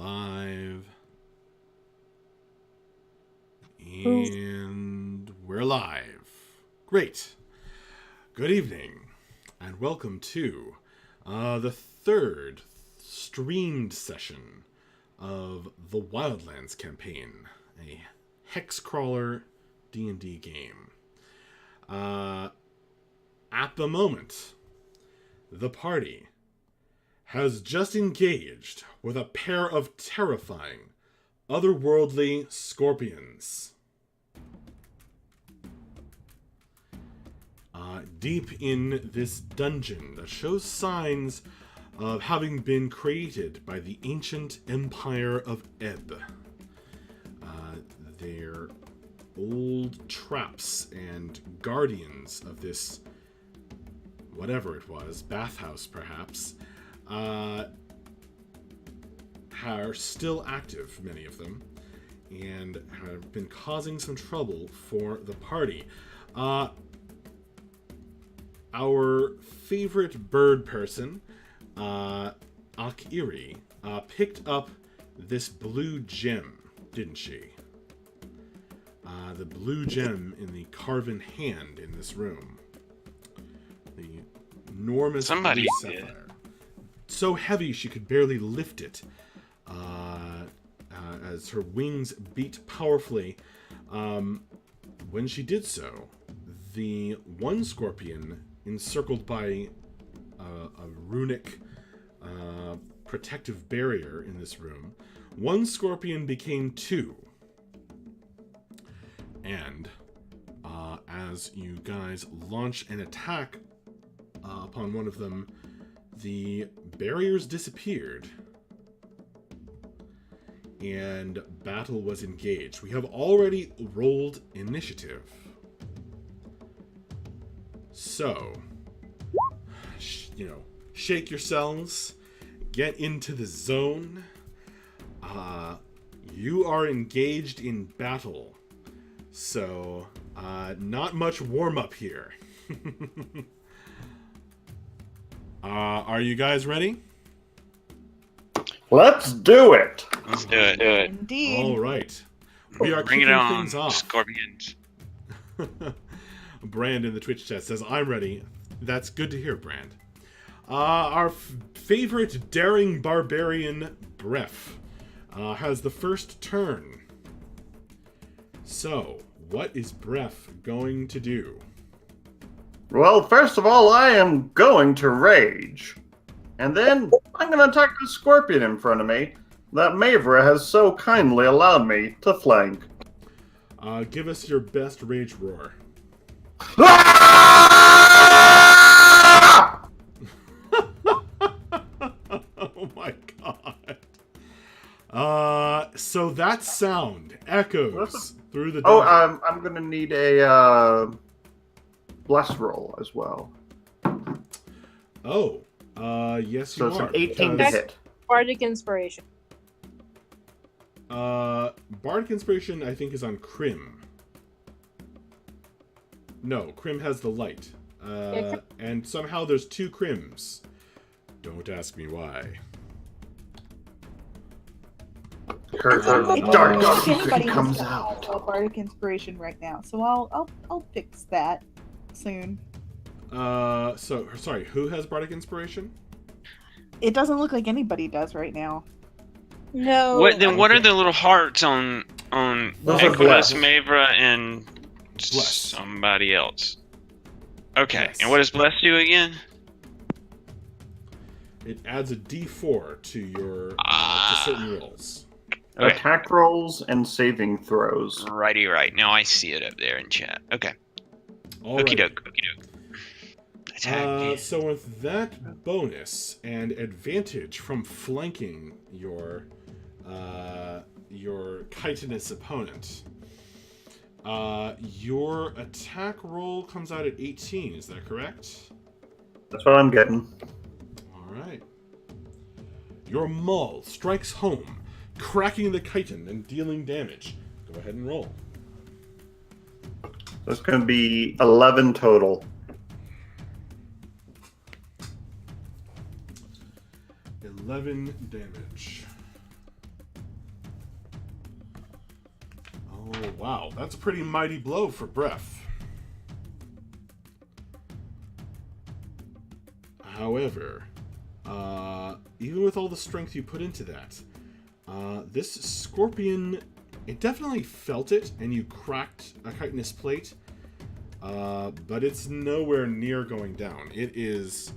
live. And we're live. Great. Good evening, and welcome to the third streamed session of the Wildlands campaign, a Hexcrawler D&D game. At the moment, the party has just engaged with a pair of terrifying, otherworldly scorpions. Deep in this dungeon that shows signs of having been created by the ancient Empire of Ebb. They're old traps and guardians of this, whatever it was, bathhouse perhaps, are still active, many of them, and have been causing some trouble for the party. Our favorite bird person, Akiri, picked up this blue gem, didn't she? The blue gem in the carven hand in this room. The enormous blue sapphire. So heavy she could barely lift it. As her wings beat powerfully. When she did so, the one scorpion encircled by a runic protective barrier in this room, one scorpion became two. And as you guys launch an attack upon one of them, the barriers disappeared and battle was engaged. We have already rolled initiative. So, shake yourselves, get into the zone. You are engaged in battle. So, not much warm-up here. Are you guys ready? Let's do it. Let's do it. Indeed. All right. We are Bring it kicking on, things off. Scorpions. Brand in the Twitch chat says, I'm ready. That's good to hear, Brand. Our favorite daring barbarian, Bref, has the first turn. So, what is Bref going to do? Well, first of all, I am going to rage. And then I'm going to attack the scorpion in front of me that Mavra has so kindly allowed me to flank. Give us your best rage roar. Oh my god. So that sound echoes through the dungeon. Oh, I'm going to need a bless roll as well. Oh, yes you are. So it's an 18 to hit. Bardic Inspiration. Bardic Inspiration, I think, is on Crim. No, Crim has the light. And somehow there's two Crims. Don't ask me why. Her dark secret comes out. Bardic Inspiration right now, so I'll fix that soon. So sorry, who has Bardic Inspiration? It doesn't look like anybody does right now. No. What are the little hearts on Those are Nicholas, blessed. Mavra, and Blessed. somebody else? Okay, Yes. and what does Bless do again? It adds a D4 to your to certain rolls. Okay. Attack rolls and saving throws. Righty, right. Now I see it up there in chat. Okay. All Okie right. doke. Attack. So with that bonus and advantage from flanking your chitinous opponent, your attack roll comes out at 18. Is that correct? That's what I'm getting. All right. Your maul strikes home, cracking the chitin and dealing damage. Go ahead and roll. That's going to be 11 total. 11 damage. Oh, wow. That's a pretty mighty blow for breath. However, even with all the strength you put into that, this scorpion, it definitely felt it, and you cracked a chitinous plate, but it's nowhere near going down. It is,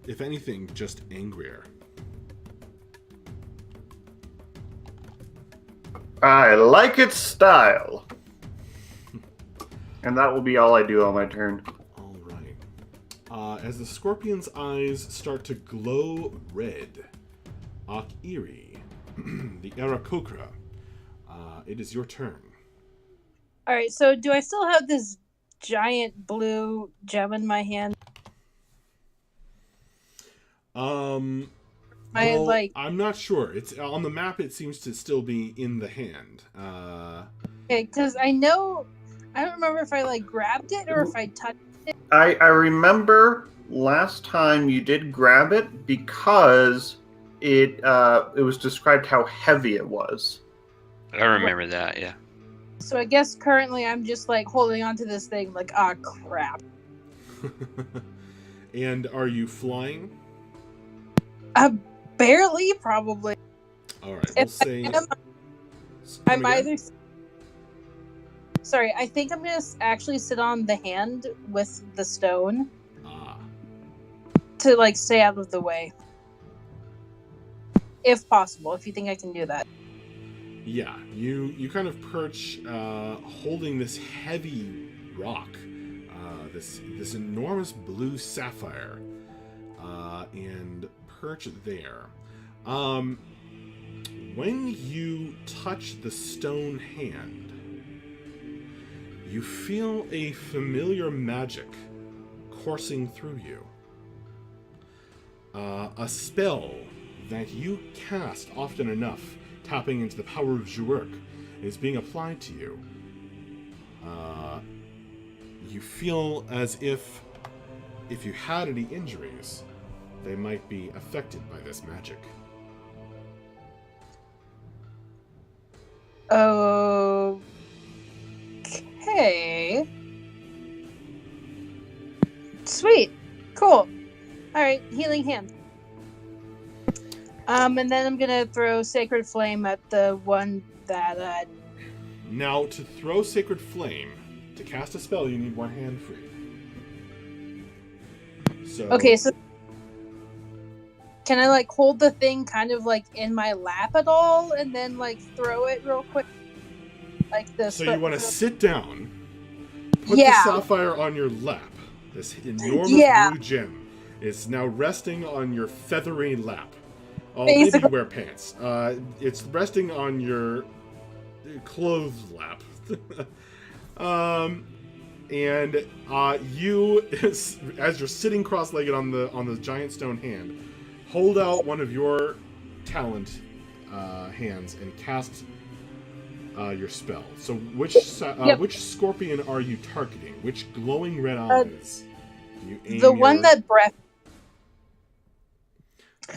if anything, just angrier. I like its style. And that will be all I do on my turn. All right. As the scorpion's eyes start to glow red, Akiri, the Aarakocra, it is your turn. All right. So, do I still have this giant blue gem in my hand? Well, I'm not sure. It's on the map. It seems to still be in the hand. Okay, because I don't remember if I grabbed it or if I touched it. I remember last time you did grab it because it was described how heavy it was. I remember that, yeah. So I guess currently I'm just holding onto this thing crap. And are you flying? Barely, probably. All right, we'll say. I'm either. Sorry, I think I'm gonna actually sit on the hand with the stone to stay out of the way, if possible. If you think I can do that. Yeah, you kind of perch, holding this heavy rock, this enormous blue sapphire, and perch there. When you touch the stone hand, you feel a familiar magic coursing through you. A spell that you cast often enough, tapping into the power of Zhuwerk, is being applied to you. You feel as if you had any injuries, they might be affected by this magic. Okay. Sweet. Cool. Alright, healing hand. And then I'm gonna throw Sacred Flame at the one that, Now, to throw Sacred Flame, to cast a spell, you need one hand free. So... Okay, so... Can I, hold the thing kind of, in my lap at all, and then, throw it real quick? Like this. So you want to sit down, put Yeah. the sapphire on your lap. This enormous blue gem is now resting on your feathery lap. Oh, maybe you wear pants. It's resting on your clothes lap. And you, as you're sitting cross-legged on the giant stone hand, hold out one of your talent hands and cast your spell. So which scorpion are you targeting? Which glowing red eyes? You aim the one that breath.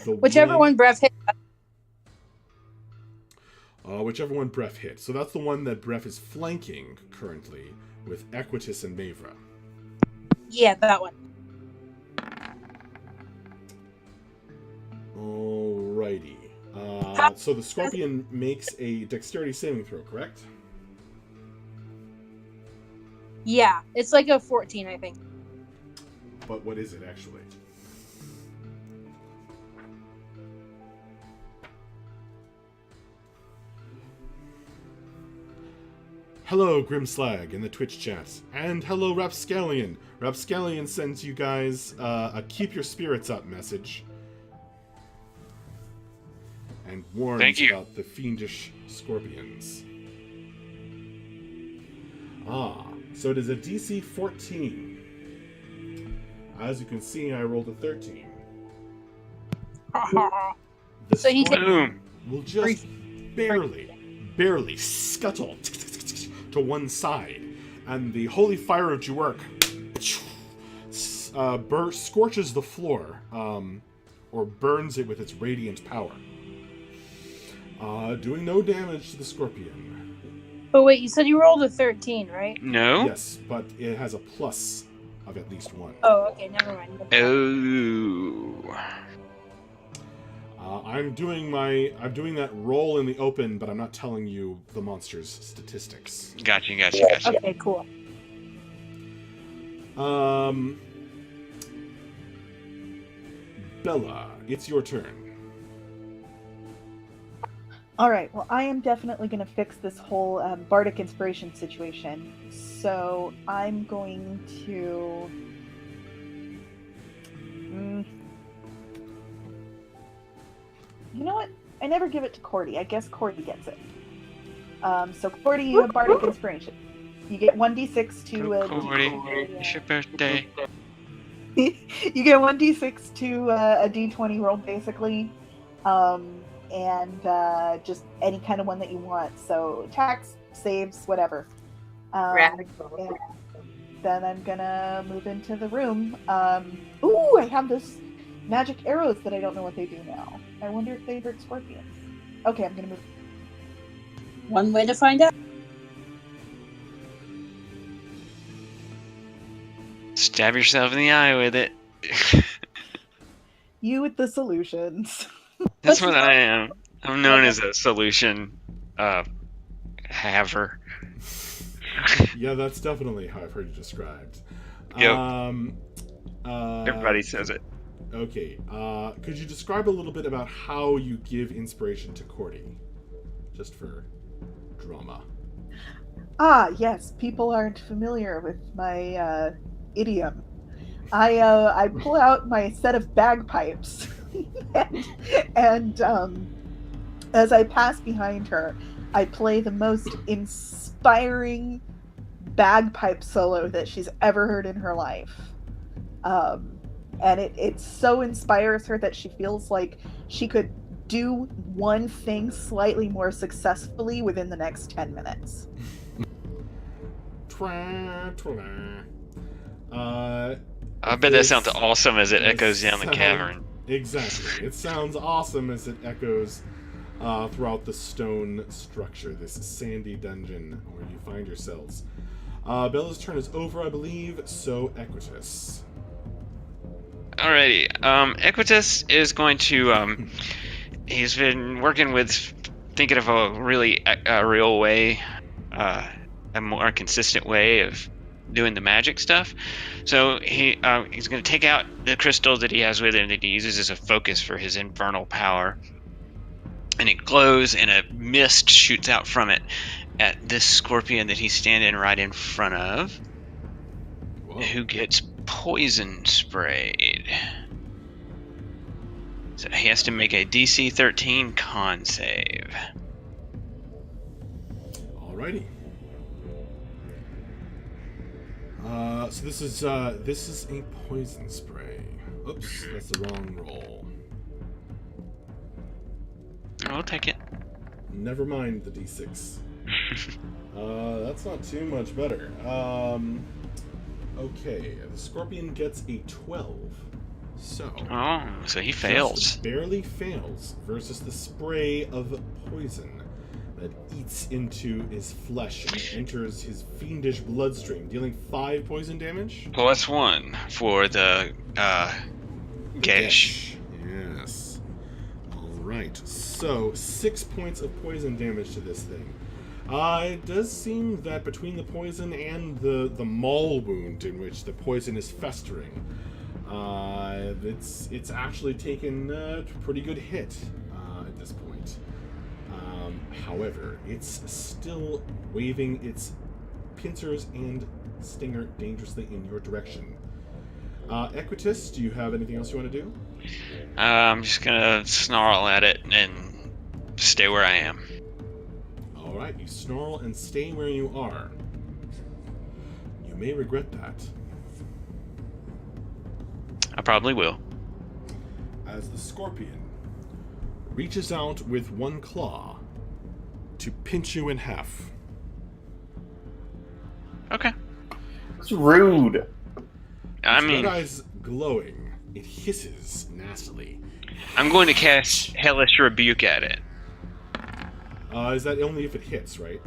Whichever one breath hit. Whichever one Breath hit. So that's the one that Breath is flanking currently with Equitus and Mavra. Yeah, that one. Alrighty. So the scorpion makes a dexterity saving throw, correct? Yeah, it's like a 14, I think. But what is it actually? Hello, Grimslag in the Twitch chat. And hello, Rapscallion. Rapscallion sends you guys a keep your spirits up message. And warns about the fiendish scorpions. So it is a DC 14. As you can see, I rolled a 13. The So he scorpion will just barely scuttle to one side, and the holy fire of Zhuwerk scorches the floor, or burns it with its radiant power, doing no damage to the scorpion. But wait, you said you rolled a 13, right? No. Yes, but it has a plus of at least 1. Oh, okay, never mind. Oh. I'm doing that roll in the open, but I'm not telling you the monster's statistics. Gotcha. Okay, cool. Bella, it's your turn. All right. Well, I am definitely going to fix this whole bardic inspiration situation. So I'm going to. You know what? I never give it to Cordy. I guess Cordy gets it. So Cordy, bardic inspiration. You get 1d6 to. Cordy, it's your birthday. You get 1d6 to a d20 roll, basically. And just any kind of one that you want. So attacks, saves, whatever. Radical. Then I'm gonna move into the room. Ooh, I have this magic arrows that I don't know what they do now. I wonder if they hurt scorpions. Okay, I'm gonna move. One way to find out. Stab yourself in the eye with it. You with the solutions. That's what I am. I'm known as a solution haver. Yeah, that's definitely how I've heard you described. Yep. Everybody says it. Okay. Could you describe a little bit about how you give inspiration to Cordy? Just for drama. Ah, yes. People aren't familiar with my idiom. I pull out my set of bagpipes, and as I pass behind her, I play the most inspiring bagpipe solo that she's ever heard in her life. And it so inspires her that she feels like she could do one thing slightly more successfully within the next 10 minutes. I bet that sounds awesome as it echoes down the cavern. Exactly. It sounds awesome as it echoes throughout the stone structure, this sandy dungeon where you find yourselves. Bella's turn is over, I believe, so Equitus. Alrighty. Equitus is going to. He's been working with thinking of a really real way, a more consistent way of doing the magic stuff. So he's going to take out the crystal that he has with him that he uses as a focus for his infernal power, and it glows, and a mist shoots out from it at this scorpion that he's standing right in front of. Whoa. Who gets poison sprayed. So he has to make a DC 13 con save. Alrighty. So this is a poison spray. Oops, that's the wrong roll. I'll take it. Never mind the D6. That's not too much better. Okay, the scorpion gets a 12. So he fails. Just barely fails versus the spray of poison that eats into his flesh and enters his fiendish bloodstream, dealing 5 poison damage. +1 for the gash. Yes. Alright, so 6 points of poison damage to this thing. It does seem that between the poison and the maul wound in which the poison is festering, it's actually taken a pretty good hit at this point. However, it's still waving its pincers and stinger dangerously in your direction. Equitus, do you have anything else you want to do? I'm just gonna snarl at it and stay where I am. Alright, you snarl and stay where you are. You may regret that. I probably will. As the scorpion reaches out with one claw to pinch you in half. Okay. It's rude. I mean, your eyes glowing, it hisses nastily. I'm going to cast Hellish Rebuke at it. Is that only if it hits, right?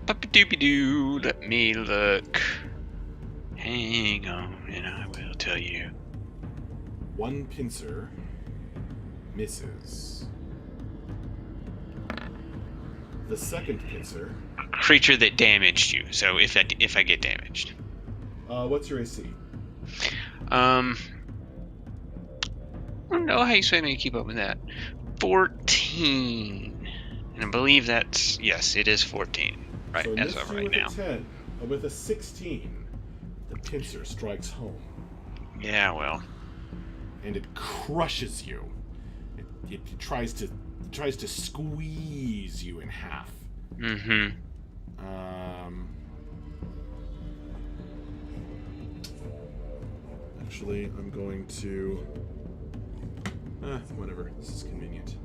Up-a-doobie-doo. Let me look. Hang on, and I will tell you. One pincer misses. The second pincer. Creature that damaged you. So if I get damaged. What's your AC? I don't know how you expect me to keep up with that. 14. And I believe that's, yes, it is 14. Right, So as of right with now. A 10, with a 16, the pincer strikes home. Yeah, well. And it crushes you. It tries to squeeze you in half. Mm-hmm. Actually, I'm going to. Whatever. This is convenient.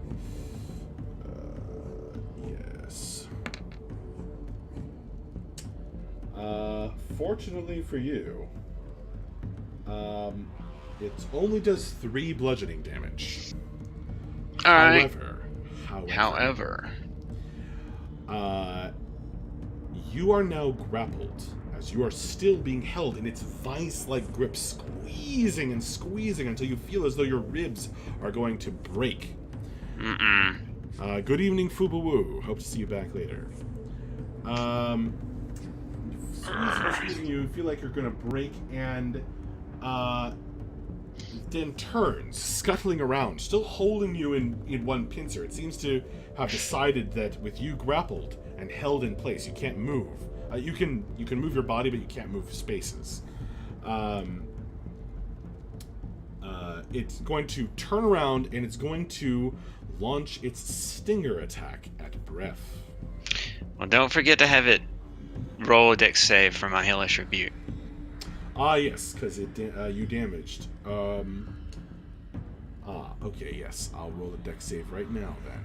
Yes. Fortunately for you, it only does 3 bludgeoning damage. Alright. However, you are now grappled as you are still being held in its vice-like grip, squeezing and squeezing until you feel as though your ribs are going to break. Good evening, Fubawu. Hope to see you back later. Squeezing you feel like you're going to break, and then turns, scuttling around, still holding you in one pincer. It seems to have decided that with you grappled and held in place, you can't move. You can move your body, but you can't move spaces. It's going to turn around, and it's going to launch its stinger attack at Breath. Well, don't forget to have it roll a dex save for my hellish rebuke. Yes, because you damaged. Okay, yes. I'll roll a dex save right now, then.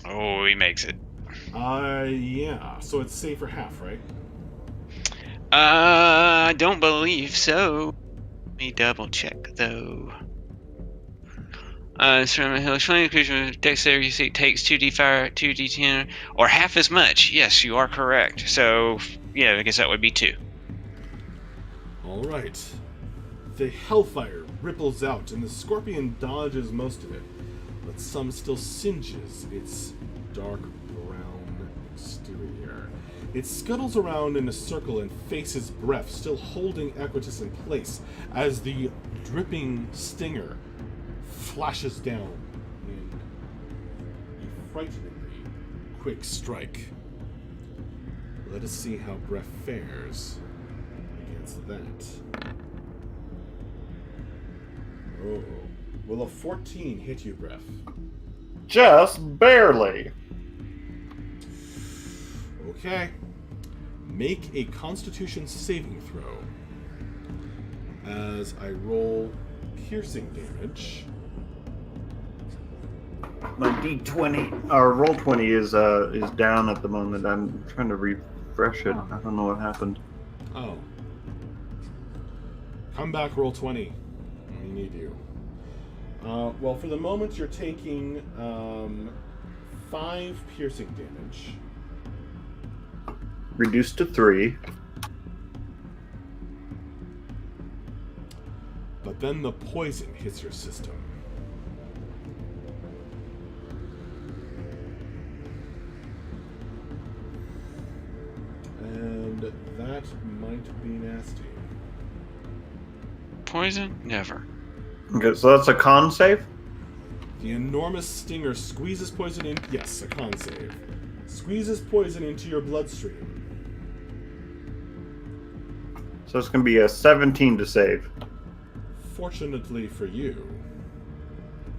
Oh, he makes it. Yeah. So it's safe for half, right? I don't believe so. Let me double check, though. Surrounding a hellish flame, creature with dexterity takes 2d10, or half as much. Yes, you are correct. So, yeah, I guess that would be 2. All right. The hellfire ripples out, and the scorpion dodges most of it, but some still singes its dark brown exterior. It scuttles around in a circle and faces Breath, still holding Equitus in place, as the dripping stinger flashes down in a frighteningly quick strike. Let us see how Breath fares against that. Oh. Will a 14 hit you, Breath? Just barely. Okay. Make a Constitution saving throw. As I roll piercing damage. My D20 or roll 20 is down at the moment. I'm trying to refresh it. I don't know what happened. Oh. Come back, roll 20. We need you. Well, for the moment, you're taking 5 piercing damage. Reduced to 3. But then the poison hits your system. And that might be nasty. Poison? Never. Okay, so that's a con save? The enormous stinger squeezes poison in... Yes, a con save. Squeezes poison into your bloodstream. So it's going to be a 17 to save. Fortunately for you,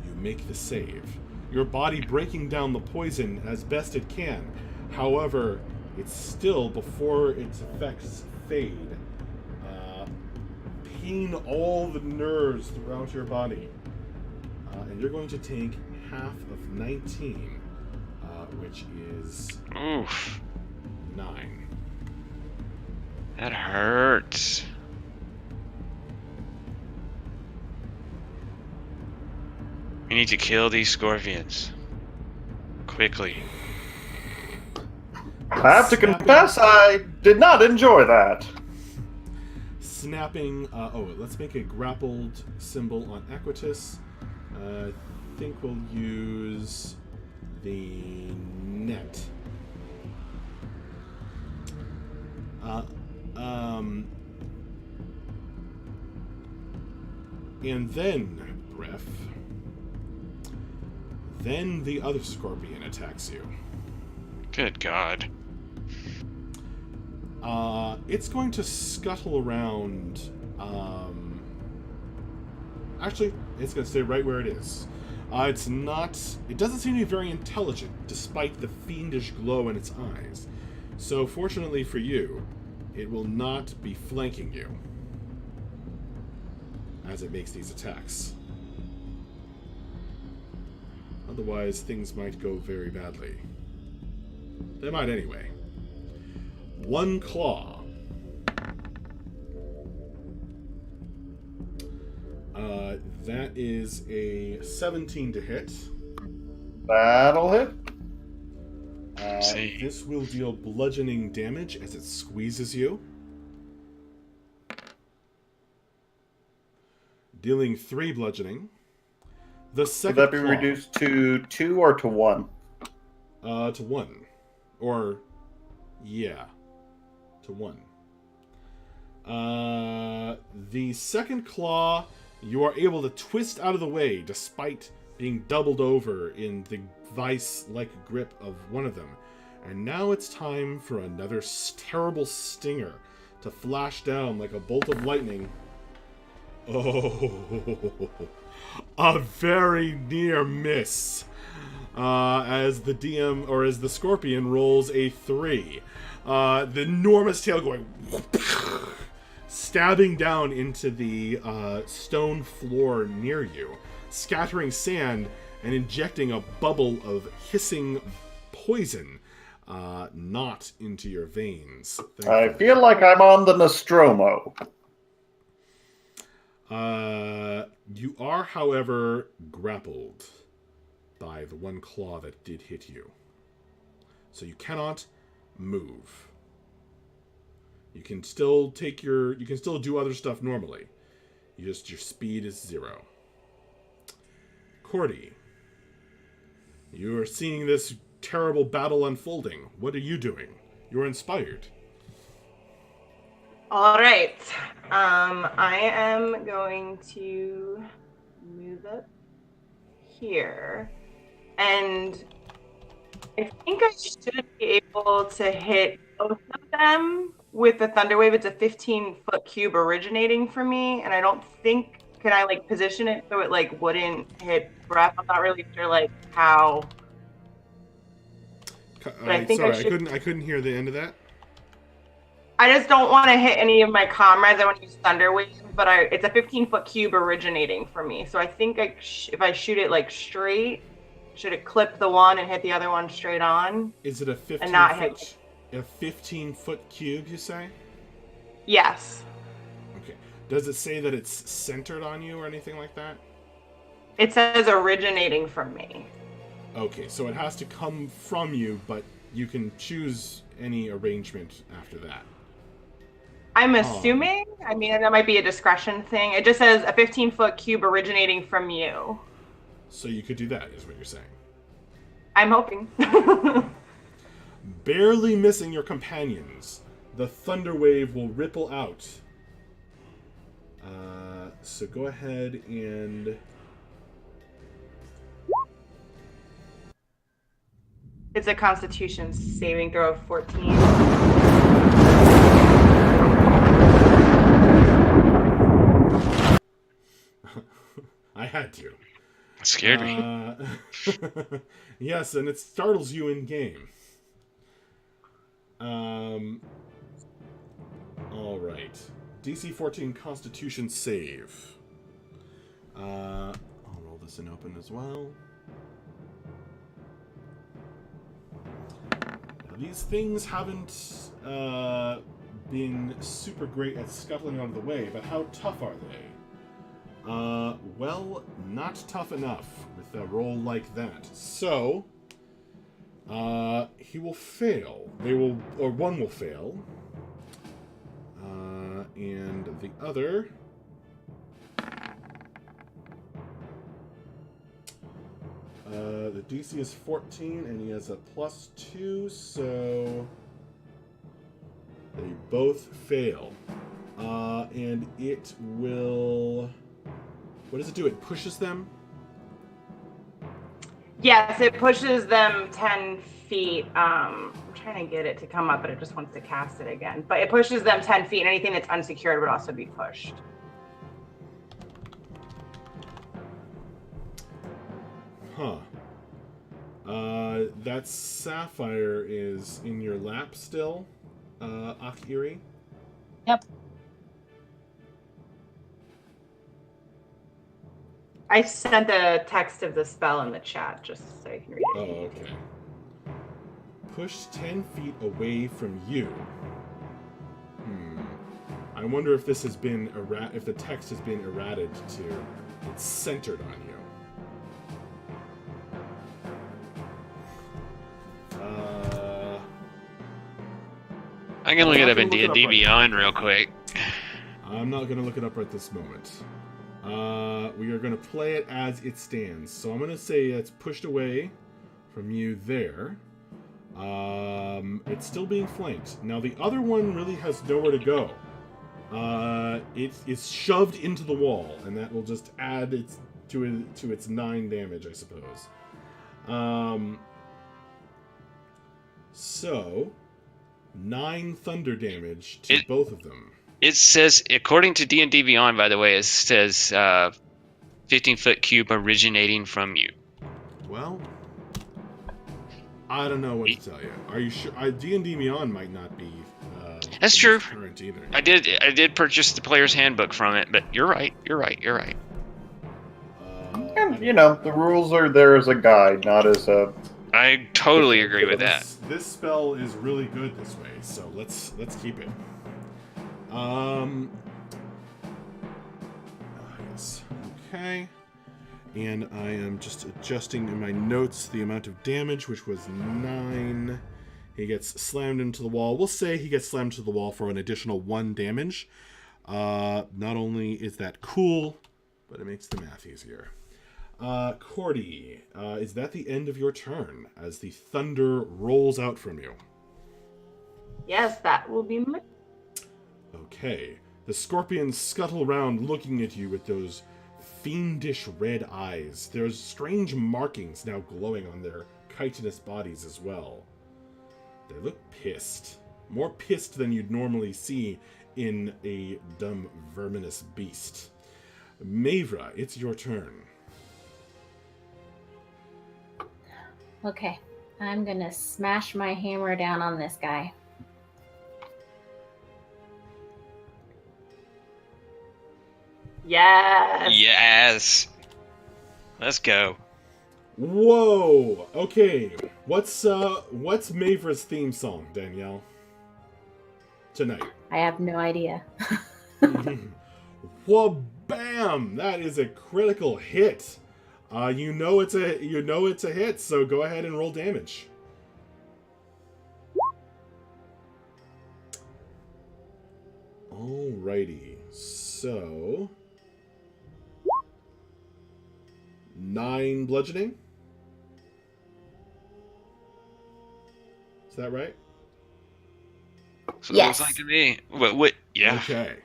you make the save. Your body breaking down the poison as best it can. However, it's still, before its effects fade, pain all the nerves throughout your body. And you're going to take half of 19, which is Oof. 9. That hurts. We need to kill these scorpions. Quickly. I have to confess, I did not enjoy that. Snapping. Let's make a grappled symbol on Equitus. I think we'll use the net. And then, Griff, then the other scorpion attacks you. Good God. It's going to scuttle around. Actually, it's going to stay right where it is. It's not. It doesn't seem to be very intelligent, despite the fiendish glow in its eyes. So, fortunately for you, it will not be flanking you as it makes these attacks. Otherwise, things might go very badly. They might anyway. One claw. That is a 17 to hit. That'll hit. This will deal bludgeoning damage as it squeezes you. Dealing 3 bludgeoning. The second Would that be claw, reduced to 2 or to 1? to 1. Or, yeah, to 1. The second claw, you are able to twist out of the way despite being doubled over in the vice-like grip of one of them. And now it's time for another terrible stinger to flash down like a bolt of lightning. Oh, a very near miss. As the DM, or as the scorpion rolls a 3. The enormous tail going stabbing down into the stone floor near you, scattering sand and injecting a bubble of hissing poison not into your veins. I feel like I'm on the Nostromo. You are, however, grappled by the one claw that did hit you. So you cannot move. You can still you can still do other stuff normally. Your speed is 0. Cordy, you are seeing this terrible battle unfolding. What are you doing? You're inspired. All right. I am going to move up here. And I think I should be able to hit both of them with the Thunder Wave. It's a 15-foot cube originating from me, and I don't think, can I like position it so it like wouldn't hit Breath? I'm not really sure like how. I couldn't hear the end of that. I just don't want to hit any of my comrades. I want to use Thunder Wave, but it's a 15-foot cube originating from me. So I think if I shoot it like straight, should it clip the one and hit the other one straight on? Is it a 15-foot cube, you say? Yes. Okay. Does it say that it's centered on you or anything like that? It says originating from me. Okay, so it has to come from you, but you can choose any arrangement after that. I'm assuming. I mean, that might be a discretion thing. It just says a 15-foot cube originating from you. So you could do that, is what you're saying. I'm hoping. Barely missing your companions, the Thunder Wave will ripple out. So go ahead and... It's a Constitution saving throw of 14. I had to. That scared me. Yes, and it startles you in game. All right. DC 14 Constitution save. I'll roll this in open as well. Now, these things haven't been super great at scuttling out of the way, but how tough are they? Well, not tough enough with a roll like that. So, he will fail. One will fail. And the other... the DC is 14, and he has a +2, so... They both fail. And it will... What does it do? It pushes them? Yes, it pushes them 10 feet. I'm trying to get it to come up, but it just wants to cast it again. But it pushes them 10 feet, and anything that's unsecured would also be pushed. Huh. That sapphire is in your lap still, Akiri? Yep. I sent the text of the spell in the chat just so you can read it. Oh, okay. Push 10 feet away from you. I wonder if this has been if the text has been errated to it's centered on you. I'm gonna look it up in look it up D&D right Beyond real quick. I'm not going to look it up right this moment. We are going to play it as it stands. So I'm going to say it's pushed away from you there. It's still being flanked. Now the other one really has nowhere to go. It's shoved into the wall, and that will just add to its 9 damage, I suppose. So 9 thunder damage to both of them. It says, according to D&D Beyond, by the way, it says 15-foot cube originating from you. Well, I don't know what to tell you. Are you sure? D&D Beyond might not be. That's true. Current either. I did purchase the player's handbook from it, but you're right. You know, the rules are there as a guide, not as a... I totally agree with that. This spell is really good this way, so let's keep it. Yes. Okay. And I am just adjusting in my notes the amount of damage, which was 9. He gets slammed into the wall. We'll say he gets slammed to the wall for an additional 1 damage. Not only is that cool, but it makes the math easier. Cordy, is that the end of your turn as the thunder rolls out from you? Yes, that will be my... Okay. The scorpions scuttle around looking at you with those fiendish red eyes. There's strange markings now glowing on their chitinous bodies as well. They look pissed. More pissed than you'd normally see in a dumb verminous beast. Mavra, it's your turn. Okay. I'm gonna smash my hammer down on this guy. Yes. Let's go. Whoa. Okay. What's Mavra's theme song, Danielle? Tonight. I have no idea. Well, bam! That is a critical hit. You know it's a hit, so go ahead and roll damage. Alrighty. So 9 bludgeoning. Is that right? So it Yes. looks like to me. What? Yeah. Okay.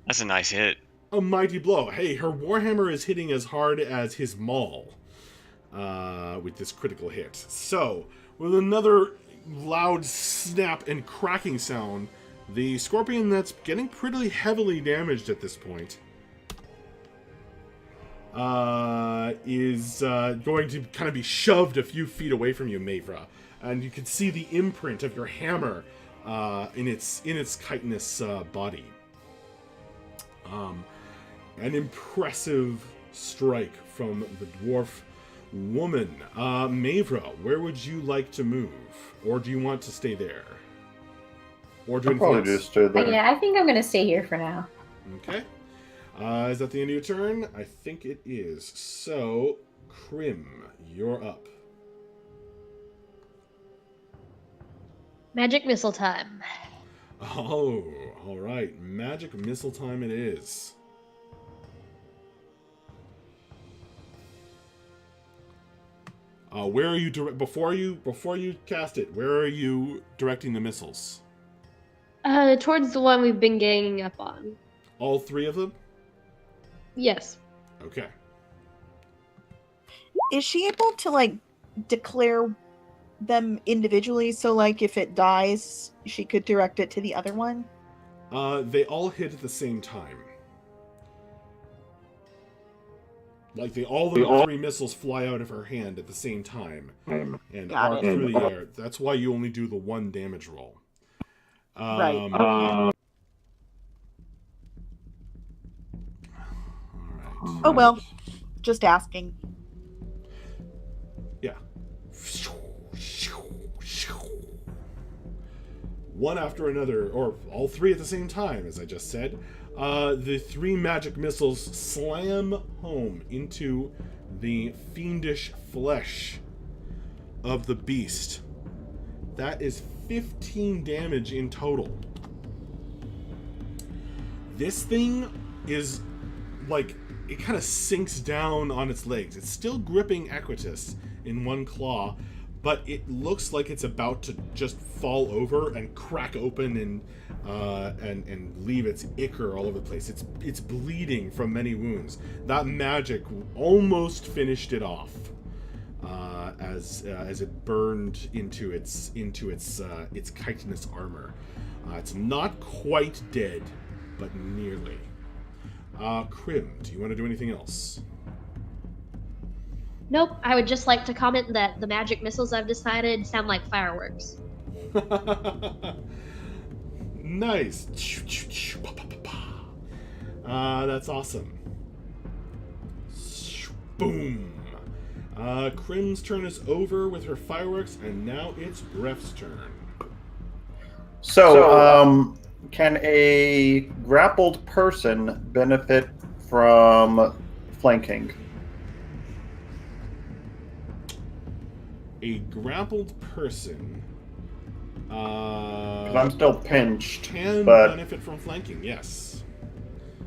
That's a nice hit. A mighty blow. Hey, her warhammer is hitting as hard as his maul with this critical hit. So, with another loud snap and cracking sound, the scorpion that's getting pretty heavily damaged at this point is going to kind of be shoved a few feet away from you, Mavra. And you can see the imprint of your hammer in its chitinous body. An impressive strike from the dwarf woman. Mavra, where would you like to move? Or do you want to stay there? Or do I'll probably anything else? just stay there. Yeah, I think I'm gonna stay here for now. Okay. Is that the end of your turn? I think it is. So, Krim, you're up. Magic missile time. Oh, all right. Magic missile time it is. Where are you before you cast it? Where are you directing the missiles? Towards the one we've been ganging up on. All 3 of them? Yes. Okay. Is she able to like declare them individually? So like if it dies, she could direct it to the other one? They all hit at the same time. Like all the 3 missiles fly out of her hand at the same time and Got arc it. through the air. That's why you only do the 1 damage roll. Right. All Okay. right. Oh well, just asking. Yeah. One after another, or all 3 at the same time, as I just said. The 3 magic missiles slam home into the fiendish flesh of the beast. That is 15 damage in total. This thing is like, it kind of sinks down on its legs. It's still gripping Equitus in one claw, but it looks like it's about to just fall over and crack open and leave its ichor all over the place. It's bleeding from many wounds. That magic almost finished it off as it burned into its chitinous armor. It's not quite dead, but nearly. Krim, do you want to do anything else? Nope. I would just like to comment that the magic missiles I've decided sound like fireworks. Nice. That's awesome. Boom. Krim's turn is over with her fireworks, and now it's Bref's turn. So, can a grappled person benefit from flanking? A grappled person 'Cause I'm still pinched, can but benefit from flanking, yes.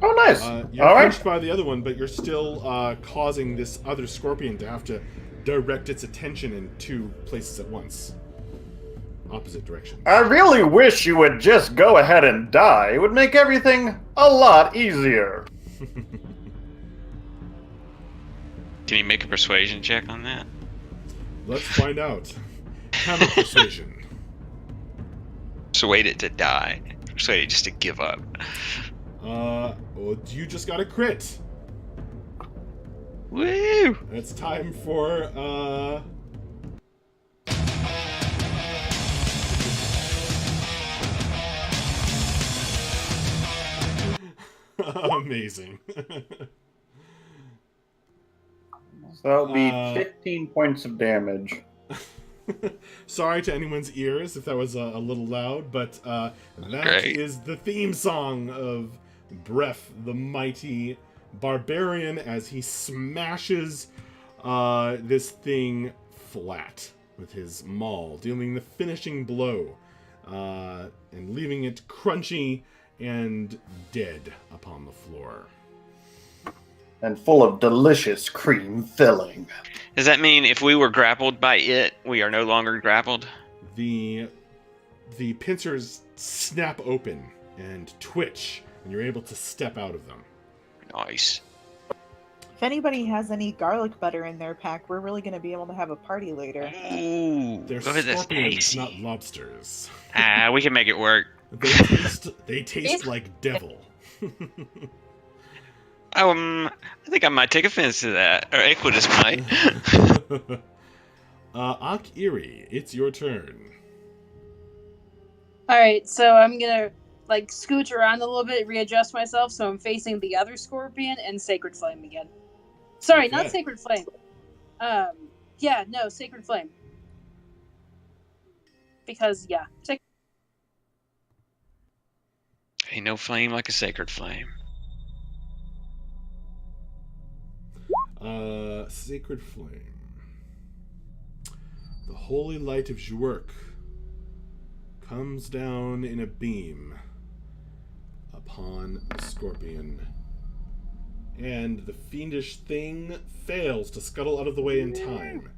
oh, nice. You're All pinched right. by the other one, but you're still causing this other scorpion to have to direct its attention in 2 places at once. Opposite directions. I really wish you would just go ahead and die. It would make everything a lot easier. Can you make a persuasion check on that? Let's find out. Hammer persuasion. Persuade it to die. Persuade it just to give up. Well, you just got a crit. Woo! It's time for amazing. So that would be 15 points of damage. Sorry to anyone's ears if that was a little loud, but that Great. is the theme song of Bref, the mighty barbarian, as he smashes this thing flat with his maul, dealing the finishing blow and leaving it crunchy and dead upon the floor. And full of delicious cream filling. Does that mean if we were grappled by it, we are no longer grappled? The pincers snap open and twitch, and you're able to step out of them. Nice. If anybody has any garlic butter in their pack, we're really going to be able to have a party later. Ooh, They're look at this scorpions, AC. not lobsters. We can make it work. They taste like devil. I think I might take offense to that, or Equitus might. Ak-Iri, it's your turn. Alright, so I'm gonna like scooch around a little bit, readjust myself so I'm facing the other scorpion and Sacred Flame again. Sorry, Okay. not Sacred Flame. Sacred Flame. Because Ain't no flame like a sacred flame. Sacred Flame. The holy light of Zhuork comes down in a beam upon the scorpion, and the fiendish thing fails to scuttle out of the way in time.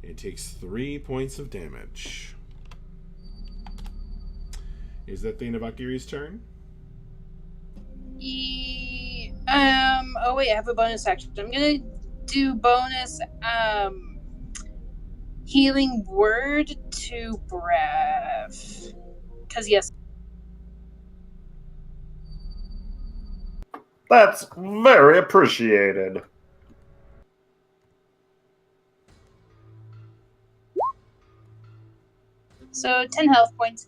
It takes 3 points of damage. Is that the end of Akiri's turn? Oh wait, I have a bonus action. I'm gonna do bonus healing word to Breath. Cause yes. That's very appreciated. So 10 health points.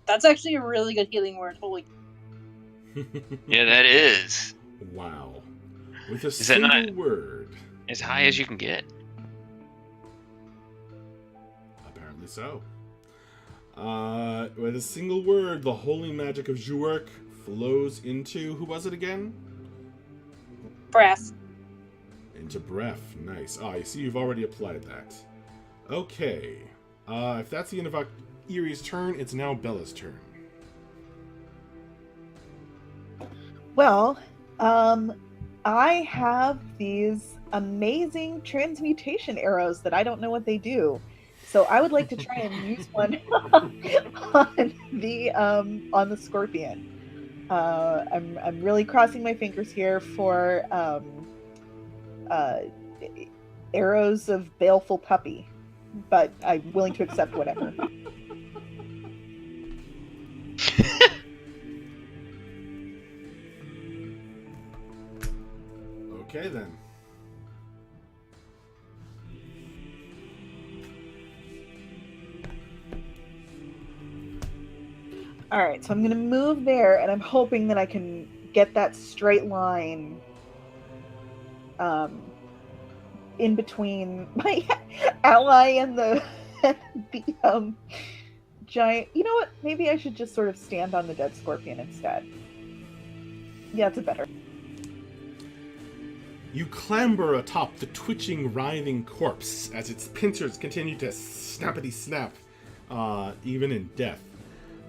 That's actually a really good healing word. Holy. Yeah, that is. Wow. With a Is that single not word. as high as you can get? Apparently so. With a single word, the holy magic of Zhuork flows into... Who was it again? Breath. Into Breath. Nice. Ah, you see, you've already applied that. Okay. If that's the end of Erie's turn, it's now Bella's turn. Well, I have these amazing transmutation arrows that I don't know what they do. So I would like to try and use one on the scorpion. I'm really crossing my fingers here for arrows of baleful puppy, but I'm willing to accept whatever. Okay, then. All right, so I'm going to move there, and I'm hoping that I can get that straight line in between my ally and the giant. You know what? Maybe I should just sort of stand on the dead scorpion instead. Yeah, it's a better. You clamber atop the twitching, writhing corpse as its pincers continue to snappity-snap, even in death.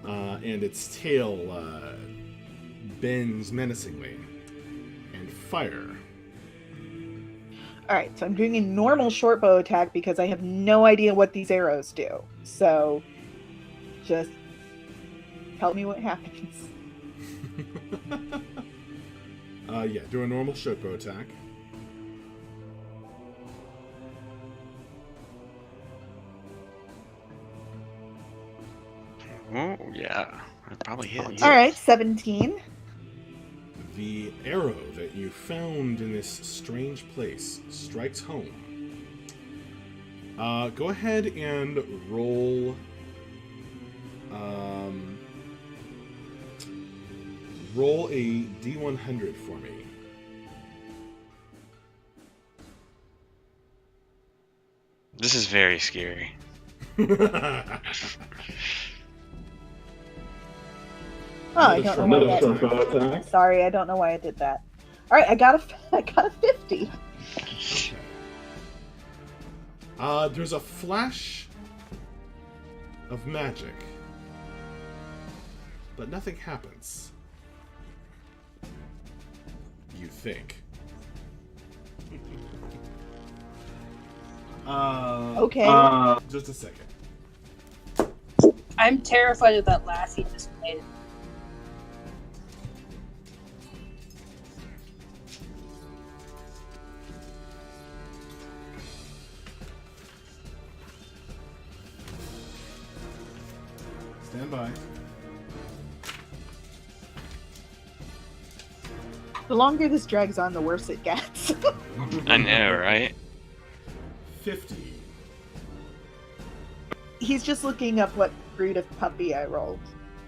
And its tail bends menacingly. And fire. Alright, so I'm doing a normal short bow attack because I have no idea what these arrows do. So, just tell me what happens. Yeah, do a normal short bow attack. Oh, yeah. That probably hits. Alright, 17. The arrow that you found in this strange place strikes home. Go ahead and roll... roll a D100 for me. This is very scary. Oh, I don't know why that. Sorry, I don't know why I did that. All right, I got a 50. Okay. There's a flash of magic, but nothing happens. You think? Okay. Just a second. I'm terrified of that laugh he just made. Stand by. The longer this drags on, the worse it gets. I know, right? 50. He's just looking up what breed of puppy I rolled.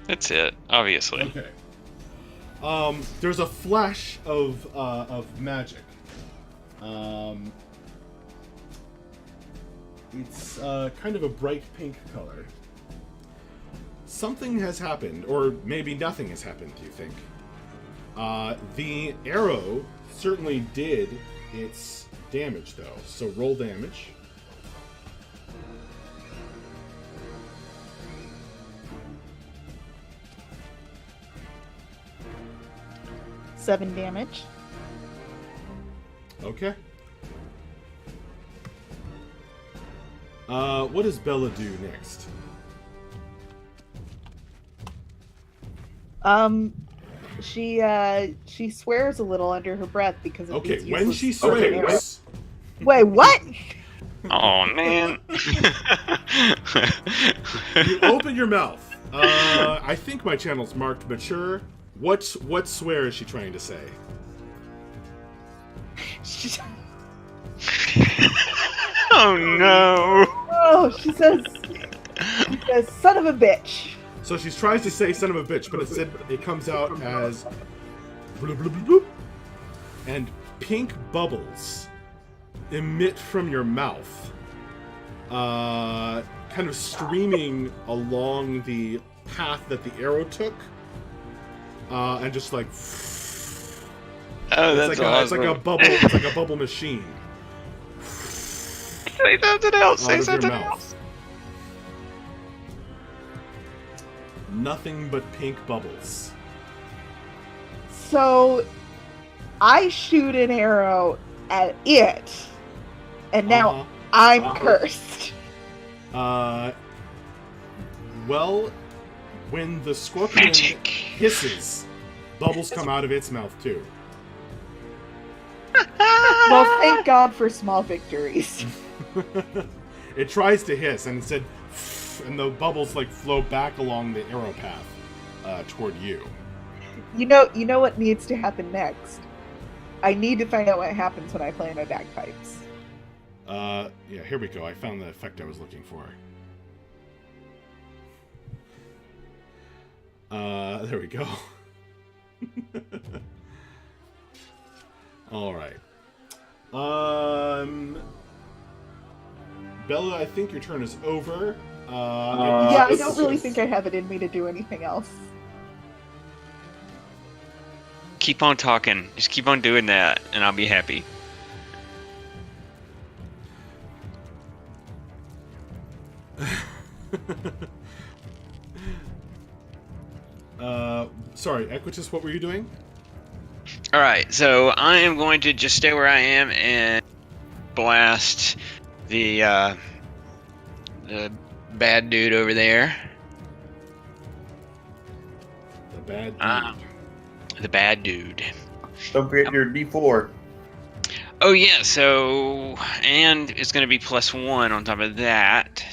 That's it, obviously. Okay. There's a flash of magic. It's kind of a bright pink color. Something has happened, or maybe nothing has happened, do you think? The arrow certainly did its damage, though. So roll damage. Seven damage. Okay. What does Bella do next? She swears a little under her breath because of Okay, these when useless she spoken arrows. swears, Wait, what? Oh man. you open your mouth. I think my channel's marked mature. What swear is she trying to say? Oh no. Oh, she says, son of a bitch. So she tries to say "son of a bitch," but it comes out as bloop, bloop, bloop, bloop, and pink bubbles emit from your mouth, kind of streaming along the path that the arrow took, and just like Oh, that's awesome. it's like a bubble. It's like a bubble machine. Say something else. Say something else. Nothing but pink bubbles. So, I shoot an arrow at it, and now I'm cursed. Well, when the scorpion Magic. hisses, bubbles come out of its mouth too. Well, thank God for small victories. It tries to hiss, and instead, and the bubbles like flow back along the arrow path toward you. You know what needs to happen next? I need to find out what happens when I play my bagpipes. Yeah, here we go. I found the effect I was looking for. There we go. All right. Bella, I think your turn is over. Yeah, I don't really think I have it in me to do anything else. Keep on talking. Just keep on doing that, and I'll be happy. Sorry, Equitus, what were you doing? Alright, so I am going to just stay where I am and blast the bad dude over there. The bad dude. The bad dude. Don't forget your D4. Oh yeah, so and it's gonna be +1 on top of that.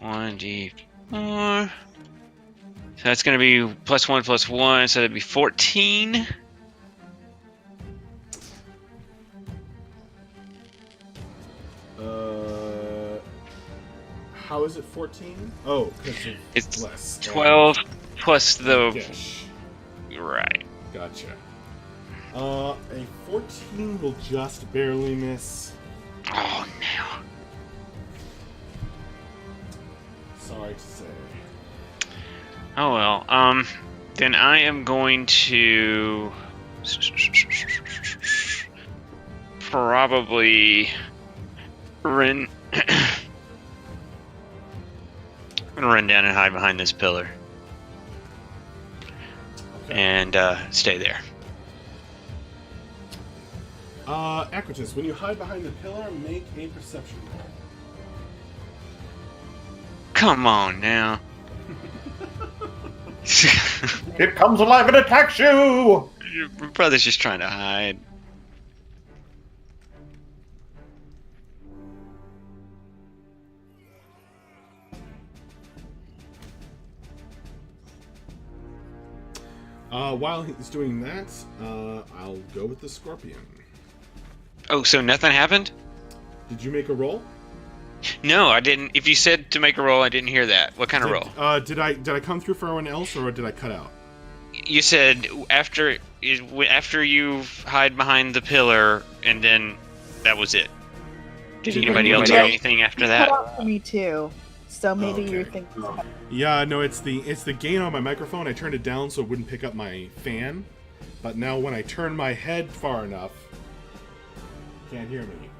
1d4. So that's gonna be +1, so that'd be 14. How is it 14? Oh, because It's less. 12 plus the Dish. right. Gotcha. A 14 will just barely miss. Oh no. Sorry to say. Oh well. Then I am going to probably run. I'm gonna run down and hide behind this pillar. Okay. And stay there. Equitus, when you hide behind the pillar, make a perception roll. Come on now. It comes alive and attacks you! Your brother's just trying to hide. While he's doing that, I'll go with the scorpion. Oh, so nothing happened? Did you make a roll? No, I didn't. If you said to make a roll, I didn't hear that. What kind of roll? Did I come through for everyone else, or did I cut out? You said after you hide behind the pillar, and then that was it. Did anybody else hear anything after that? Cut out for me too. So maybe Okay. you're thinking. Yeah, no, it's the gain on my microphone. I turned it down so it wouldn't pick up my fan. But now when I turn my head far enough, can't hear me.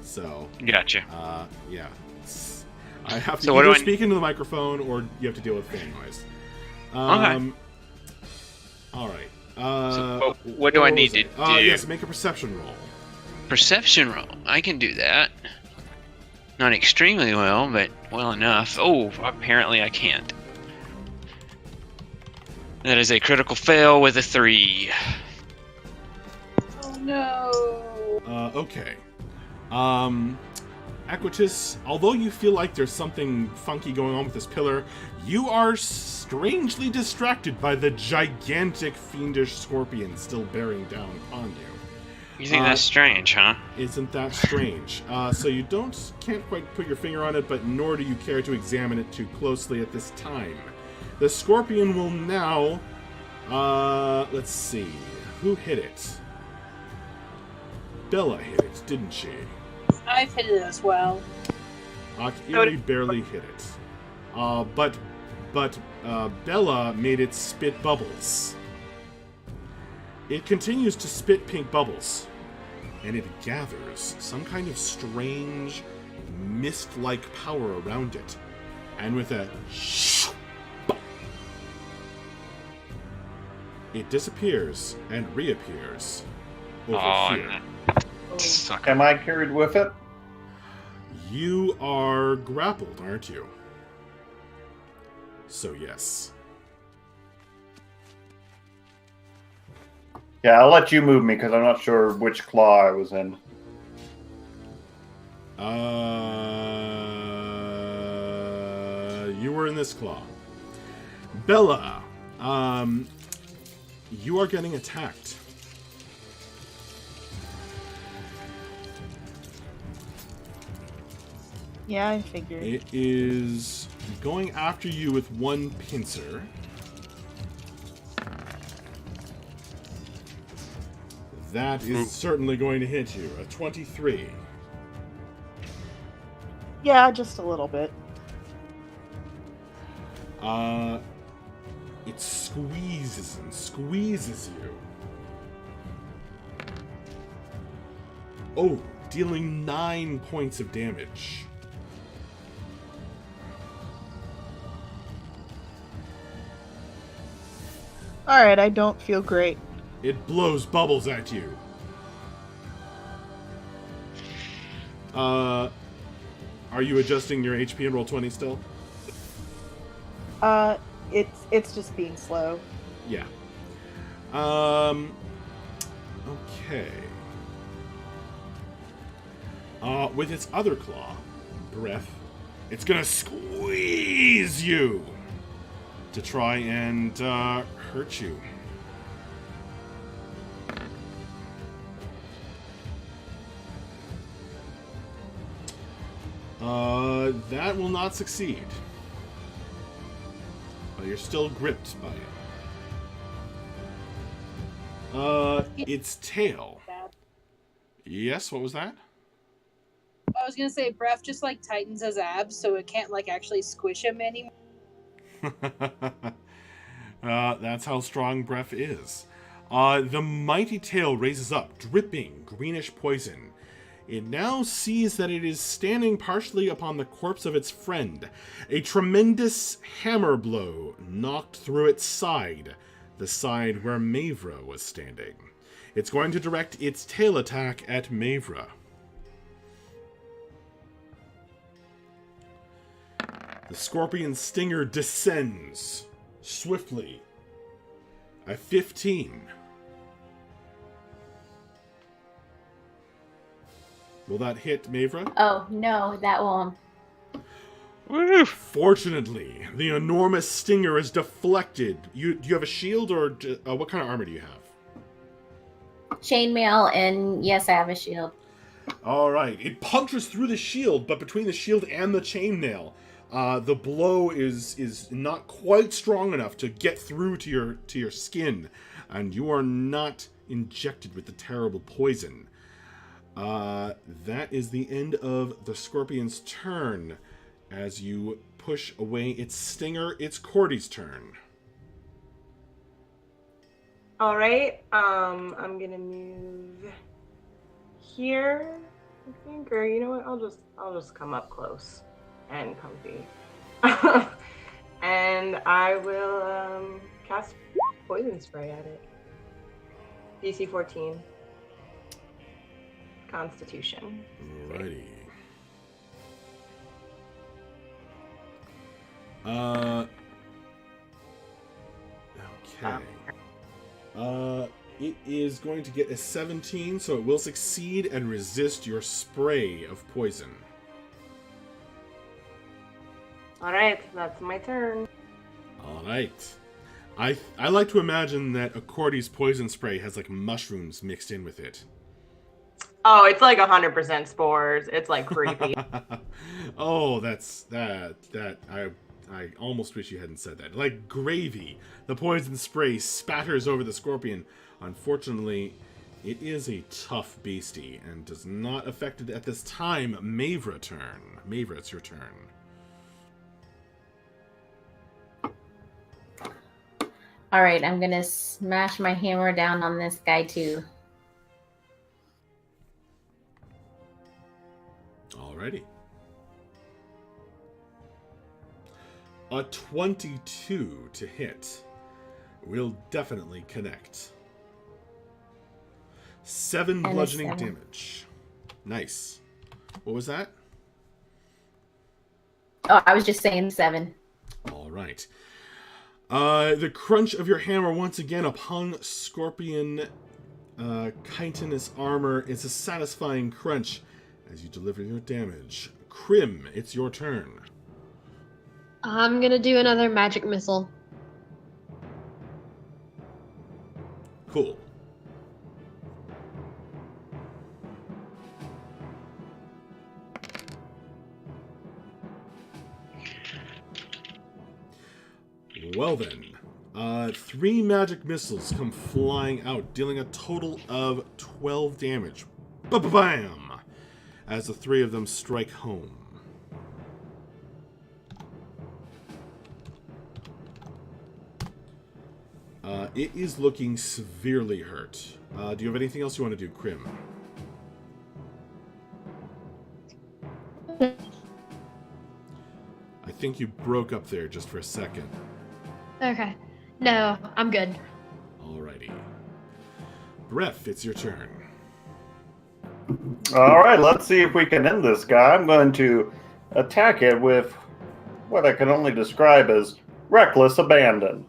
So, Gotcha. yeah. I have to So what either do I- speak into the microphone or you have to deal with fan noise. Okay. All right. So what do I need to do? Yes, make a perception roll. Perception roll. I can do that. Not extremely well, but well enough. Oh, apparently I can't. That is a critical fail with a 3. Oh no. Okay. Equitus, although you feel like there's something funky going on with this pillar, you are strangely distracted by the gigantic fiendish scorpion still bearing down upon you. You think that's strange, huh? Isn't that strange? So you can't quite put your finger on it, but nor do you care to examine it too closely at this time. The scorpion will now, let's see, who hit it? Bella hit it, didn't she? I've hit it as well. Akiri barely hit it. But Bella made it spit bubbles. It continues to spit pink bubbles, and it gathers some kind of strange, mist-like power around it. And with a it disappears and reappears over here. No. Sucker. Am I carried with it? You are grappled, aren't you? So yes. Yeah, I'll let you move me because I'm not sure which claw I was in. You were in this claw. Bella, you are getting attacked. Yeah, I figured. It is going after you with one pincer. That is certainly going to hit you. A 23. Yeah, just a little bit. It squeezes and squeezes you. Oh, dealing 9 points of damage. Alright, I don't feel great. It blows bubbles at you. Are you adjusting your HP and roll 20 still? It's just being slow. Yeah. Okay. With its other claw, breath, it's gonna squeeze you to try and hurt you. That will not succeed. But you're still gripped by it. Its tail. Yes, what was that? I was gonna say, Breath just like tightens his abs, so it can't like actually squish him anymore. That's how strong breath is. The mighty tail raises up, dripping greenish poison. It now sees that it is standing partially upon the corpse of its friend. A tremendous hammer blow knocked through its side, the side where Mavra was standing. It's going to direct its tail attack at Mavra. The scorpion stinger descends swiftly. A 15. Will that hit Mavra? Oh, no, that won't. Woo! Fortunately, the enormous stinger is deflected. Do you have a shield, or what kind of armor do you have? Chainmail, and yes, I have a shield. All right. It punctures through the shield, but between the shield and the chainmail, the blow is not quite strong enough to get through to your skin, and you are not injected with the terrible poison. That is the end of the scorpion's turn. As you push away its stinger, it's Cordy's turn. All right. I'm gonna move here, I think, or you know what? I'll just come up close and comfy, and I will cast poison spray at it. DC 14. Constitution. Alrighty. Okay. It is going to get a 17, so it will succeed and resist your spray of poison. All right, that's my turn. Alright. I like to imagine that Accordi's poison spray has like mushrooms mixed in with it. Oh, it's like 100% spores. It's like creepy. Oh, I almost wish you hadn't said that. Like gravy, the poison spray spatters over the scorpion. Unfortunately, it is a tough beastie and does not affect it at this time. Mavra turn. Mavra, it's your turn. All right, I'm gonna smash my hammer down on this guy too. Alrighty. A 22 to hit will definitely connect. 7 And a bludgeoning 7. damage. Nice. What was that? Oh, I was just saying 7. All right. The crunch of your hammer once again upon Scorpion chitinous armor is a satisfying crunch as you deliver your damage. Crim, it's your turn. I'm gonna do another magic missile. Cool. Well then, 3 magic missiles come flying out, dealing a total of 12 damage. Ba-ba-bam! As the 3 of them strike home. It is looking severely hurt. Do you have anything else you want to do, Crim? I think you broke up there just for a second. Okay. No, I'm good. Alrighty. Bref, it's your turn. All right, let's see if we can end this guy. I'm going to attack it with what I can only describe as reckless abandon.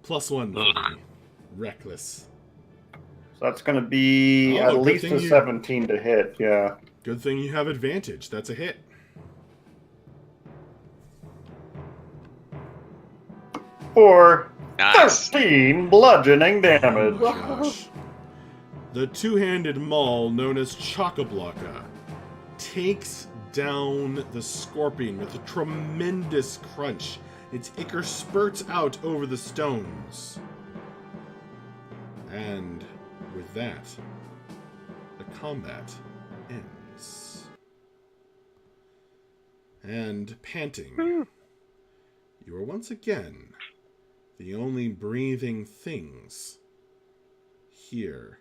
+1 for me. Reckless. So that's going to be at good least thing a you- 17 to hit, yeah. Good thing you have advantage. That's a hit. For Nice. 13 bludgeoning damage. Oh my gosh. The two-handed maul, known as Chocoblocka, takes down the scorpion with a tremendous crunch. Its ichor spurts out over the stones. And with that, the combat ends. And panting, you are once again the only breathing things here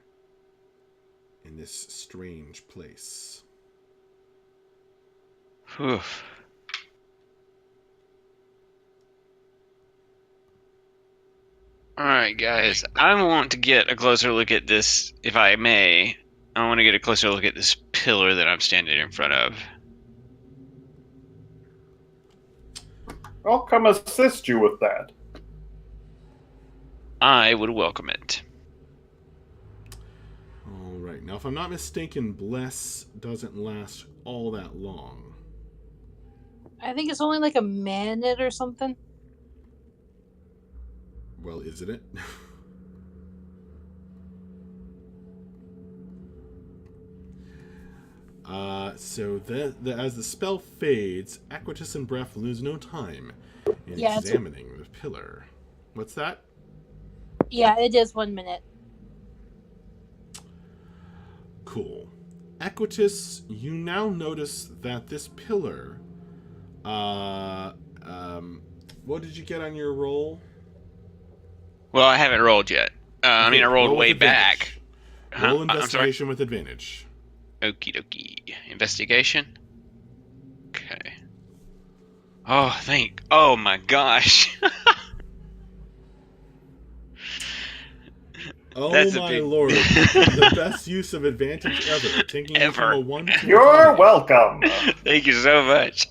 in this strange place. Whew. Alright, guys. I want to get a closer look at this, if I may. I want to get a closer look at this pillar that I'm standing in front of. I'll come assist you with that. I would welcome it. Alright, now if I'm not mistaken, Bless doesn't last all that long. I think it's only like a minute or something. Well, isn't it? So as the spell fades, Aquitus and Bref lose no time in examining the pillar. What's that? Yeah, it is 1 minute. Cool. Aquitus, you now notice that this pillar, what did you get on your roll? Well, I haven't rolled yet. I rolled Roll with way advantage. back. Roll I'm sorry. investigation with advantage. Okie dokie. Investigation. Okay. Oh my gosh. Oh That's a my big- lord. The best use of advantage ever. Taking you from Ever. a 1 to a You're 20. welcome. Thank you so much.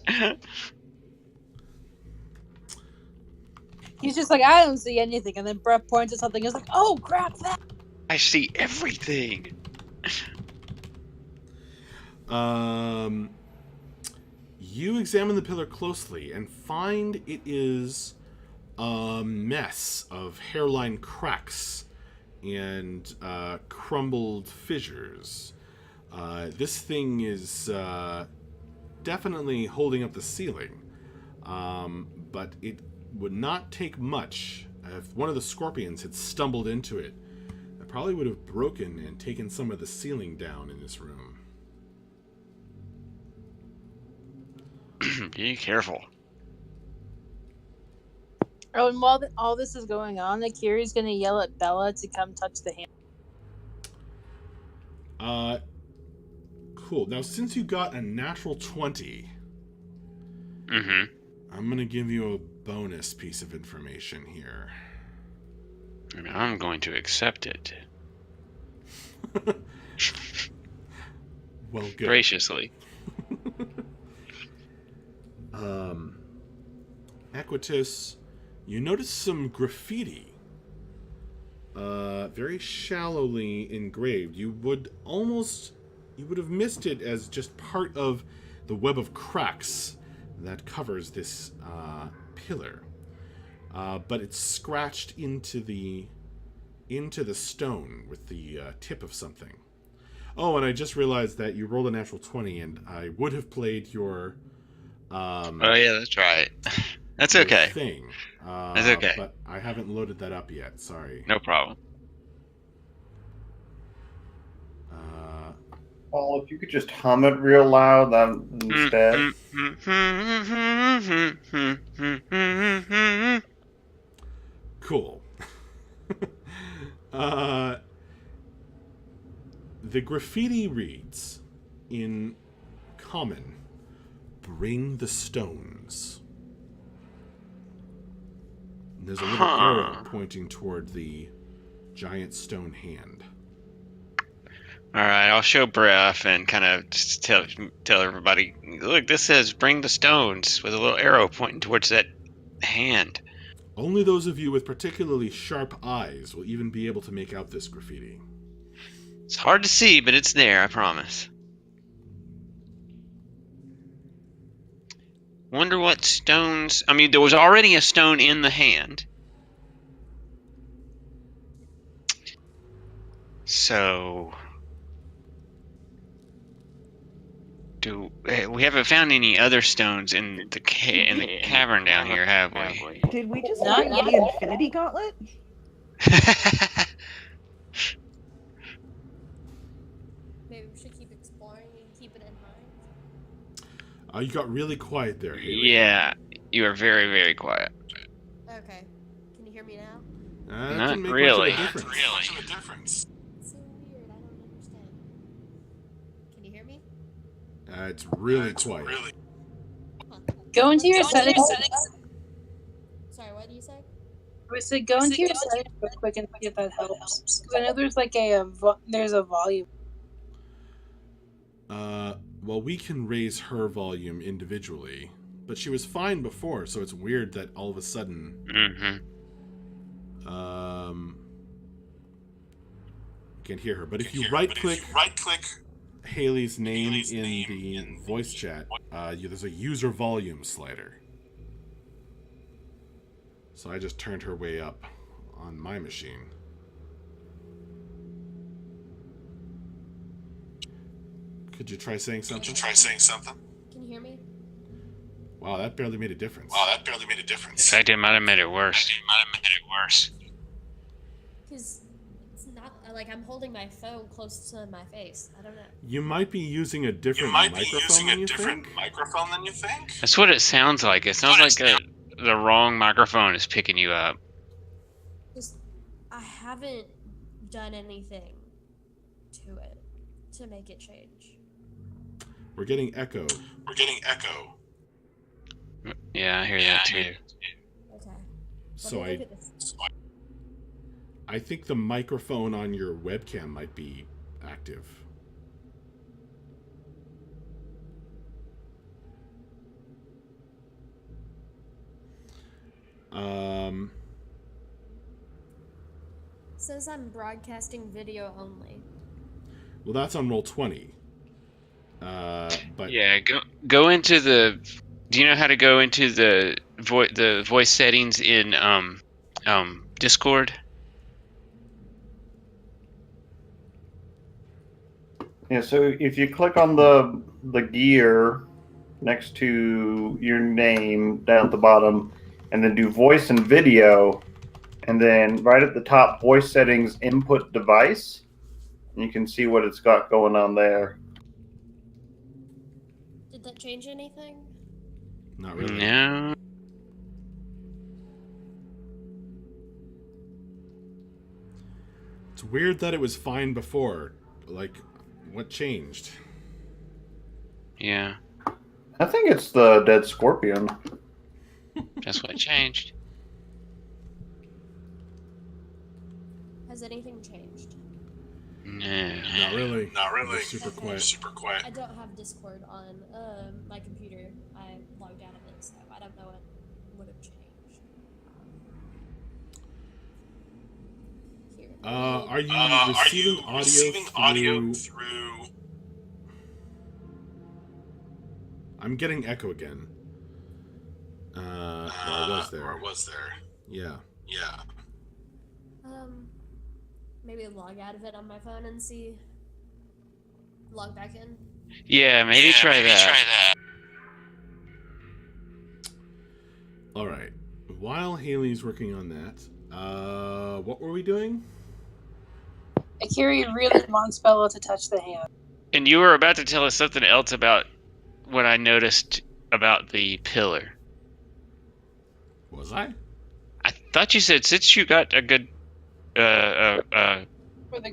He's just like, I don't see anything, and then Brett points at something. He's like, oh crap, that. I see everything. You examine the pillar closely and find it is a mess of hairline cracks and crumbled fissures. This thing is definitely holding up the ceiling, but it would not take much. If one of the scorpions had stumbled into it, it probably would have broken and taken some of the ceiling down in this room. Be careful. Oh, and while all this is going on, Akiri's gonna yell at Bella to come touch the hand. Cool. Now, since you got a natural 20, I'm gonna give you a bonus piece of information here. And I'm going to accept it. Well, good. Graciously. Equitus, you notice some graffiti. Very shallowly engraved. You would have missed it as just part of the web of cracks that covers this pillar. But it's scratched into the stone with the tip of something. Oh, and I just realized that you rolled a natural 20, and I would have played your oh yeah, that's right. That's your okay. thing. That's okay. But I haven't loaded that up yet. Sorry. No problem. Paul, if you could just hum it real loud instead. Cool. The graffiti reads in common, "Bring the stones." And there's a little arrow pointing toward the giant stone hand. All right, I'll show Breath and kind of just tell everybody, look, this says "bring the stones" with a little arrow pointing towards that hand. Only those of you with particularly sharp eyes will even be able to make out this graffiti. It's hard to see, but it's there, I promise. Wonder what stones... I mean, there was already a stone in the hand. So... we haven't found any other stones in the cavern down here, have we? Did we just Not find the Infinity Gauntlet? Maybe we should keep exploring and keep it in mind. You got really quiet there, Haley. Yeah, you are very, very quiet. Okay. Can you hear me now? That Not can make really. much of a difference. It's so weird. I don't understand. Can you hear me? It's really quiet. Go into your settings. Sorry, what did you say? I said go into your settings real quick and see if that helps. Because I know there's like there's a volume. Well, we can raise her volume individually, but she was fine before, so it's weird that all of a sudden, can't hear her. But if you right-click Haley's name in the voice chat, there's a user volume slider. So I just turned her way up on my machine. Could you try saying something? Can you hear me? Wow, that barely made a difference. In fact, it might have made it worse. Because it's not like I'm holding my phone close to my face. I don't know. You might be using a different microphone than you think. That's what it sounds like. It sounds like the wrong microphone is picking you up. Just, I haven't done anything. to it to make it change. We're getting echo. Yeah, I hear that too. Okay. So Let me look at this. I think the microphone on your webcam might be active. Says I'm broadcasting video only. Well, that's on Roll20. But Yeah, go into the. Do you know how to go into the voice settings in Discord? Yeah, so if you click on the gear next to your name down at the bottom, and then do voice and video, and then right at the top, voice settings input device, and you can see what it's got going on there. Did that change anything? not really. No. It's weird that it was fine before. Like, what changed? Yeah, I think it's the dead scorpion. that's what changed. Has anything changed? No. Not really. It's super quiet. I don't have Discord on my computer. I logged out of it, so I don't know what would have changed. Here. Are you receiving audio through... I'm getting echo again. I was there. Yeah. Maybe log out of it on my phone and see. Log back in. Yeah, maybe try that. All right. While Haley's working on that, what were we doing? Akiri really wants Bella to touch the hand. And you were about to tell us something else about what I noticed about the pillar. Was I? I thought you said since you got a good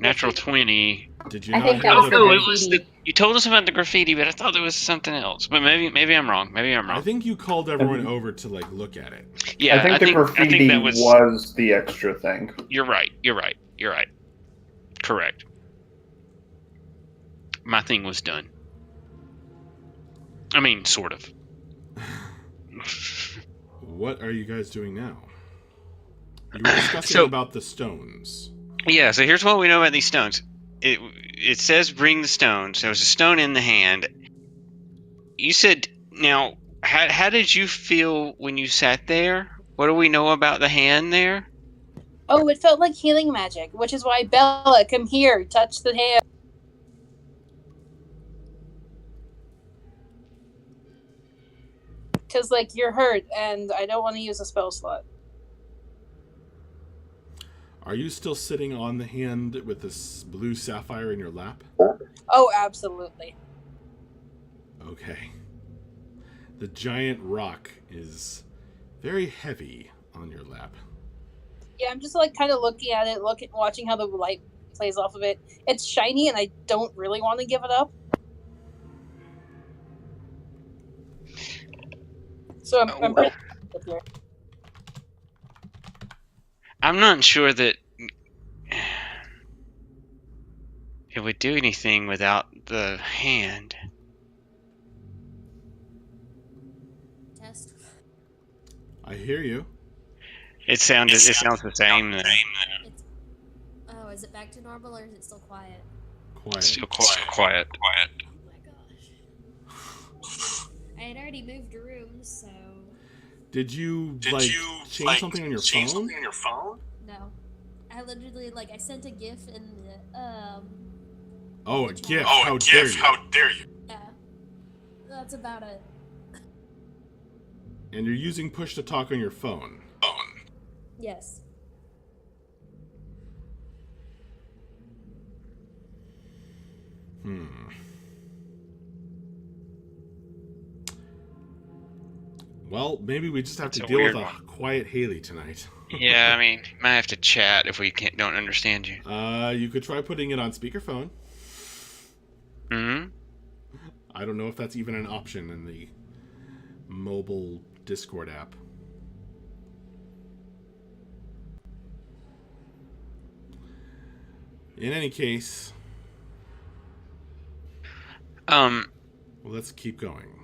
natural 20. Did you I not think that have was the- the No, it was graffiti. you told us about the graffiti, but I thought it was something else. But maybe I'm wrong. I think you called everyone over to like look at it. Yeah, I think the graffiti that was the extra thing. You're right. Correct. My thing was done. I mean, sort of. What are you guys doing now? You were discussing So- about the stones. Yeah, so here's what we know about these stones. It says bring the stones. There was a stone in the hand. You said, now, how did you feel when you sat there? What do we know about the hand there? Oh, it felt like healing magic, which is why Bella, come here, touch the hand. Because, like, you're hurt, and I don't want to use a spell slot. Are you still sitting on the hand with this blue sapphire in your lap? Oh, absolutely. Okay. The giant rock is very heavy on your lap. Yeah, I'm just, like, kind of looking at it, watching how the light plays off of it. It's shiny, and I don't really want to give it up. So I'm pretty up here. I'm not sure that it would do anything without the hand. Test. I hear you. It sounds the same. It's, oh, is it back to normal or is it still quiet? Quiet. Still quiet. Oh my gosh. I had already moved rooms, so Did you change something on your phone? no. I literally I sent a GIF in the Oh, a chat. GIF. How dare you? Yeah. That's about it. And you're using push to talk on your phone. Yes. Well, maybe we just have That's to a deal with weird a one. quiet Haley tonight. Yeah, I mean, might have to chat if we don't understand you. You could try putting it on speakerphone. Hmm. I don't know if that's even an option in the mobile Discord app. In any case, let's keep going.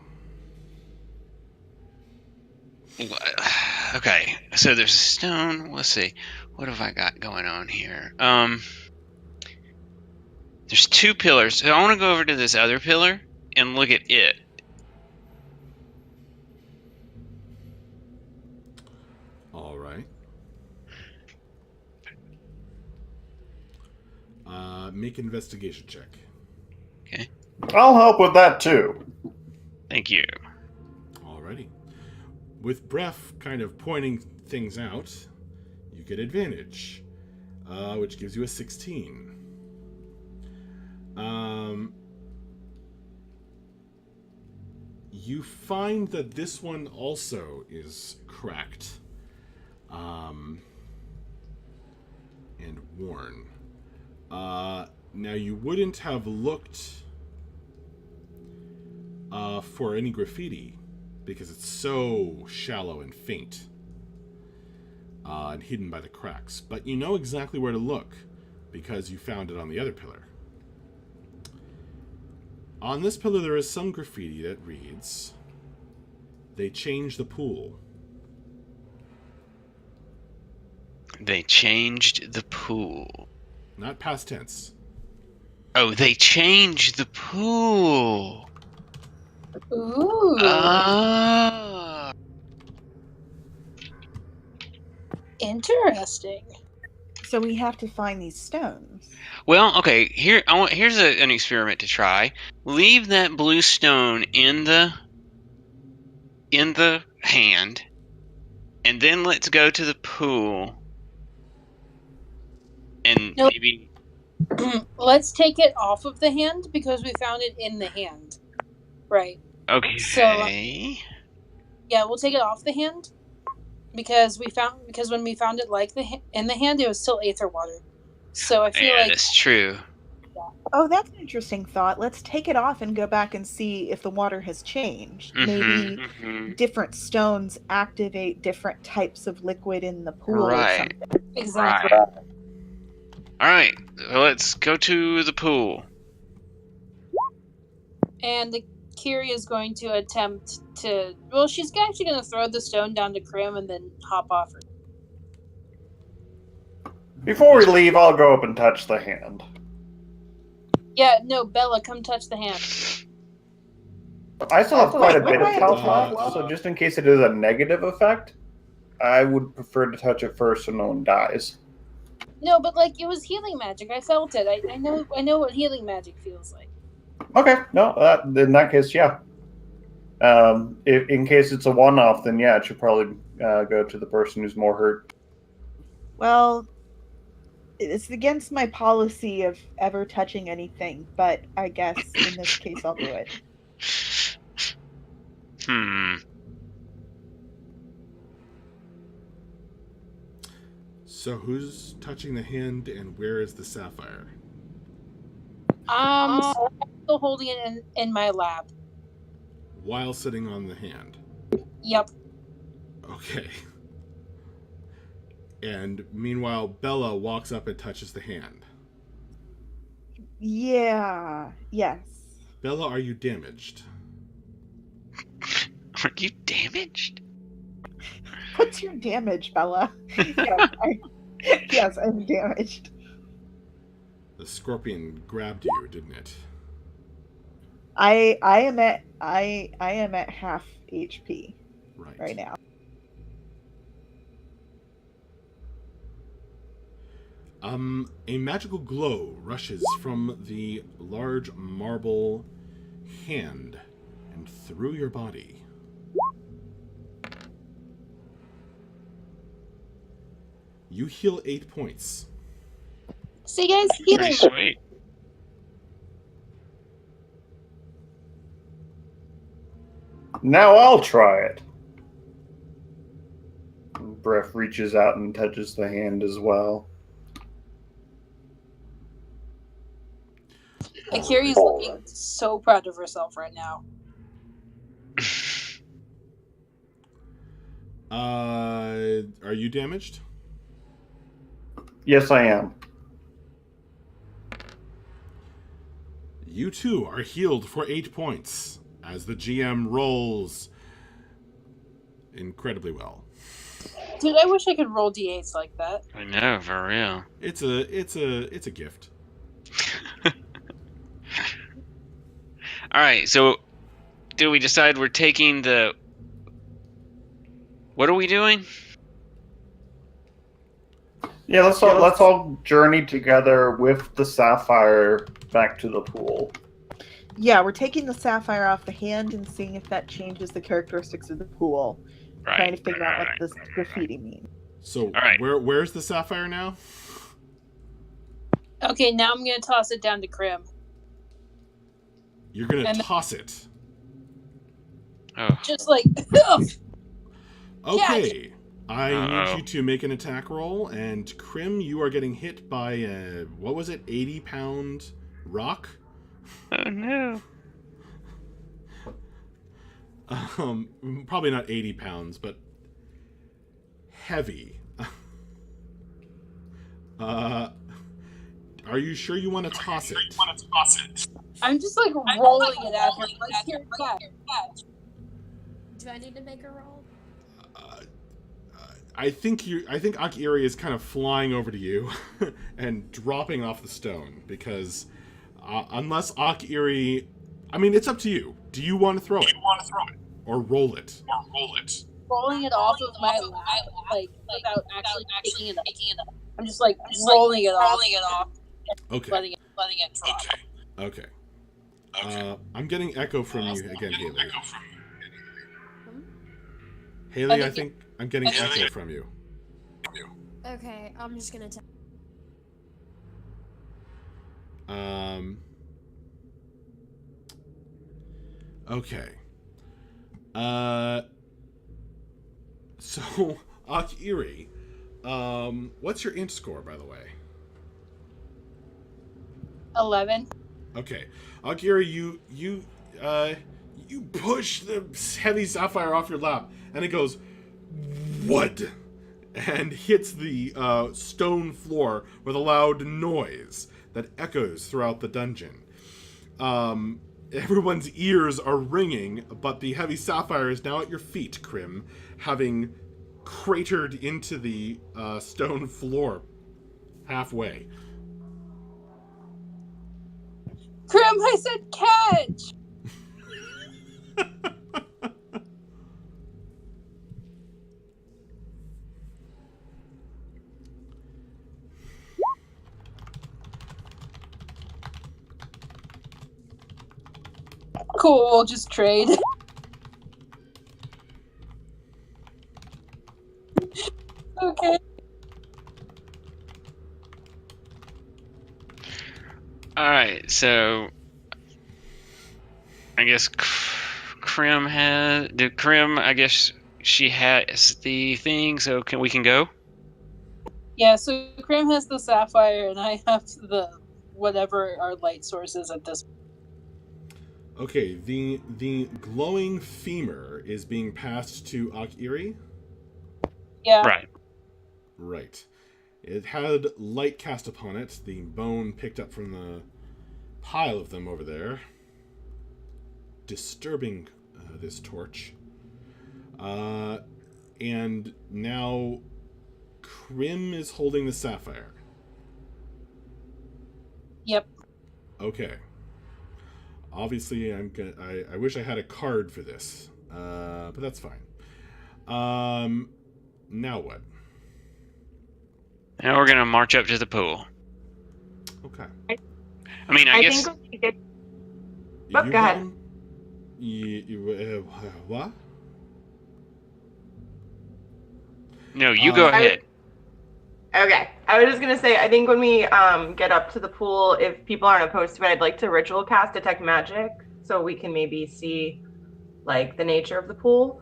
Okay, so there's a stone. Let's see. What have I got going on here? There's 2 pillars. So I want to go over to this other pillar and look at it. All right. Make an investigation check. Okay. I'll help with that too. Thank you. Alrighty. With Bref kind of pointing things out, you get advantage, which gives you a 16. You find that this one also is cracked and worn. Now, you wouldn't have looked for any graffiti because it's so shallow and faint and hidden by the cracks. But you know exactly where to look because you found it on the other pillar. On this pillar, there is some graffiti that reads, "They changed the pool." They changed the pool. Not past tense. Oh, they changed the pool. Ooh. Oh. Interesting. So we have to find these stones. Well, okay. Here's an experiment to try. Leave that blue stone in the hand, and then let's go to the pool, and Nope. maybe. Let's take it off of the hand because we found it in the hand. Right. Okay. So, yeah, we'll take it off the hand because when we found it in the hand, it was still aether water. So I feel like that's true. Oh, that's an interesting thought. Let's take it off and go back and see if the water has changed. Maybe different stones activate different types of liquid in the pool or something. Exactly. Right. All right, let's go to the pool. And Kiri is going to attempt to. Well, she's actually going to throw the stone down to Krim and then hop off her. Before we leave, I'll go up and touch the hand. Yeah, no, Bella, come touch the hand. I still have quite a bit of health left, so just in case it is a negative effect, I would prefer to touch it first so no one dies. No, but it was healing magic. I felt it. I know what healing magic feels like. Okay, no, in that case, yeah. If in case it's a one-off, then yeah, it should probably go to the person who's more hurt. Well, it's against my policy of ever touching anything, but I guess in this case I'll do it. So who's touching the hand and where is the sapphire? So I'm still holding it in my lap. While sitting on the hand? Yep. Okay. And meanwhile, Bella walks up and touches the hand. Yeah. Yes. Bella, are you damaged? Are you damaged? What's your damage, Bella? Yes, I'm damaged. The scorpion grabbed you, didn't it? I am at half HP right now. A magical glow rushes from the large marble hand and through your body. You heal 8 points. See, guys, healing. Sweet. Now I'll try it. Briff reaches out and touches the hand as well. Akiri's looking so proud of herself right now. Are you damaged? Yes, I am. You too are healed for 8 points as the GM rolls incredibly well. Dude, I wish I could roll d8s like that. I know, for real. It's a gift. All right, so do we decide we're taking the... What are we doing? Yeah, let's all journey together with the sapphire back to the pool. Yeah, we're taking the sapphire off the hand and seeing if that changes the characteristics of the pool. Right. Trying to figure out what this graffiti means. So, right. where's the sapphire now? Okay, now I'm gonna toss it down to Krim. You're gonna toss it. Oh. Just like, okay. I need you to make an attack roll, and Krim, you are getting hit by a, what was it, 80-pound rock? Oh no. Probably not 80 pounds, but heavy. Are you sure you want to toss it? I'm just like rolling it at him. Like, here, catch. Do I need to make a roll? I think Akiri is kind of flying over to you and dropping off the stone because unless Akiri, I mean, it's up to you. Do you want to throw it? Or roll it? Rolling it off of my lap, like without actually picking it up. I'm just like rolling it off. Okay. Letting it drop. Okay. I'm getting echo from you again, Haley. Haley, I think I'm getting echo from you. Okay, I'm just gonna. Okay. So Akiri, what's your int score, by the way? 11. Okay, Akiri, you push the heavy sapphire off your lap, and it goes, "What?" and hits the stone floor with a loud noise that echoes throughout the dungeon. Everyone's ears are ringing, but the heavy sapphire is now at your feet, Krim, having cratered into the stone floor halfway. Krim, I said catch! Cool, we'll just trade. Okay. Alright, so I guess Krim I guess she has the thing, so we can go? Yeah, so Krim has the sapphire and I have the whatever our light source is at this point. Okay, the glowing femur is being passed to Akiri? Yeah. Right. It had light cast upon it, the bone picked up from the pile of them over there, disturbing this torch. And now Krim is holding the sapphire. Yep. Okay. Obviously, I wish I had a card for this, but that's fine. Now what? Now we're gonna march up to the pool. Okay. I mean, I guess. think we did. Go ahead. What? No, you go ahead. Okay, I was just gonna say, I think when we get up to the pool, if people aren't opposed to it, I'd like to ritual cast detect magic, so we can maybe see like the nature of the pool.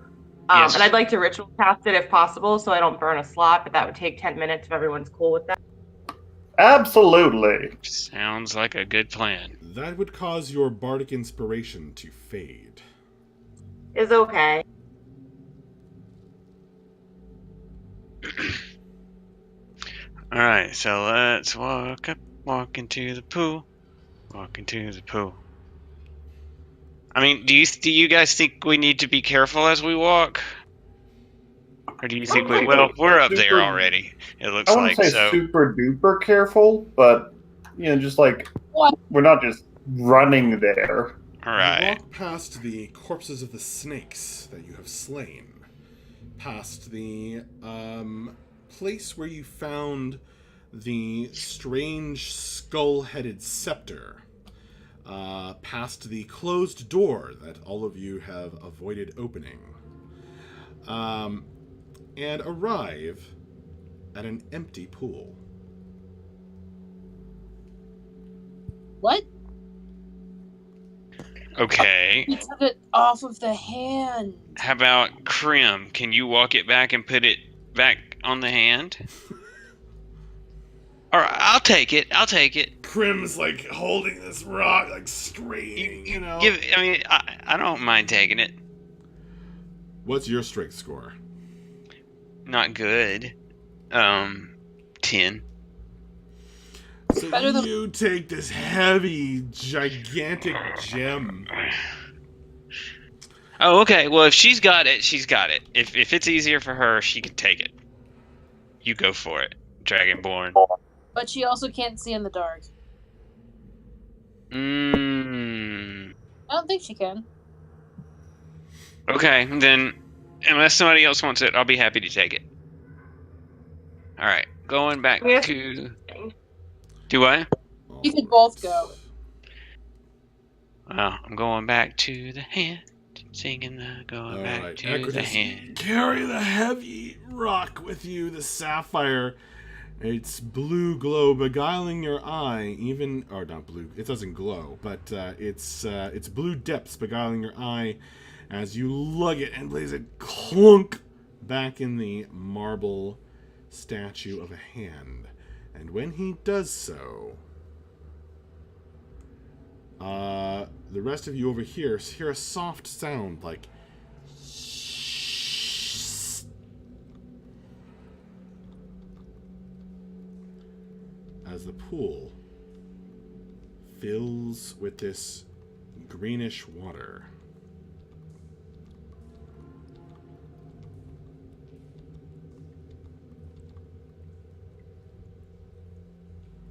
Yes. And I'd like to ritual cast it if possible, so I don't burn a slot, but that would take 10 minutes if everyone's cool with that. Absolutely. Sounds like a good plan. That would cause your bardic inspiration to fade. Is okay. All right, so let's walk into the pool. Walk into the pool. I mean, do you guys think we need to be careful as we walk? Or do you think we're up there already? It looks I like wouldn't say so. super duper careful, but just like What? we're not just running there. All You right. walk past the corpses of the snakes that you have slain, past the place where you found the strange skull-headed scepter, past the closed door that all of you have avoided opening, and arrive at an empty pool. What? Okay. We took it off of the hand. How about Krim? Can you walk it back and put it back on the hand? All right, I'll take it. Krim's like holding this rock, like straining, I don't mind taking it. What's your strength score? Not good. 10. So you take this heavy, gigantic gem. Oh, okay. Well, if she's got it, she's got it. If it's easier for her, she can take it. You go for it, Dragonborn. But she also can't see in the dark. I don't think she can. Okay, then, unless somebody else wants it, I'll be happy to take it. All right, going back to... Do I? You could both go. Well, I'm going back to the hand, singing the going All back right, to Equitas, the hand. carry the heavy rock with you, the sapphire. Its blue glow beguiling your eye, or not blue, it doesn't glow, but its blue depths beguiling your eye as you lug it and place it clunk back in the marble statue of a hand. And when he does so, the rest of you over here hear a soft sound like as the pool fills with this greenish water.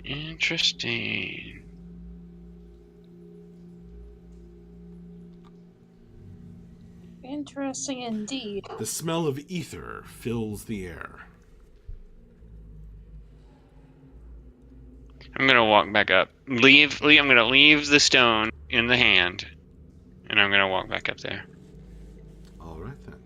Interesting. Interesting indeed. The smell of ether fills the air. I'm gonna walk back up. I'm gonna leave the stone in the hand, and I'm gonna walk back up there. All right then.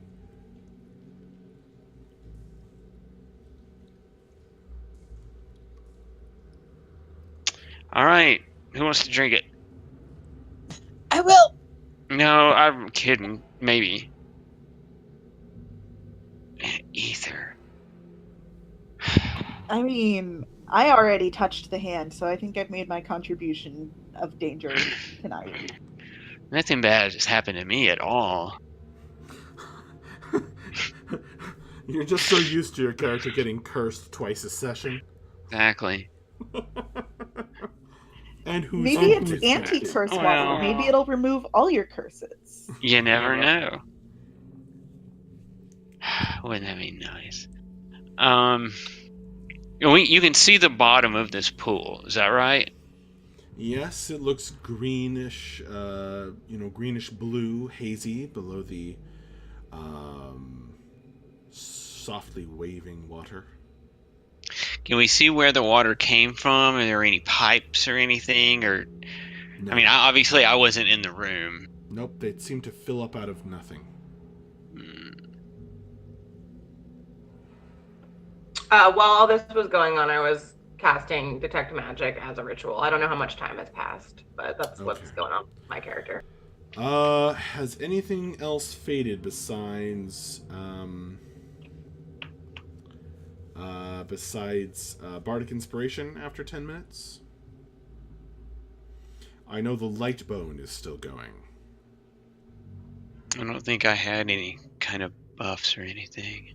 All right, who wants to drink it? I will. No, I'm kidding. Maybe. Ether. I mean, I already touched the hand, so I think I've made my contribution of danger tonight. Nothing bad has happened to me at all. You're just so used to your character getting cursed twice a session. Exactly. And who's Maybe it's anti-curse water. Maybe it'll remove all your curses. You never know. Wouldn't that be nice? You can see the bottom of this pool. Is that right? Yes, it looks greenish, greenish blue, hazy below the softly waving water. Can we see where the water came from? Are there any pipes or anything? Or, No. I mean, obviously I wasn't in the room. Nope, they seem to fill up out of nothing. While all this was going on, I was casting Detect Magic as a ritual. I don't know how much time has passed, but that's what's going on with my character. Has anything else faded besides Bardic Inspiration after 10 minutes? I know the light bone is still going. I don't think I had any kind of buffs or anything.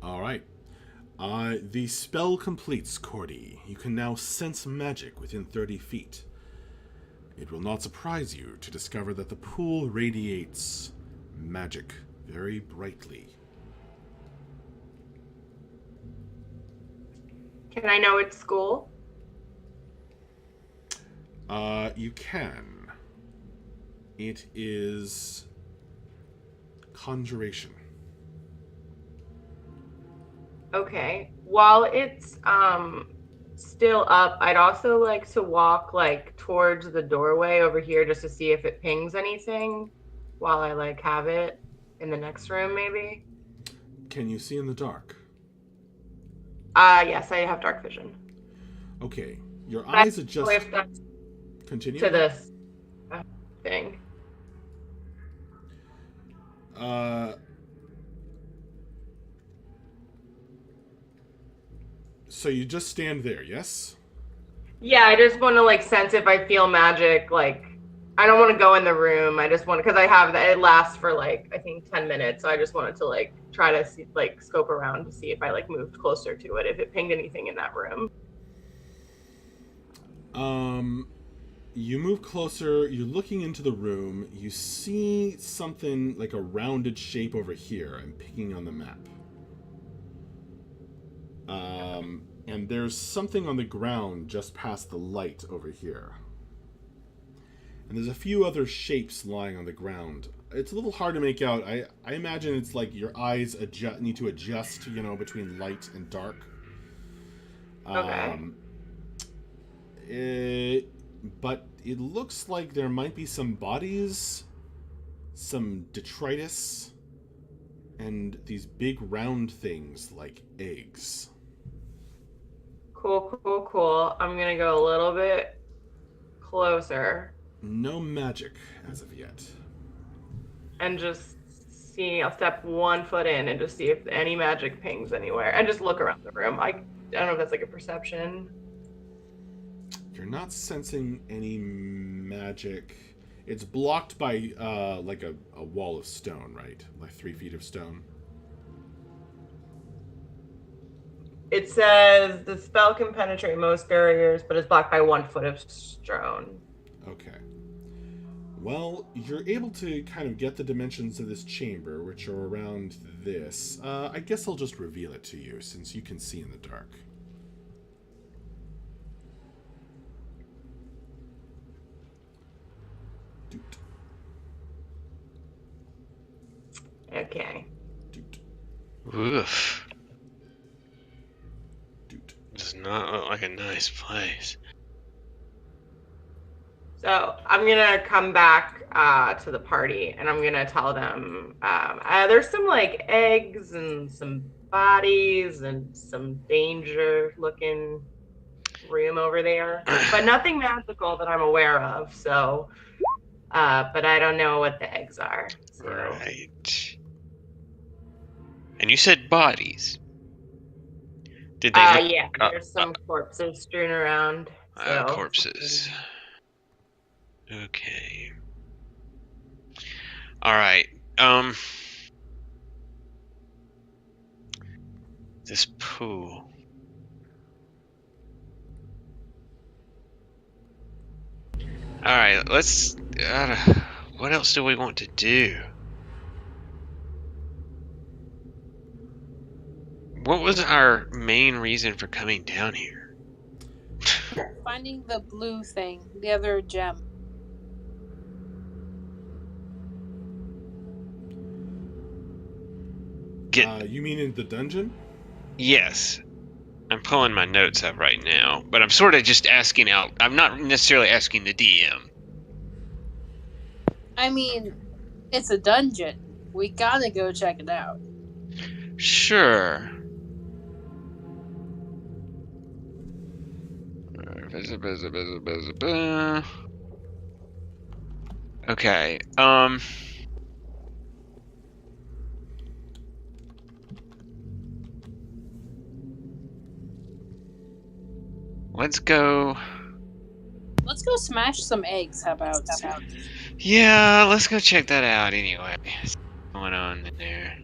Alright. The spell completes, Cordy. You can now sense magic within 30 feet. It will not surprise you to discover that the pool radiates magic very brightly. Can I know it's school? You can. It is conjuration. Okay. While it's still up, I'd also like to walk like towards the doorway over here just to see if it pings anything while I like have it in the next room maybe. Can you see in the dark? Yes, I have dark vision. Okay. Your eyes adjust. If that's Continue. to this thing. So you just stand there, yes? Yeah, I just want to like sense if I feel magic. Like, I don't want to go in the room. I just want because I have that. It lasts for like I think 10 minutes. So I just wanted to like try to see, like scope around to see if I like moved closer to it, if it pinged anything in that room. You move closer. You're looking into the room. You see something like a rounded shape over here. I'm picking on the map. And there's something on the ground just past the light over here. And there's a few other shapes lying on the ground. It's a little hard to make out. I imagine it's like your eyes need to adjust, you know, between light and dark. Okay. But it looks like there might be some bodies, some detritus, and these big round things like eggs. Cool. I'm gonna go a little bit closer. No magic as of yet. And just see, I'll step 1 foot in and just see if any magic pings anywhere. And just look around the room. I don't know if that's like a perception. You're not sensing any magic. It's blocked by like a wall of stone, right? Like 3 feet of stone. It says the spell can penetrate most barriers, but is blocked by 1 foot of stone. Okay. Well, you're able to kind of get the dimensions of this chamber, which are around this. I guess I'll just reveal it to you, since you can see in the dark. Doot. Okay. Doot. Oof. Doot. Does not look like a nice place. So I'm gonna come back to the party, and I'm gonna tell them there's some like eggs and some bodies and some danger-looking room over there, but nothing magical that I'm aware of. So, but I don't know what the eggs are. So. Right. And you said bodies. Did they? Yeah. There's some corpses strewn around. So. Corpses. Okay. All right. This pool. All right. Let's. What else do we want to do? What was our main reason for coming down here? Finding the blue thing, the other gem. You mean in the dungeon? Yes. I'm pulling my notes up right now, but I'm sort of just asking out. I'm not necessarily asking the DM. I mean, it's a dungeon. We gotta go check it out. Sure. Okay. Let's go. Let's go smash some eggs. How about? Yeah, let's go check that out anyway. What's going on in there?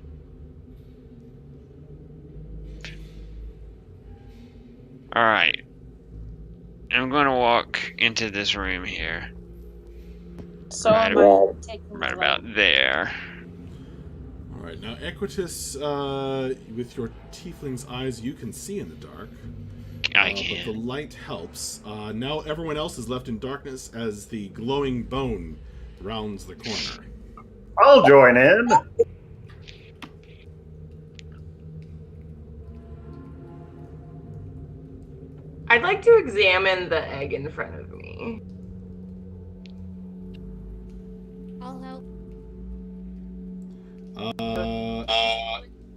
Alright. I'm going to walk into this room here. So Right am I taking Right the about there. All right, now Equitus, with your tiefling's eyes, you can see in the dark. I But the can. light helps. Now everyone else is left in darkness as the glowing bone rounds the corner. I'll join in. I'd like to examine the egg in front of me. I'll help.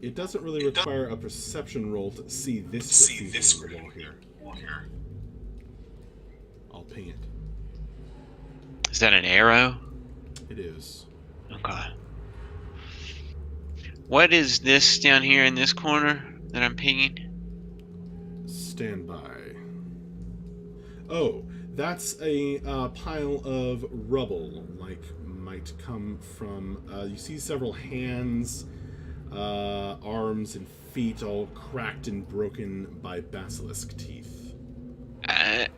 It doesn't really require a perception roll to see this graffiti on the wall here. I'll ping it. Is that an arrow? It is. Okay. What is this down here in this corner that I'm pinging? Stand by. Oh, that's a pile of rubble, like might come from. You see several hands, arms, and feet all cracked and broken by basilisk teeth.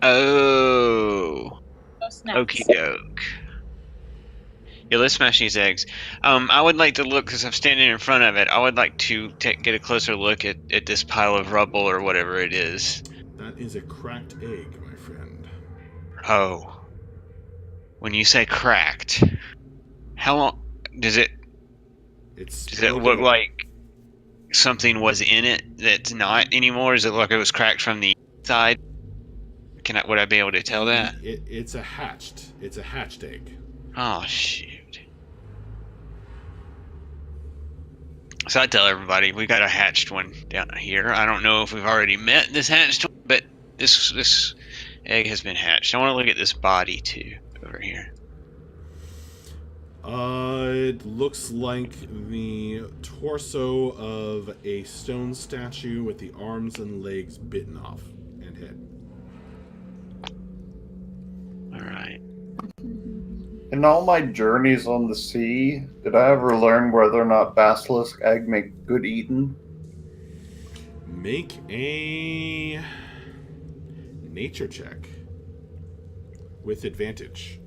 Oh. Oh, snaps. Okie doke. Yeah, let's smash these eggs. I would like to look, because I'm standing in front of it, I would like to get a closer look at this pile of rubble or whatever it is. That is a cracked egg, my friend. Oh. When you say cracked, how long does it look like something was in it that's not anymore? Is it like it was cracked from the inside? Would I be able to tell that? It's a hatched egg. Oh shoot. So I tell everybody we got a hatched one down here. I don't know if we've already met this hatched one, but this egg has been hatched. I want to look at this body too over here. It looks like the torso of a stone statue with the arms and legs bitten off and head. Alright. In all my journeys on the sea, did I ever learn whether or not basilisk egg make good eating? Make a nature check with advantage.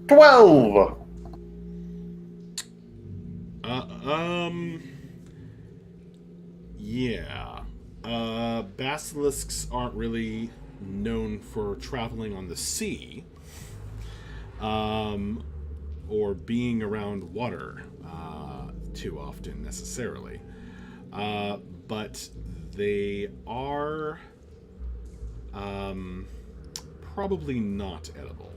12! Yeah. Basilisks aren't really known for traveling on the sea, or being around water too often necessarily. But they are probably not edible,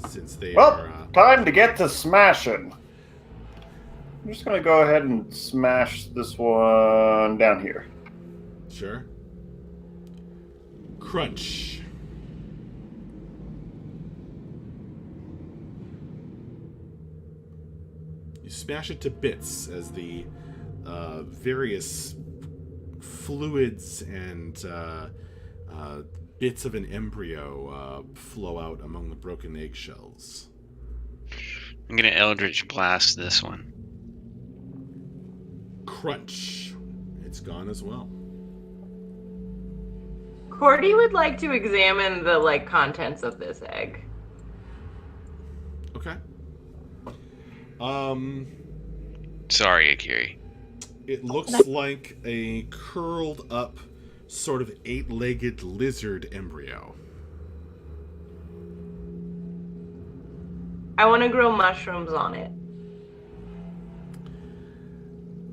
since they are... time to get to smashing. I'm just going to go ahead and smash this one down here. Sure. Crunch. You smash it to bits as the various fluids and bits of an embryo flow out among the broken eggshells. I'm gonna Eldritch Blast this one. Crunch. It's gone as well. Cordy would like to examine the contents of this egg. Okay. Sorry, Akiri. It looks like a curled up, sort of 8-legged lizard embryo. I want to grow mushrooms on it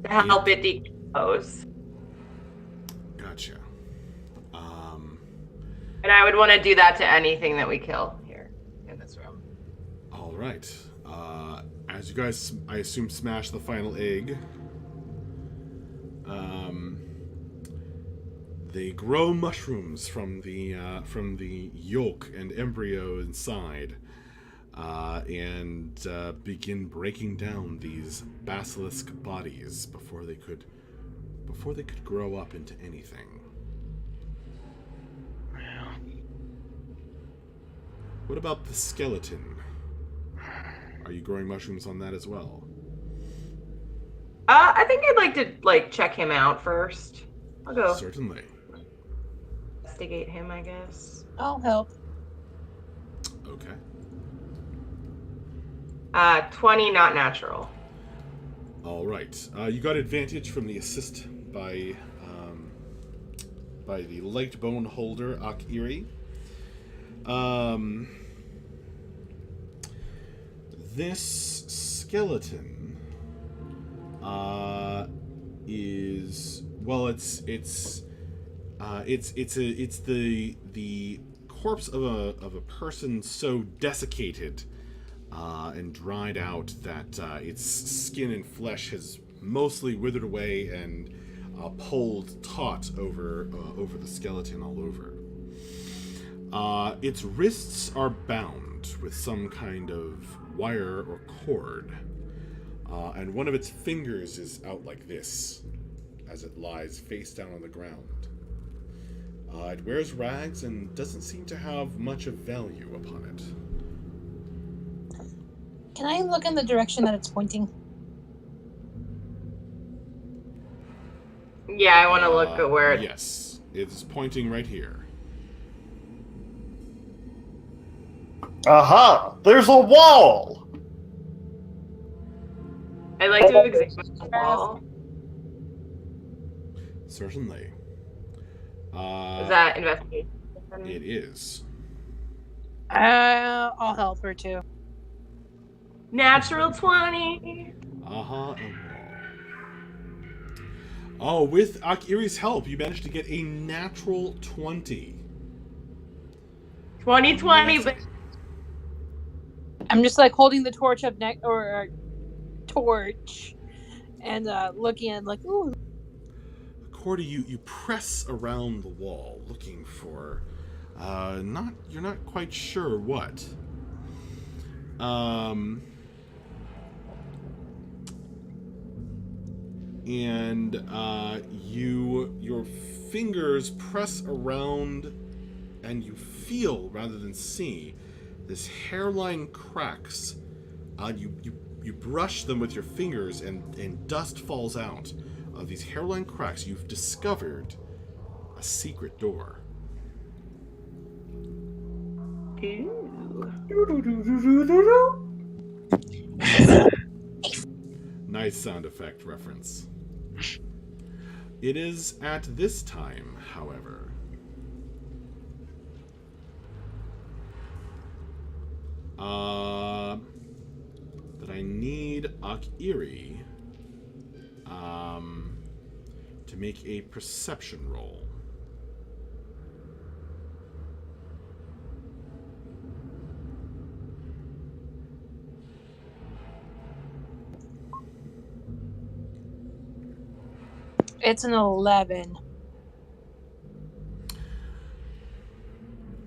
to help it decompose. Gotcha. And I would want to do that to anything that we kill here in this room. All right. As you guys, I assume, smash the final egg, they grow mushrooms from the yolk and embryo inside, and begin breaking down these basilisk bodies before they could grow up into anything. What about the skeleton? Are you growing mushrooms on that as well? I think I'd like to check him out first. I'll go Certainly. investigate him, I guess. I'll help. Okay. 20, not natural. All right. You got advantage from the assist by the light bone holder, Akiri. This skeleton is, well, it's the corpse of a person so desiccated and dried out that its skin and flesh has mostly withered away and pulled taut over the skeleton all over. Its wrists are bound with some kind of wire or cord, and one of its fingers is out like this as it lies face down on the ground. It wears rags and doesn't seem to have much of value upon it. Can I look in the direction that it's pointing? Yeah, I want to look at where it... Yes, it's pointing right here. Aha! There's a wall! I like to examine the wall. Certainly. Is that investigation? It is. I'll help her too. Natural 20. Uh-huh. Oh, with Akiri's help, you managed to get a natural 20. 2020, but I'm just like holding the torch up torch and looking at like, ooh. Cordy, you press around the wall looking for you're not quite sure what. And your fingers press around and you feel rather than see this hairline cracks. You brush them with your fingers and dust falls out of these hairline cracks. You've discovered a secret door. Nice sound effect reference. It is at this time, however, that I need Akiri to make a perception roll. It's an 11.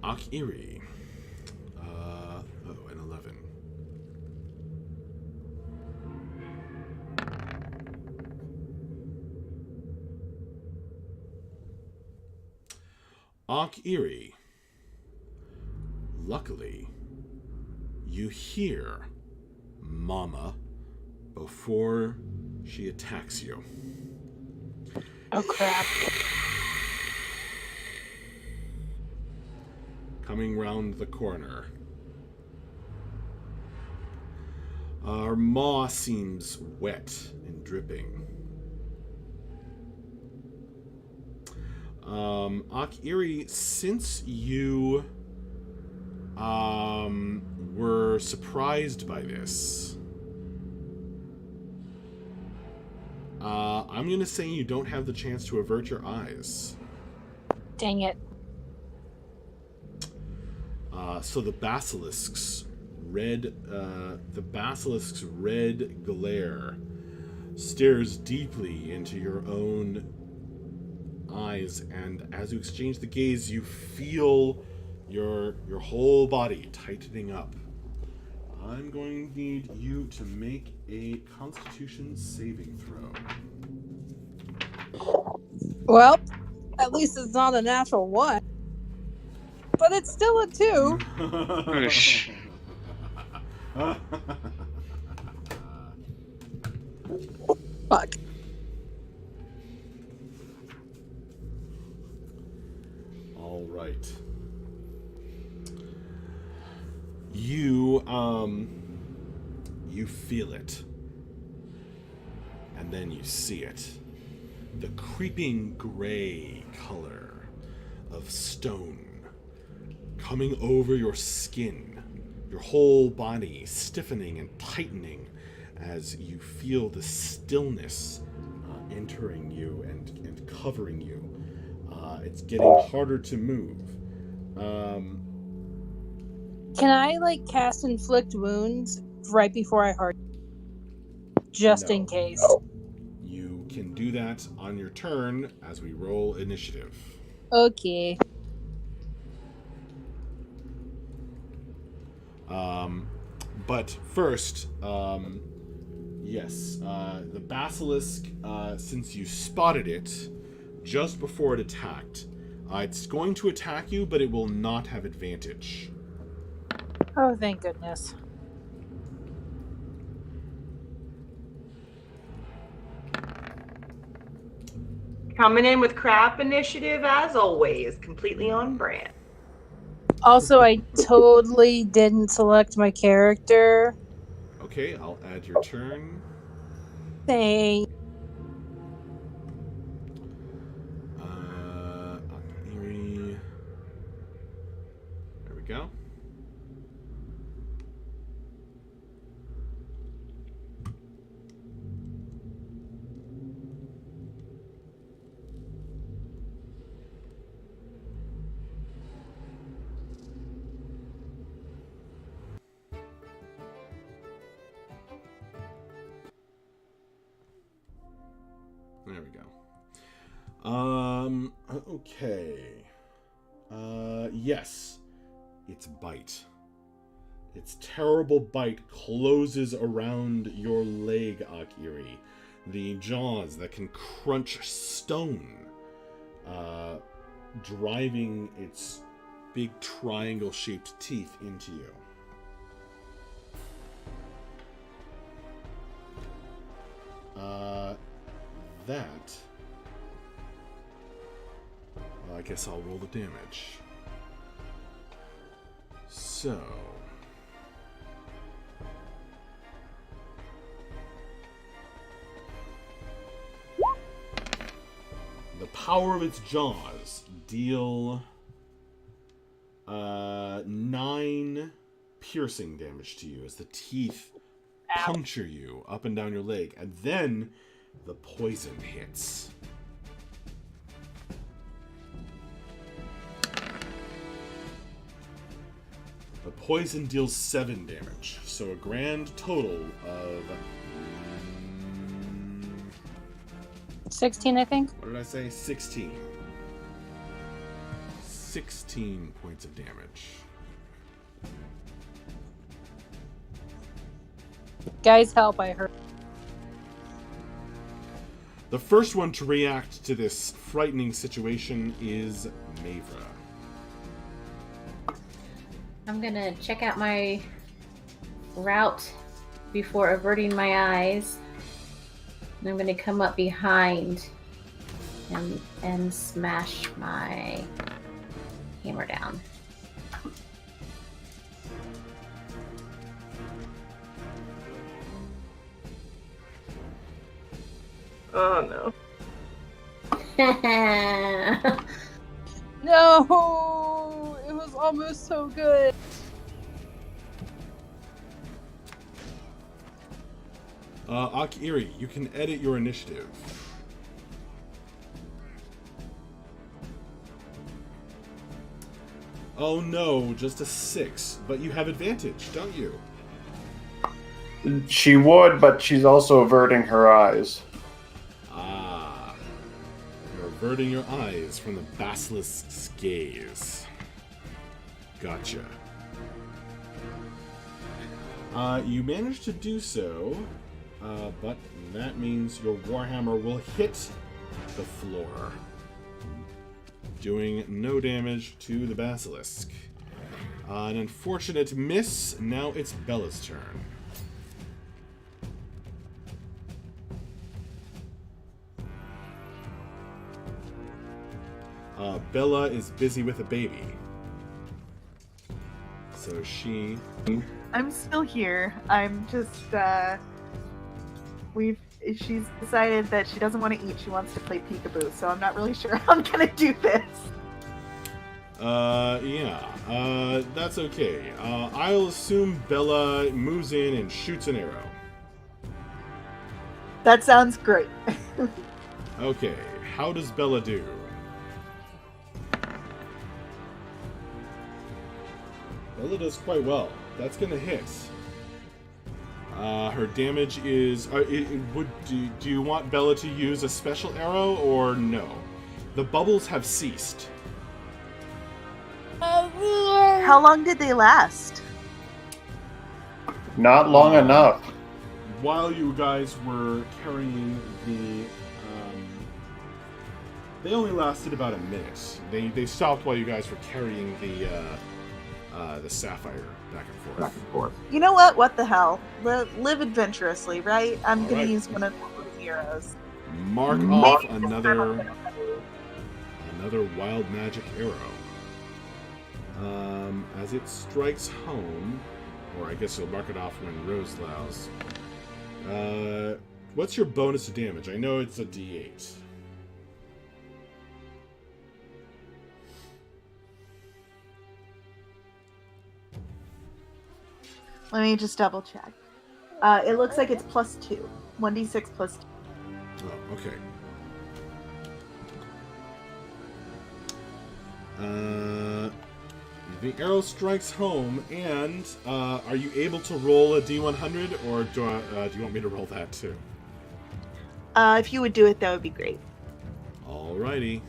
Akiri. An 11. Akiri. Luckily, you hear Mama before she attacks you. Oh crap. Coming round the corner. Her maw seems wet and dripping. Akiri, since you were surprised by this, I'm going to say you don't have the chance to avert your eyes. Dang it. So the basilisks the basilisk's red glare stares deeply into your own eyes, and as you exchange the gaze, you feel your whole body tightening up. I'm going to need you to make a Constitution saving throw. Well, at least it's not a natural 1. But it's still a 2. Oosh. Fuck. All right. You feel it. And then you see it. The creeping gray color of stone coming over your skin, your whole body stiffening and tightening as you feel the stillness entering you and covering you. It's getting harder to move. Can I, cast Inflict Wounds right before I hurt? Just in case. You can do that on your turn as we roll initiative. Okay. But first, yes, the basilisk, since you spotted it just before it attacked, it's going to attack you, but it will not have advantage. Oh, thank goodness. Coming in with crap initiative as always, completely on brand. Also, I totally didn't select my character. Okay, I'll add your turn. Thanks. Eerie. There we go. There we go. Okay. Yes. Its bite. Its terrible bite closes around your leg, Akiri. The jaws that can crunch stone, driving its big triangle-shaped teeth into you. That... Well, I guess I'll roll the damage. So... The power of its jaws deal 9 piercing damage to you as the teeth puncture you up and down your leg, and then the poison hits. The poison deals 7 damage, so a grand total of 16, I think. what did I say? 16. 16 points of damage. Guys, help, I heard. The first one to react to this frightening situation is Mavra. I'm gonna check out my route before averting my eyes. And I'm gonna come up behind and smash my hammer down. Oh no. No! It was almost so good. Akiri, you can edit your initiative. Oh no, just a 6. But you have advantage, don't you? She would, but she's also averting her eyes. Ah. You're averting your eyes from the basilisk's gaze. Gotcha. You managed to do so, but that means your Warhammer will hit the floor, doing no damage to the basilisk. An unfortunate miss. Now it's Bella's turn. Bella is busy with a baby. So she... I'm still here. I'm just, she's decided that she doesn't want to eat. She wants to play peekaboo, so I'm not really sure how I'm gonna do this. That's okay. I'll assume Bella moves in and shoots an arrow. That sounds great. Okay, how does Bella do? Bella does quite well. That's gonna hit. Her damage is... do you want Bella to use a special arrow or no? The bubbles have ceased. How long did they last? Not long enough. While you guys were carrying the... they only lasted about a minute. They stopped while you guys were carrying the sapphire back and forth. You know what? What the hell? Live adventurously, right? I'm gonna Alright. use one of the arrows. Mark off another wild magic arrow. As it strikes home, or I guess you'll mark it off when Rose allows. What's your bonus to damage? I know it's a D8. Let me just double check. It looks like it's +2. 1d6 +2. Oh, okay. The arrow strikes home, and are you able to roll a D100, or do you want me to roll that too? If you would do it, that would be great. Alrighty.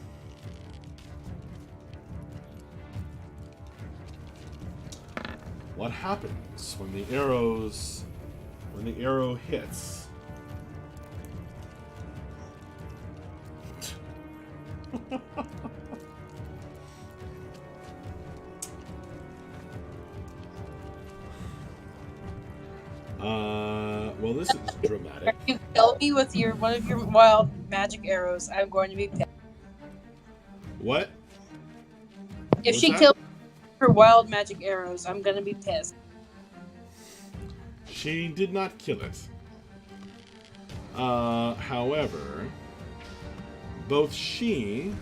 What happens when the arrow hits? Well, this is dramatic. If you kill me with one of your wild magic arrows, I'm going to be pissed. What? If What's she that? kills me with her wild magic arrows, I'm going to be pissed. She did not kill it. However, both she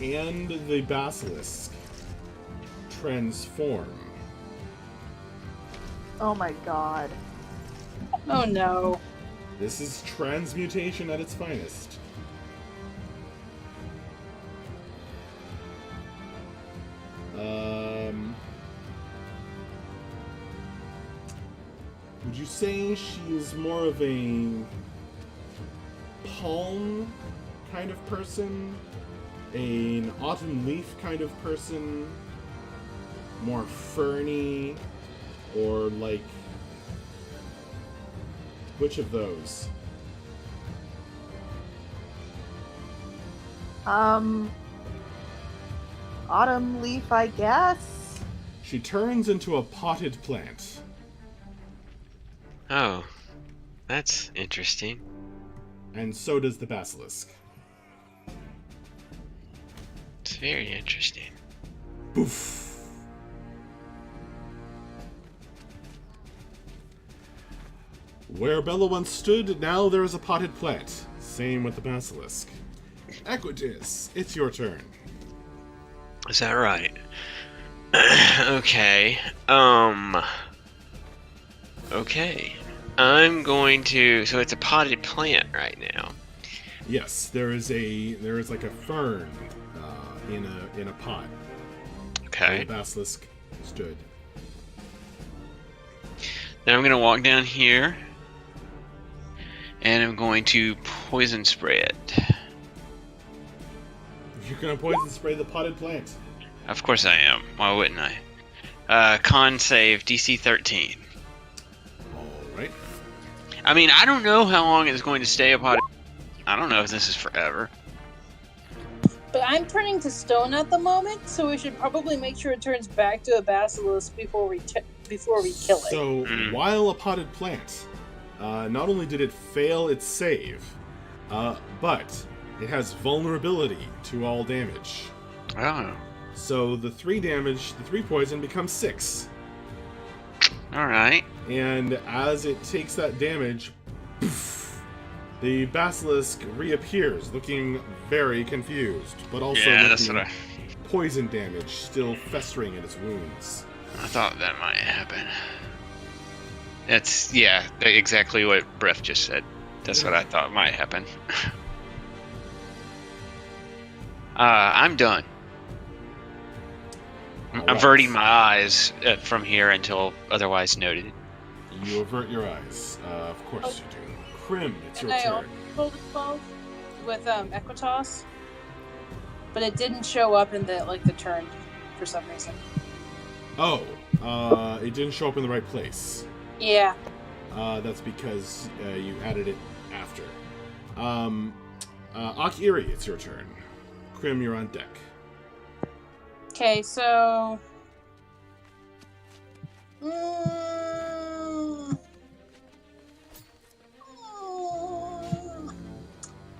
and the basilisk transform. Oh my god. Oh no. This is transmutation at its finest. Would you say she is more of a palm kind of person? An autumn leaf kind of person? More ferny? Or like... which of those? Autumn leaf, I guess? She turns into a potted plant. Oh, that's interesting. And so does the basilisk. It's very interesting. Poof. Where Bella once stood, now there is a potted plant. Same with the basilisk. Equitis, it's your turn. Is that right? Okay. Okay. I'm going to... So it's a potted plant right now. Yes, there is like a fern in a pot. Okay. The basilisk stood. Then I'm going to walk down here. And I'm going to poison spray it. You're gonna poison spray the potted plant. Of course I am. Why wouldn't I? Con save DC 13. Alright. I mean, I don't know how long it's going to stay a potted. I don't know if this is forever. But I'm turning to stone at the moment, so we should probably make sure it turns back to a basilisk before we kill it. So, while a potted plant, not only did it fail its save, but it has vulnerability to all damage. Oh. So the 3 damage, the 3 poison becomes 6. Alright. And as it takes that damage, poof, the basilisk reappears, looking very confused, but also with the poison damage still festering in its wounds. I thought that might happen. That's, yeah, exactly what Breath just said. That's what I thought might happen. I'm done. All Averting right. my eyes from here until otherwise noted. You avert your eyes. Of course you do. Krim, it's And your I turn. also rolled a 12 with Equitas, but it didn't show up in the turn for some reason. Oh, it didn't show up in the right place. Yeah. That's because you added it after. Akiri, it's your turn. Krim, you're on deck. Okay, so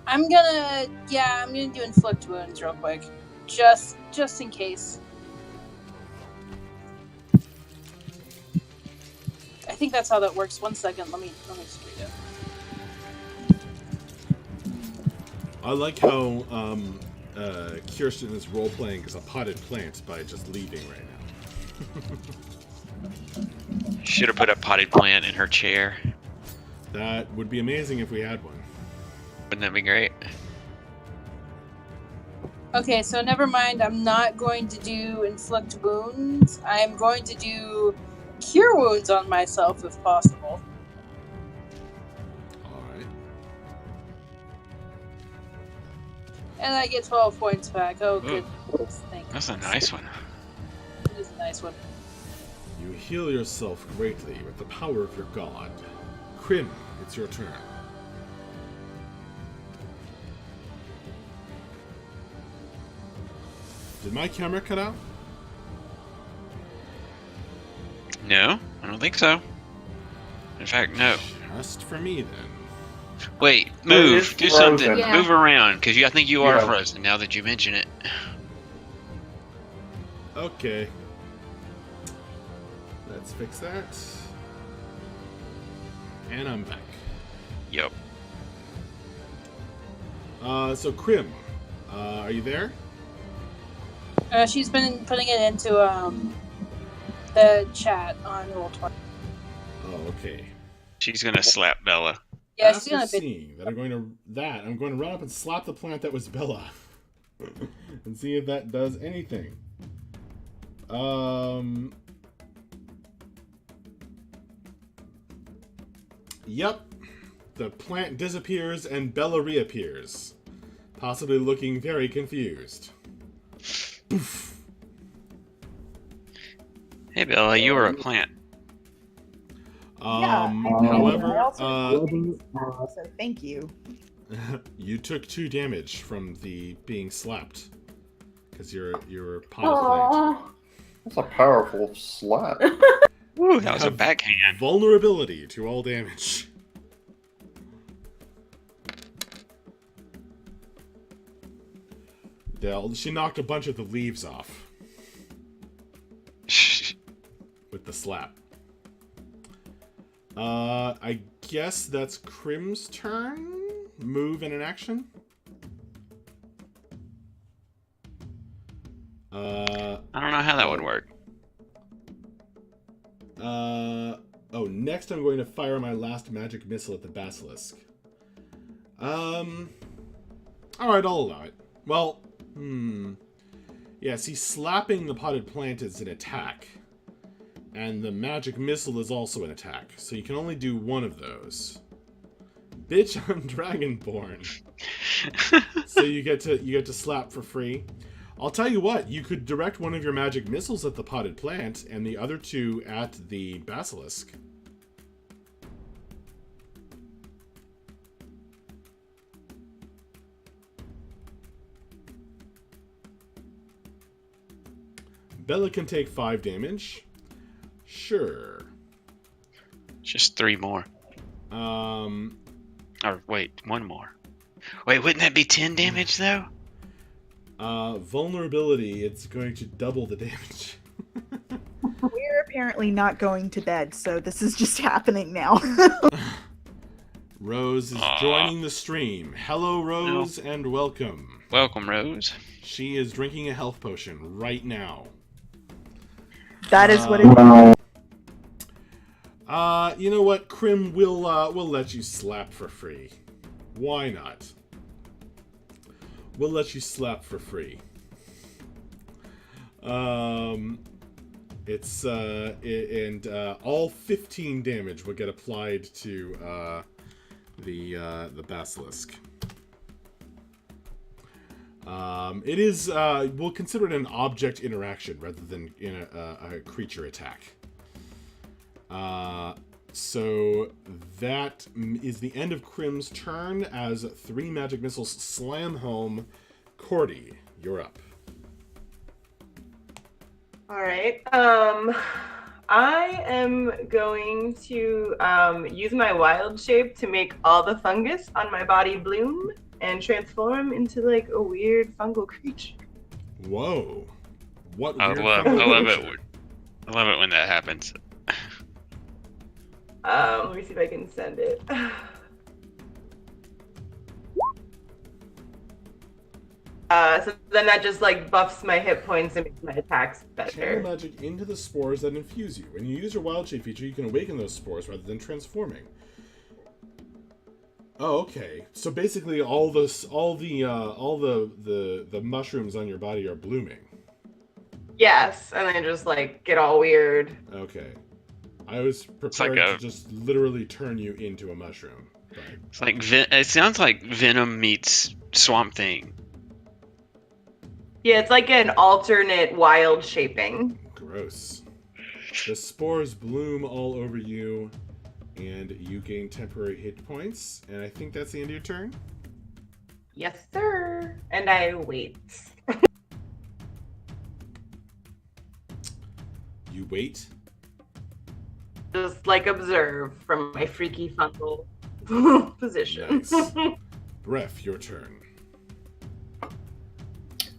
I'm gonna do inflict wounds real quick, just in case. I think that's how that works. 1 second, let me just read it. I like how Kirsten is role-playing as a potted plant by just leaving right now. Should have put a potted plant in her chair. That would be amazing if we had one. Wouldn't that be great? Okay, so never mind. I'm not going to do inflict wounds. I'm going to do cure wounds on myself if possible. Alright. And I get 12 points back. Oh, good. Thank That's a goodness. nice one. It is a nice one. You heal yourself greatly with the power of your god. Krim, it's your turn. Did my camera cut out? No, I don't think so. In fact, no. Just for me, then. Wait, It move. is Do frozen. something. Yeah. Move around, because I think you are Yeah. frozen now that you mention it. Okay. Let's fix that. And I'm back. Yep. So Krim, are you there? She's been putting it into the chat on Roll20. Oh, okay. She's gonna slap Bella. Yeah, she's After gonna be. seeing that, I'm going to run up and slap the plant that was Bella, and see if that does anything. Yep. The plant disappears and Bella reappears, possibly looking very confused. Poof. Hey, Bella, you were a plant. However, I also so thank you. you took 2 damage from the being slapped because you're a potted plant. That's a powerful slap. Woo, that was a have backhand. Vulnerability to all damage. She knocked a bunch of the leaves off with the slap. I guess that's Krim's turn. Move and an action. I don't know how that would work. Oh, next I'm going to fire my last magic missile at the basilisk. Alright, I'll allow it. Well, Yeah, see, slapping the potted plant is an attack. And the magic missile is also an attack. So you can only do one of those. Bitch, I'm Dragonborn. So you get to slap for free. I'll tell you what, you could direct one of your magic missiles at the potted plant and the other two at the basilisk. Bella can take 5 damage. Sure. Just 3 more. Or wait, 1 more. Wait, wouldn't that be 10 damage though? Vulnerability, it's going to double the damage. We're apparently not going to bed, so this is just happening now. Rose is joining the stream. Hello, Rose, and welcome. Welcome, Rose. She is drinking a health potion right now. That is what it is. You know what, Krim, we'll let you slap for free. Why not? We'll let you slap for free. It's all 15 damage will get applied to the basilisk. It is we'll consider it an object interaction rather than in a creature attack. So that is the end of Krim's turn as 3 magic missiles slam home. Cordy, you're up. All right. I am going to use my wild shape to make all the fungus on my body bloom and transform into like a weird fungal creature. Whoa! What? I Weird love fungal it. I love it when that happens. Let me see if I can send it. So then that just like buffs my hit points and makes my attacks better. Channel magic into the spores that infuse you. When you use your wild shape feature, you can awaken those spores rather than transforming. Oh, okay. So basically, all the mushrooms on your body are blooming. Yes, and then just like get all weird. Okay. I was prepared to just literally turn you into a mushroom. But... It's like it sounds like Venom meets Swamp Thing. Yeah, it's like an alternate wild shaping. Gross. The spores bloom all over you, and you gain temporary hit points. And I think that's the end of your turn. Yes, sir. And I wait. You wait? Just like observe from my freaky fungal position. Nice. Bref, your turn.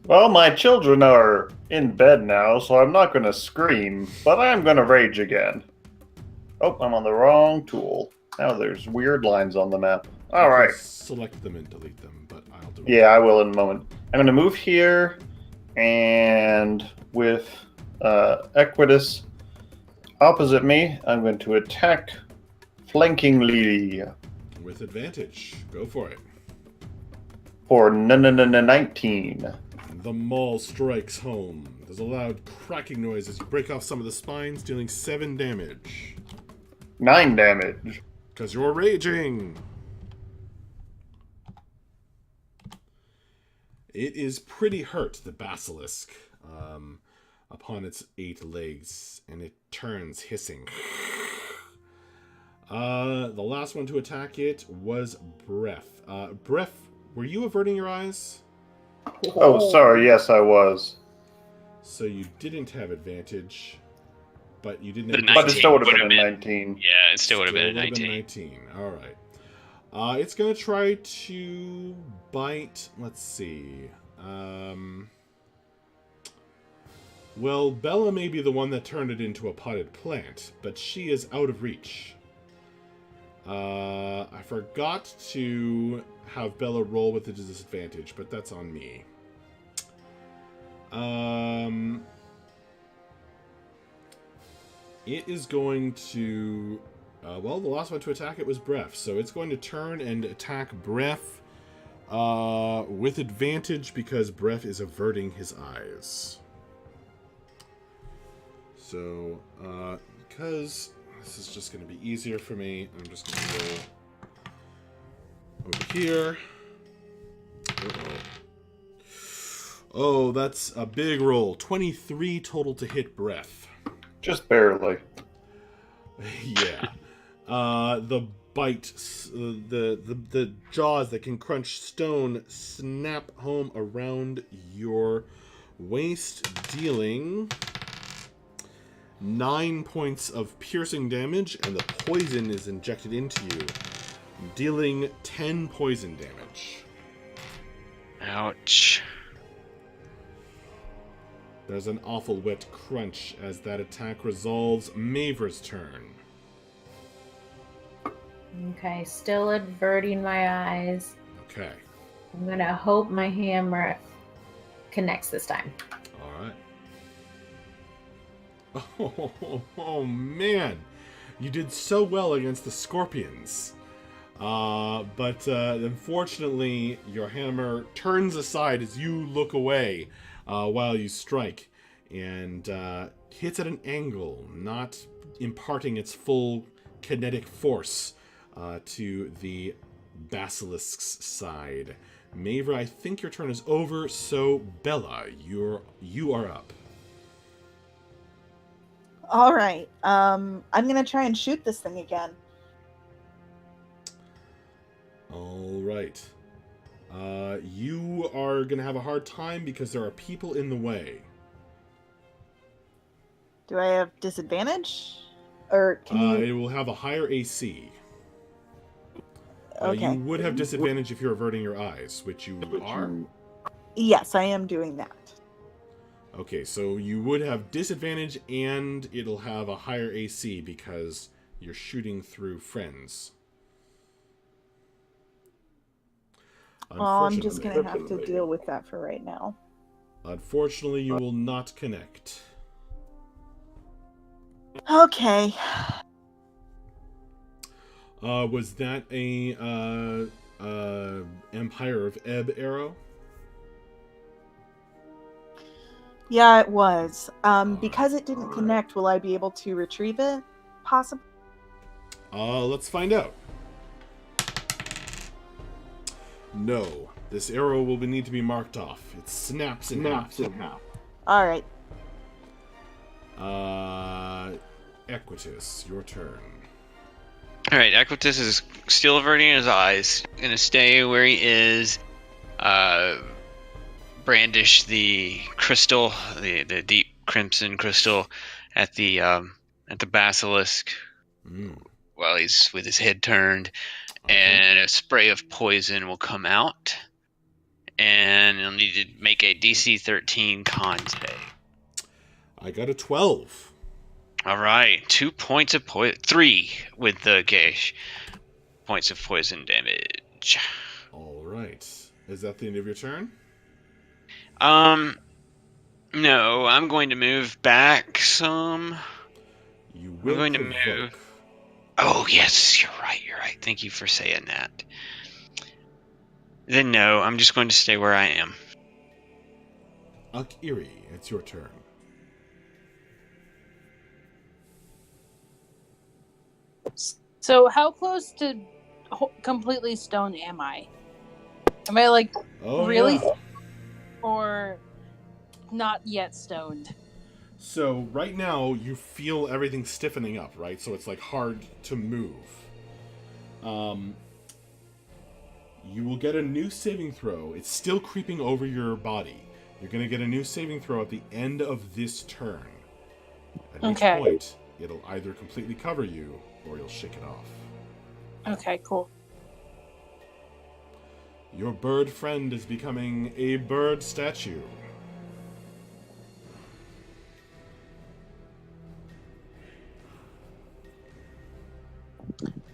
Well, my children are in bed now, so I'm not going to scream, but I am going to rage again. Oh, I'm on the wrong tool. Now there's weird lines on the map. All right. Select them and delete them, but I'll do it. Yeah, I will in a moment. I'm going to move here, and with Equitus opposite me, I'm going to attack flankingly. With advantage. Go for it. For 19. The maul strikes home. There's a loud cracking noise as you break off some of the spines, dealing 7 damage. 9 damage. Because you're raging. It is pretty hurt, the basilisk, upon its 8 legs, and it turns hissing. The last one to attack it was Bref. Bref, were you averting your eyes? Oh, sorry. Yes, I was. So you didn't have advantage, but you didn't. But it still would have been a 19. Yeah, it still would have been a 19. 19. All right. It's gonna try to bite. Let's see. Well, Bella may be the one that turned it into a potted plant, but she is out of reach. I forgot to have Bella roll with a disadvantage, but that's on me. It is going to... well, the last one to attack it was Bref, so it's going to turn and attack Bref With advantage because Breath is averting his eyes. So, because this is just going to be easier for me, I'm just going to go over here. Oh, that's a big roll. 23 total to hit Breath. Just barely. Yeah. The bite, the jaws that can crunch stone snap home around your waist, dealing 9 points of piercing damage, and the poison is injected into you, dealing 10 poison damage. Ouch. There's an awful wet crunch as that attack resolves. Mavra's turn. Okay, still averting my eyes. Okay. I'm gonna hope my hammer connects this time. All right. Oh, man. You did so well against the scorpions. But unfortunately, your hammer turns aside as you look away while you strike, and hits at an angle, not imparting its full kinetic force to the basilisk's side. Mavra, I think your turn is over, so Bella, you are up. All right. I'm gonna try and shoot this thing again. All right. You are going to have a hard time because there are people in the way. Do I have disadvantage? Or can you... It will have a higher AC. Okay. You would have disadvantage if you're averting your eyes, which you are. Yes, I am doing that. Okay, so you would have disadvantage, and it'll have a higher AC because you're shooting through friends. Well, I'm just going to have to deal with that for right now. Unfortunately, you will not connect. Okay. Was that a Empire of Ebb arrow? Yeah, it was. Because it didn't connect, will I be able to retrieve it? Possibly? Let's find out. No. This arrow will need to be marked off. It snaps in half. Alright. Equitus, your turn. Alright, Equitus is still averting his eyes. Gonna stay where he is. Brandish the crystal, the deep crimson crystal at the basilisk while he's with his head turned. And a spray of poison will come out. And you'll need to make a DC 13 con save. I got a 12. All right, 2 points of poison. 3 with the gauge. Points of poison damage. All right. Is that the end of your turn? No, I'm going to move back some. You will I'm going to move. Oh, yes, you're right. Thank you for saying that. Then no, I'm just going to stay where I am. Akiri, it's your turn. So how close to completely stoned am I? Am I like really or not yet stoned? So right now you feel everything stiffening up, right? So it's like hard to move. You will get a new saving throw. It's still creeping over your body. You're going to get a new saving throw at the end of this turn. At which point, it'll either completely cover you or you'll shake it off. Okay, cool. Your bird friend is becoming a bird statue.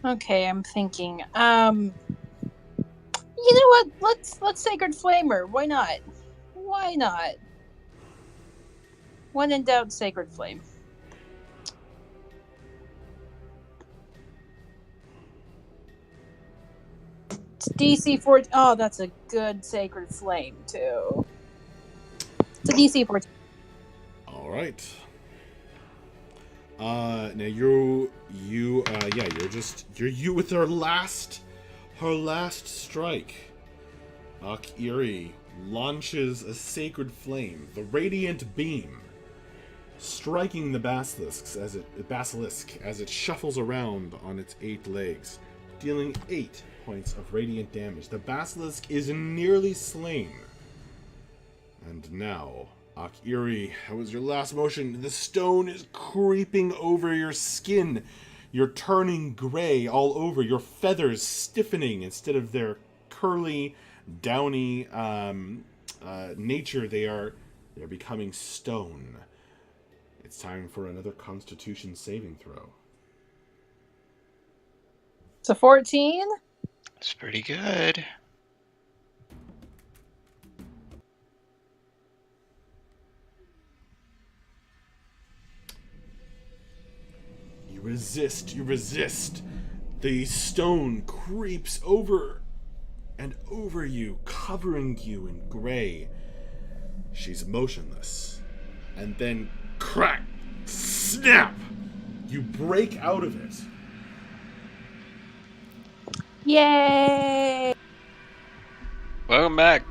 Okay, I'm thinking. You know what? Let's Sacred Flamer. Why not? Why not? When in doubt, Sacred Flame. It's DC 14. Oh, that's a good sacred flame too. It's a DC 14. All right. Now you're with her last strike. Akiri launches a sacred flame, the radiant beam, striking the basilisk as it shuffles around on its 8 legs, dealing 8 points of radiant damage. The basilisk is nearly slain. And now, Akiri, that was your last motion. The stone is creeping over your skin. You're turning gray all over. Your feathers stiffening instead of their curly, downy nature. They're becoming stone. It's time for another Constitution saving throw. It's a 14. It's pretty good. You resist. The stone creeps over and over you, covering you in gray. She's motionless. And then, crack, snap! You break out of it. Yay! Welcome back.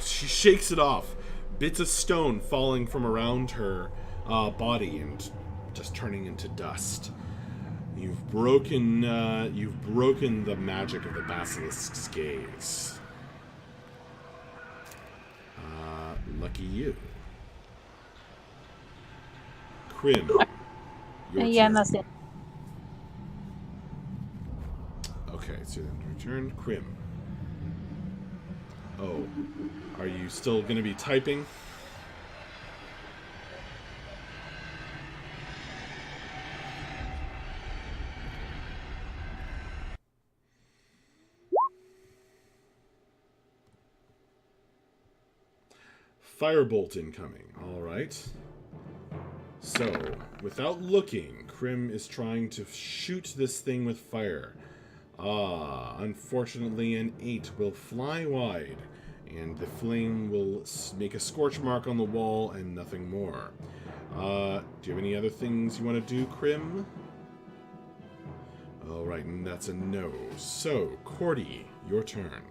She shakes it off. Bits of stone falling from around her body and just turning into dust. You've broken the magic of the basilisk's gaze. Lucky you. Krim. Yeah, and that's it. Okay, so then return Krim. Oh, are you still going to be typing? Firebolt incoming. All right. So, without looking, Krim is trying to shoot this thing with fire. Unfortunately, an 8 will fly wide, and the flame will make a scorch mark on the wall and nothing more. Do you have any other things you want to do, Krim? All right, and that's a no. So, Cordy, your turn.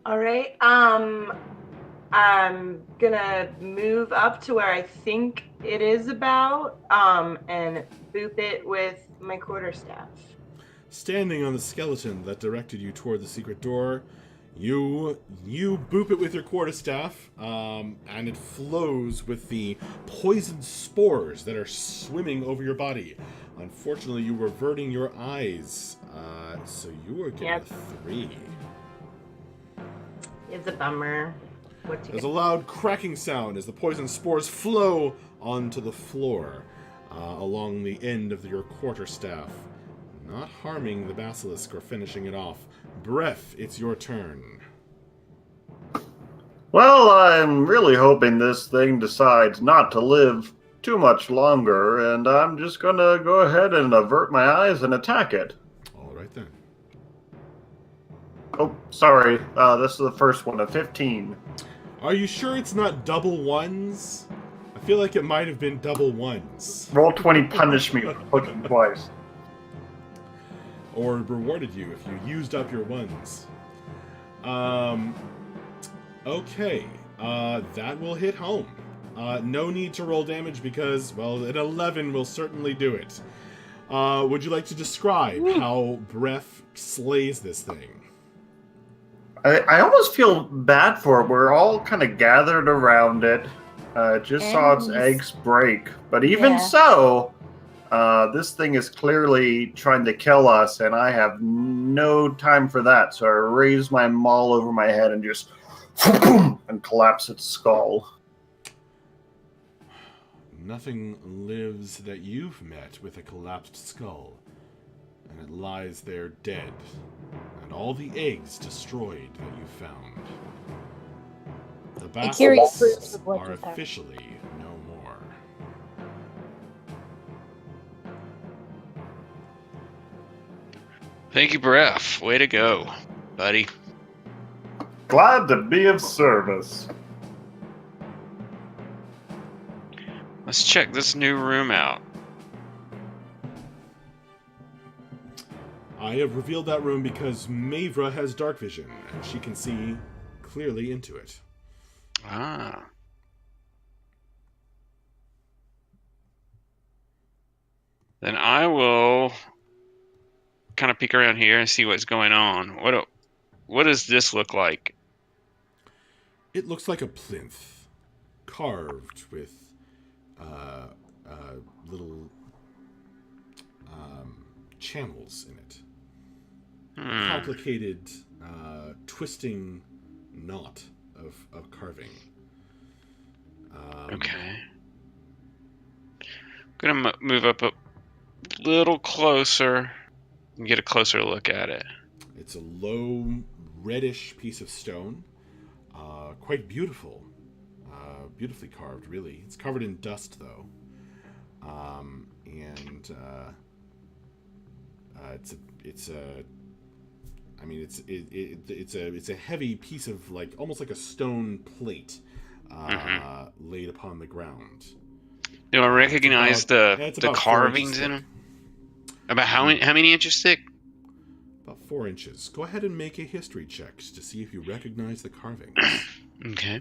All right. I'm gonna move up to where I think it is about, and boop it with my quarterstaff. Standing on the skeleton that directed you toward the secret door, you boop it with your quarterstaff, and it flows with the poison spores that are swimming over your body. Unfortunately, you were averting your eyes, so you are getting a 3. It's a bummer. There's a loud cracking sound as the poison spores flow onto the floor along the end of your quarterstaff, not harming the basilisk or finishing it off. Breath, it's your turn. Well, I'm really hoping this thing decides not to live too much longer, and I'm just gonna go ahead and avert my eyes and attack it. All right then. Oh, sorry. This is the first one, a 15. Are you sure it's not double ones? I feel like it might have been double ones. Roll 20, punish me for looking twice. Or rewarded you if you used up your ones. Okay. That will hit home. No need to roll damage because, well, an 11 will certainly do it. Would you like to describe how Breath slays this thing? I almost feel bad for it. We're all kind of gathered around it. Just saw its eggs break. But even so, this thing is clearly trying to kill us, and I have no time for that. So I raise my maul over my head and just and collapse its skull. Nothing lives that you've met with a collapsed skull, and it lies there dead, and all the eggs destroyed that you found. The basilisks are officially no more. Thank you, Bref. Way to go, buddy. Glad to be of service. Let's check this new room out. I have revealed that room because Mavra has dark vision, and she can see clearly into it. Ah. Then I will kind of peek around here and see what's going on. What does this look like? It looks like a plinth, carved with little channels in it. A complicated, twisting knot of carving. Okay. I'm gonna move up a little closer and get a closer look at it. It's a low, reddish piece of stone. Quite beautiful. Beautifully carved, really. It's covered in dust, though. It's a heavy piece of, like, almost like a stone plate laid upon the ground. Do I recognize the carvings in them? About how many inches thick? About 4 inches. Go ahead and make a history check to see if you recognize the carvings. Okay.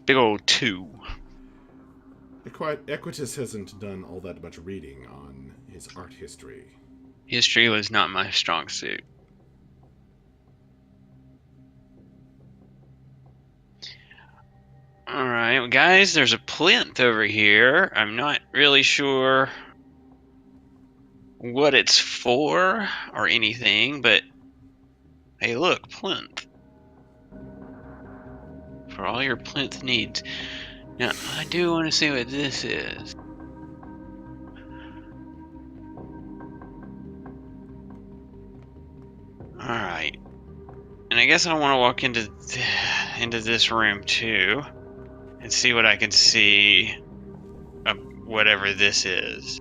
Big old 2. Equitus hasn't done all that much reading on his art history. History was not my strong suit. Alright, well, guys, there's a plinth over here. I'm not really sure what it's for or anything, but hey, look, plinth. For all your plinth needs. Now, I do want to see what this is. Alright. And I guess I want to walk into this room too and see what I can see of whatever this is.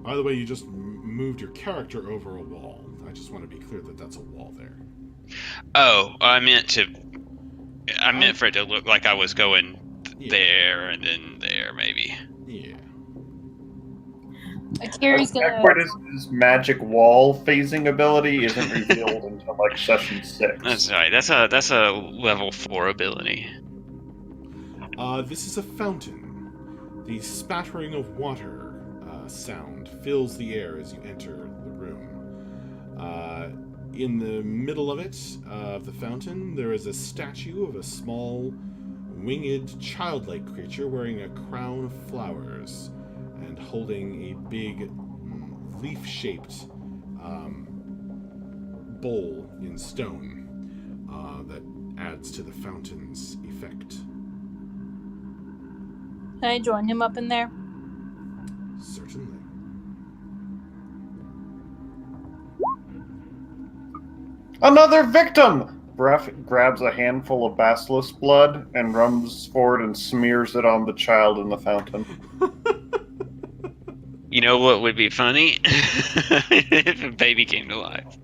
By the way, you just moved your character over a wall. I just want to be clear that that's a wall there. Oh, I meant for it to look like I was going there and then there, maybe. Yeah. Akiri's gonna. Equitus' magic wall phasing ability isn't revealed until like session 6. That's right. That's a level 4 ability. This is a fountain. The spattering of water sound fills the air as you enter the room. In the middle of it, of the fountain, there is a statue of a small, winged, childlike creature wearing a crown of flowers and holding a big, leaf-shaped bowl in stone that adds to the fountain's effect. Can I join him up in there? Certainly. Another victim! Bref grabs a handful of basilisk blood and runs forward and smears it on the child in the fountain. You know what would be funny? If a baby came to life.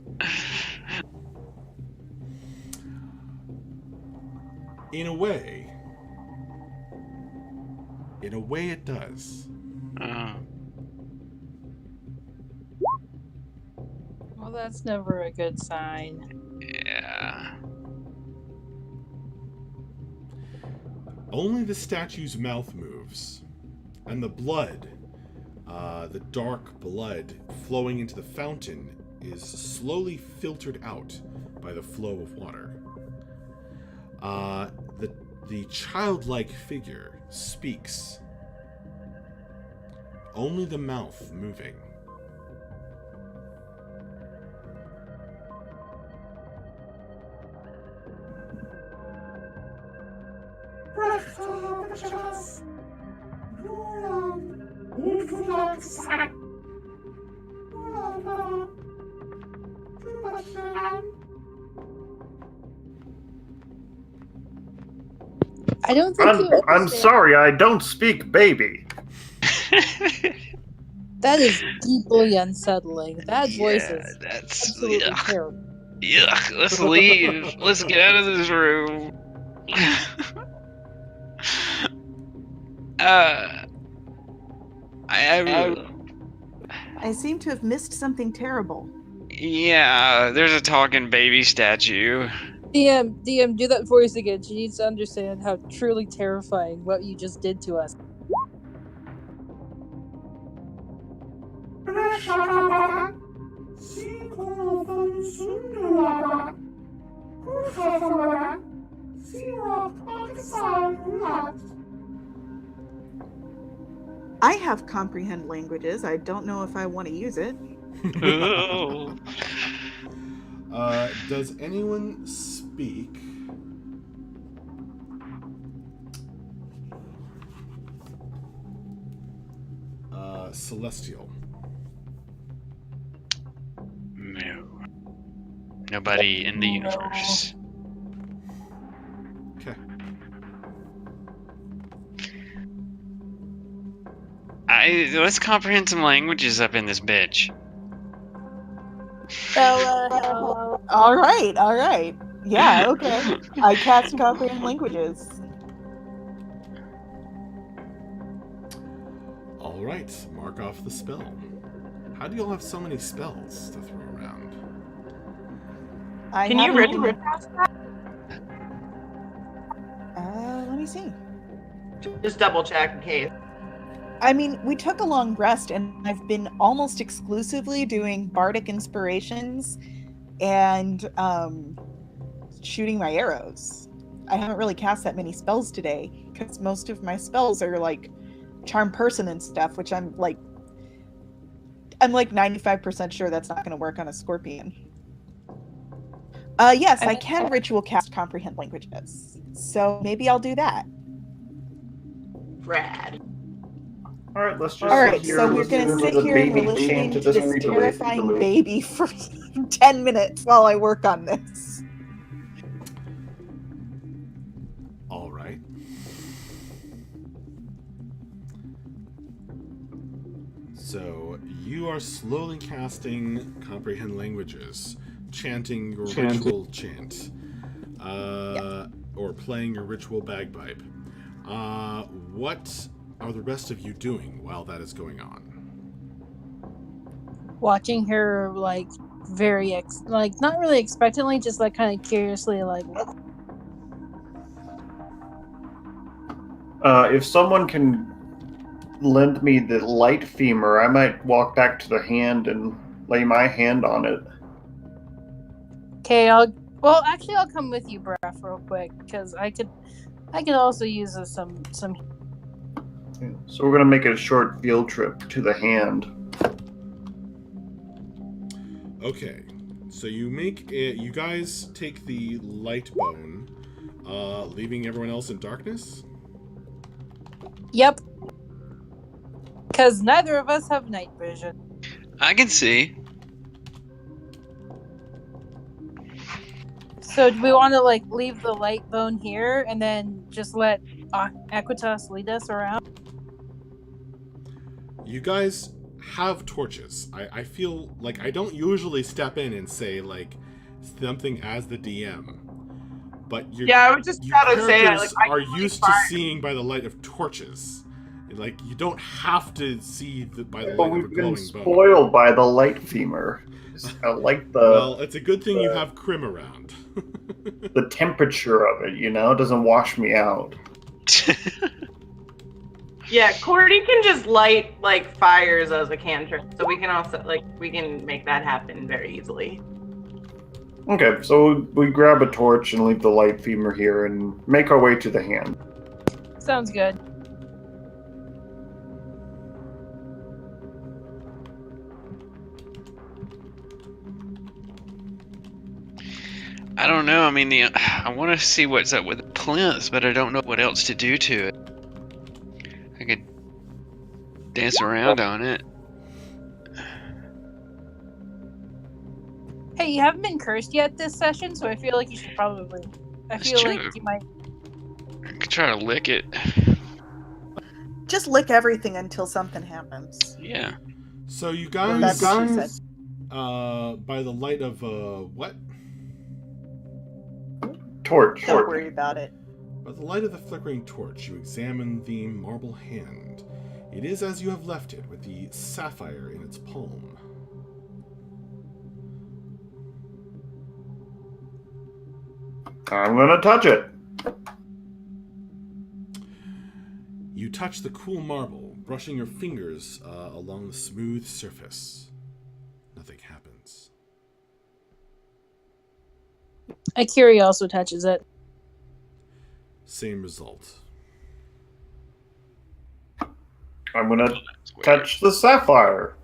In a way it does. Well, that's never a good sign. Yeah. Only the statue's mouth moves, and the blood, the dark blood flowing into the fountain, is slowly filtered out by the flow of water. The childlike figure speaks. Only the mouth moving. I don't think I'm sorry, I don't speak baby. That is deeply unsettling. That voice Yeah, is that's absolutely yuck. terrible. Yuck. Let's leave. Let's get out of this room. I seem to have missed something terrible. Yeah, there's a talking baby statue. DM, do that voice again. She needs to understand how truly terrifying what you just did to us. I have comprehend languages. I don't know if I want to use it. Oh. Does anyone speak Celestial? No. Nobody in the universe. Okay. Let's comprehend some languages up in this bitch. All right. Yeah, okay. I cast comprehend languages. All right, mark off the spell. How do you all have so many spells to throw around? Can you really cast that? Let me see. Just double check in case. I mean, we took a long rest, and I've been almost exclusively doing bardic inspirations and shooting my arrows. I haven't really cast that many spells today because most of my spells are like charm person and stuff, which I'm like 95% sure that's not going to work on a scorpion. Yes, I can ritual cast comprehend languages, so maybe I'll do that. Rad. All right, let's just. All right, so we're gonna sit here and we're listening to this terrifying baby for 10 minutes while I work on this. All right. So you are slowly casting comprehend languages, chanting your ritual chant, or playing your ritual bagpipe. What are the rest of you doing while that is going on? Watching her, like, very, not really expectantly, just, like, kind of curiously, like, what? If someone can lend me the light femur, I might walk back to the hand and lay my hand on it. Okay, I'll come with you, Braf, real quick, because I could also use some. So we're gonna make it a short field trip to the hand. Okay, so you guys take the light bone, leaving everyone else in darkness? Yep. Because neither of us have night vision. I can see. So do we want to, like, leave the light bone here and then just let Equitas lead us around? You guys have torches. I feel like I don't usually step in and say, like, something as the DM. But I was just about to say that. Like, are used to seeing by the light of torches. Like, you don't have to see by the light of a glowing bone. We've been spoiled by the light femur. I like the. Well, it's a good thing you have Crim around. The temperature of it, doesn't wash me out. Yeah, Cordy can just light like fires as a cantrip, so we can also we can make that happen very easily. Okay, so we grab a torch and leave the light femur here and make our way to the hand. Sounds good. I don't know. I mean, I want to see what's up with the plinths, but I don't know what else to do to it. I could dance around on it. Hey, you haven't been cursed yet this session, so I feel like you should probably. I feel like you might. I could try to lick it. Just lick everything until something happens. Yeah. So you That's what she guys, said. by the light of what? Torch. Don't worry about it. By the light of the flickering torch, you examine the marble hand. It is as you have left it, with the sapphire in its palm. I'm gonna touch it. You touch the cool marble, brushing your fingers along the smooth surface. Nothing happens. Akiri also touches it. Same result. I'm gonna That's weird. touch the sapphire.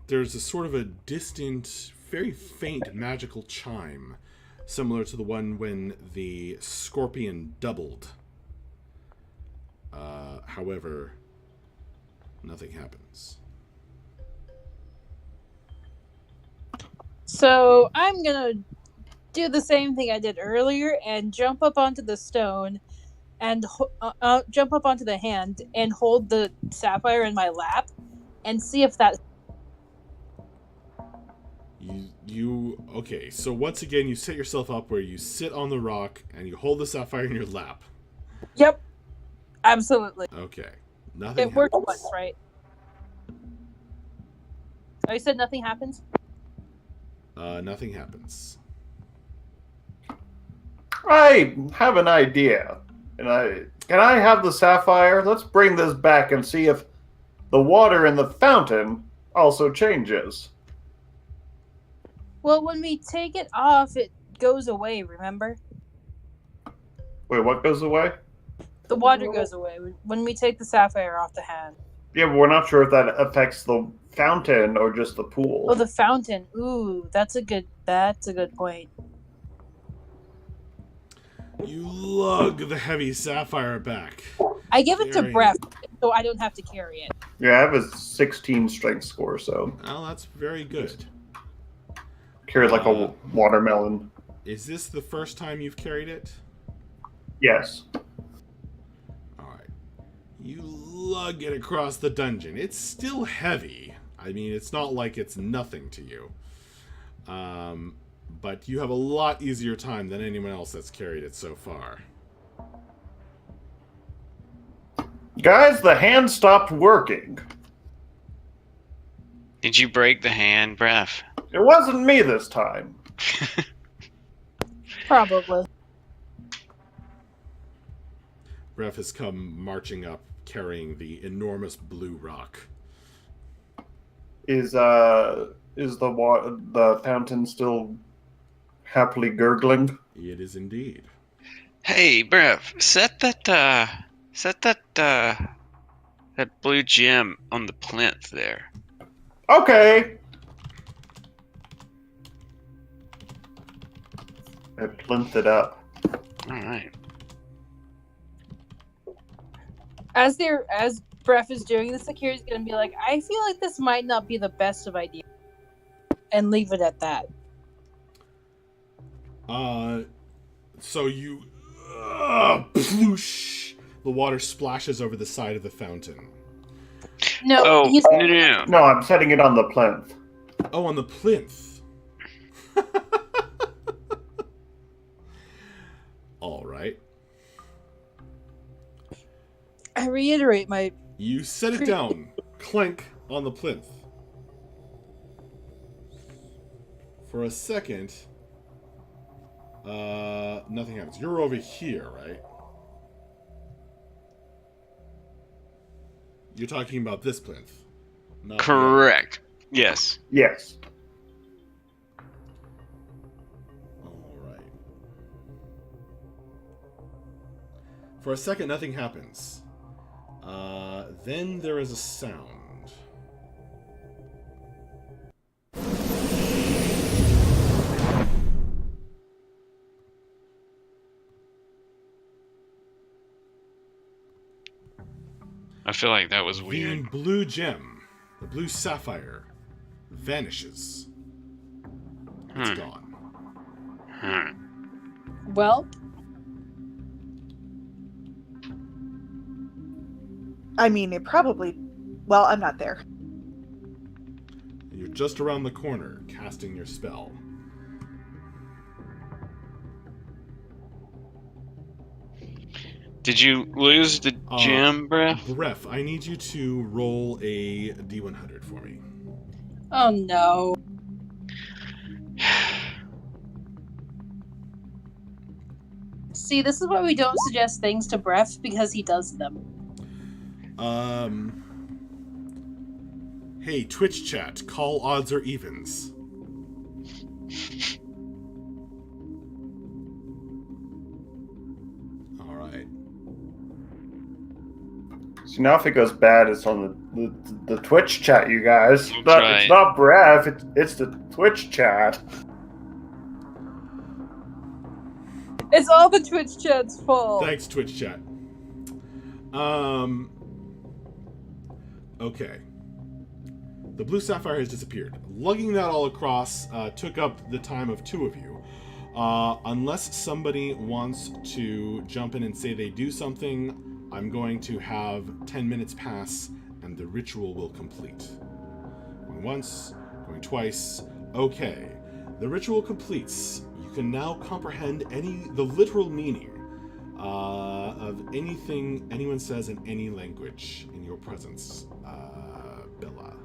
There's a sort of a distant, very faint magical chime, similar to the one when the scorpion doubled. However, nothing happens. So I'm gonna do the same thing I did earlier and jump up onto the stone and jump up onto the hand and hold the sapphire in my lap and see if that. Okay, so once again you set yourself up where you sit on the rock and you hold the sapphire in your lap. Yep, absolutely. Okay, nothing It worked happens. once, right? Oh, you said nothing happens? Nothing happens. I have an idea. Can I have the sapphire? Let's bring this back and see if the water in the fountain also changes. Well, when we take it off, it goes away, remember? Wait, what goes away? The water goes away when we take the sapphire off the hand. Yeah, but we're not sure if that affects the fountain or just the pool. Oh, the fountain. Ooh, that's a good point. You lug the heavy sapphire back. I give it to Very- Breath, so I don't have to carry it. Yeah, I have a 16 strength score, so Well, that's very good. carry like a watermelon. Is this the first time you've carried it? Yes. Alright. You lug it across the dungeon. It's still heavy. I mean, it's not like it's nothing to you. But you have a lot easier time than anyone else that's carried it so far. Guys, the hand stopped working. Did you break the hand, Breath? It wasn't me this time. Probably. Ref has come marching up, carrying enormous blue rock. Is the fountain still happily gurgling? It is indeed. Hey, Breath, set that blue gem on the plinth there. Okay. I plinth it up. All right. As Breath is doing this, Akira's gonna be like, I feel like this might not be the best of ideas. And leave it at that. So you... ploosh, the water splashes over the side of the fountain. No, Oh, he's no. No, I'm setting it on the plinth. Oh, on the plinth. All right. I reiterate my. You set it down. Clank on the plinth. For a second, nothing happens. You're over here, right? You're talking about this plinth. Not the other. Correct. Yes. Yes. All right. For a second, nothing happens. Then there is a sound. I feel like that was The weird. blue gem, the blue sapphire, vanishes. It's Hmm. gone. Well, I mean, it probably... Well, I'm not there. You're just around the corner, casting your spell. Did you lose the gem, Breath? Bref, I need you to roll a D100 for me. Oh no. See, this is why we don't suggest things to Bref, because he does them. Hey, Twitch chat, call odds or evens. Alright. So now if it goes bad, it's on the Twitch chat, you guys. That's But right. it's not Brev, it's the Twitch chat. It's all the Twitch chat's fault. Thanks, Twitch chat. Okay. The blue sapphire has disappeared. Lugging that all across took up the time of 2 of you. Unless somebody wants to jump in and say they do something, I'm going to have 10 minutes pass and the ritual will complete. Going once, going twice. Okay. The ritual completes. You can now comprehend the literal meaning of anything anyone says in any language in your presence, Bella.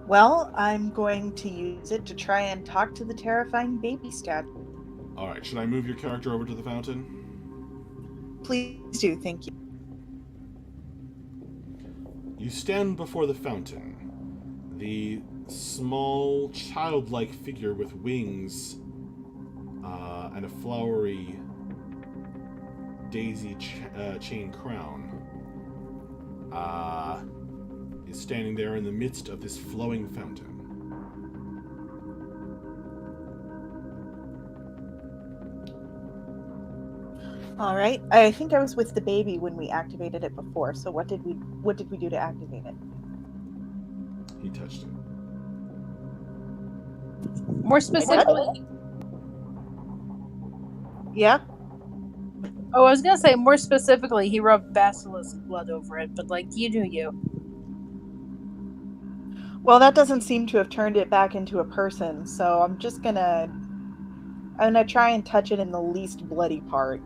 Well, I'm going to use it to try and talk to the terrifying baby stat. Alright, should I move your character over to the fountain? Please do, thank you. You stand before the fountain. The small, childlike figure with wings and a flowery daisy chain crown is standing there in the midst of this flowing fountain. All right. I think I was with the baby when we activated it before. So what did we do to activate it? He touched it. More specifically, Yeah. oh, I was gonna say more specifically, he rubbed basilisk blood over it, but like you do you. Well, that doesn't seem to have turned it back into a person. So I'm gonna try and touch it in the least bloody part.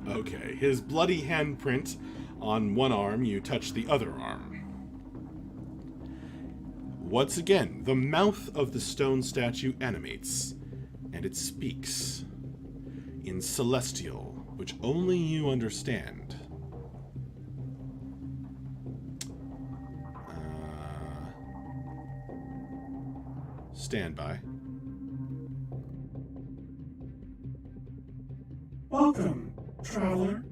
Okay, his bloody handprint on one arm, you touch the other arm. Once again, the mouth of the stone statue animates, and it speaks in Celestial, which only you understand. Stand by. Welcome, traveler.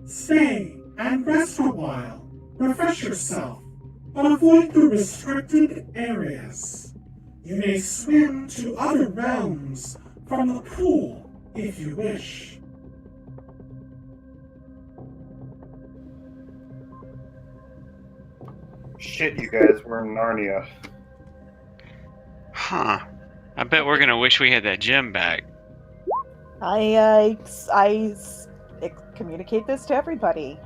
Stay and rest a while. Refresh yourself, but avoid the restricted areas. You may swim to other realms from the pool if you wish. Shit, you guys, we're in Narnia. Huh. I bet we're gonna wish we had that gem back. I communicate this to everybody.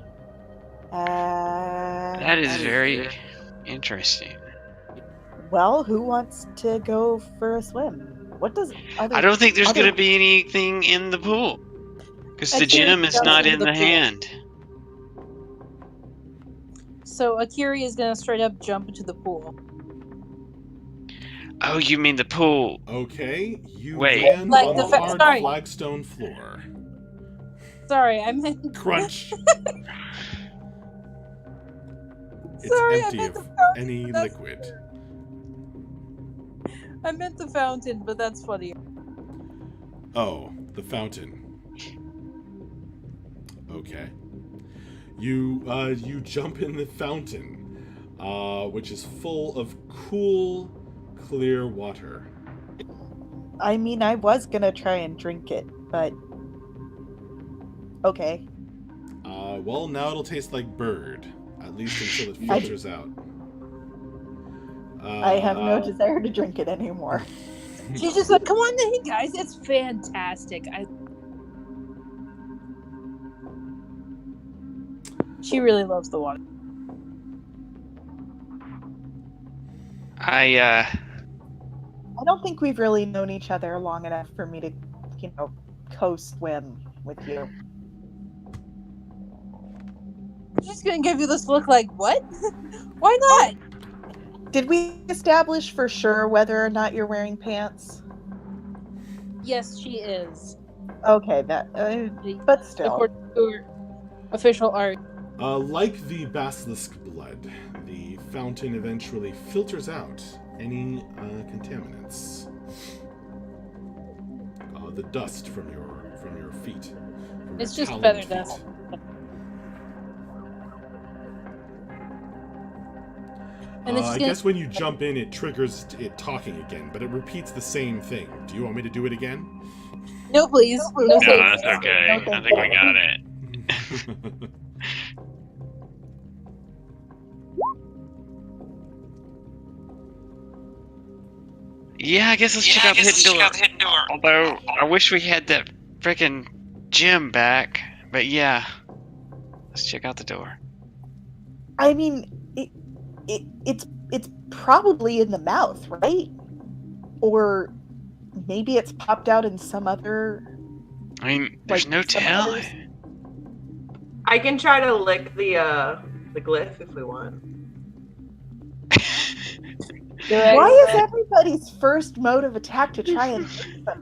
That is very interesting. Well, who wants to go for a swim? What does I don't think there's gonna be anything in the pool. Because the gem is not in the hand. So Akiri is gonna straight up jump into the pool. Oh, you mean the pool? Okay, you Wait. land Like on the the fa- hard sorry. flagstone floor. Sorry, I meant Crunch. It's Sorry, I empty meant of the fountain, any but that's liquid. I meant the fountain, but that's funny. Oh, the fountain. Okay. You jump in the fountain, which is full of cool, clear water. I mean, I was gonna try and drink it, but okay. Well, now it'll taste like bird, at least until it filters out. I have no desire to drink it anymore. She's just like, come on in, guys, it's fantastic. She really loves the water. I I don't think we've really known each other long enough for me to, co-swim with you. I'm just gonna give you this look like, what? Why not? Did we establish for sure whether or not you're wearing pants? Yes, she is. Okay, but still. According to her official art. Like the basilisk blood, the fountain eventually filters out any contaminants. The dust from your feet. From It's your just taloned feather dust. And then I guess when you jump in, it triggers it talking again, but it repeats the same thing. Do you want me to do it again? No, please. No, no, thanks. that's okay. I think we got it. Yeah, I guess let's check out the hidden door. Although I wish we had that frickin' gem back, but yeah, let's check out the door. I mean, it's probably in the mouth, right? Or maybe it's popped out in some other. I mean, there's no telling. I can try to lick the glyph if we want. Why is everybody's first mode of attack to try and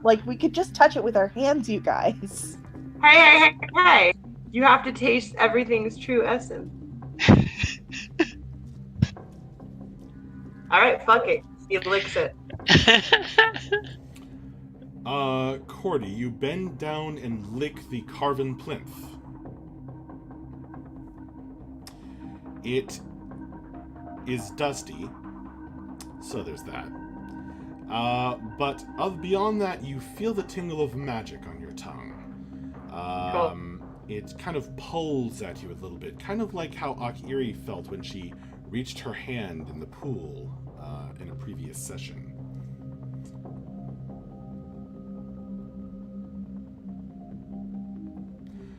like we could just touch it with our hands, you guys? Hey! You have to taste everything's true essence. All right, fuck it. He licks it. Cordy, you bend down and lick the carven plinth. It is dusty, so there's that. But beyond that, you feel the tingle of magic on your tongue. Cool. It kind of pulls at you a little bit, kind of like how Akiri felt when she reached her hand in the pool in a previous session.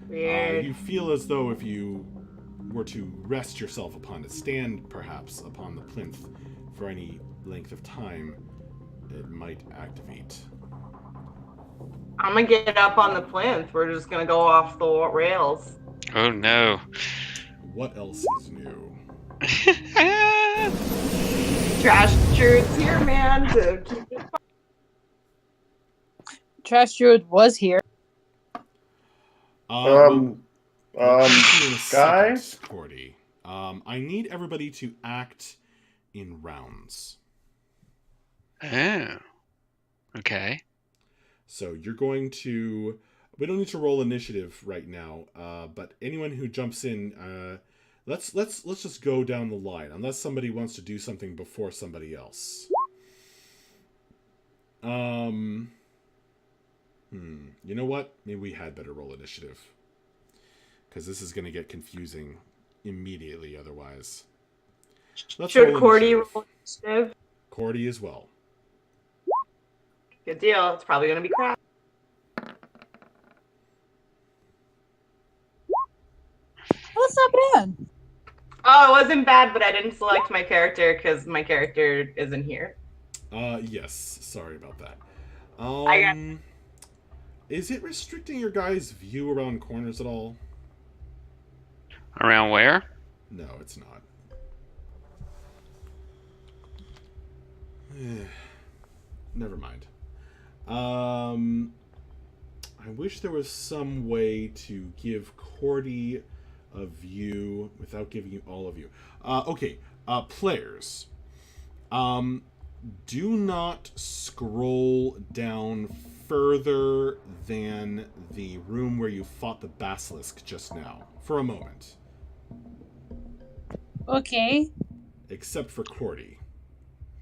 Weird. You feel as though if you were to rest yourself upon it, stand perhaps upon the plinth for any length of time, it might activate. I'm gonna get up on the plinth. We're just gonna go off the rails. Oh no. What else is new? Trash Druid's here, man. To keep it fun. Trash Druid was here. Guys? Cordy. I need everybody to act in rounds. Oh. Okay. So you're going to... We don't need to roll initiative right now, but anyone who jumps in, let's just go down the line, unless somebody wants to do something before somebody else. You know what? Maybe we had better roll initiative. Because this is going to get confusing immediately otherwise. Should Cordy roll initiative? Cordy as well. Good deal. It's probably gonna be crap. Well, that's not bad. Oh, it wasn't bad, but I didn't select my character because my character isn't here. Yes. Sorry about that. I got... Is it restricting your guys' view around corners at all? Around where? No, it's not. Never mind. I wish there was some way to give Cordy a view without giving you all of you. Okay, players. Do not scroll down further than the room where you fought the basilisk just now, for a moment. Okay. Except for Cordy.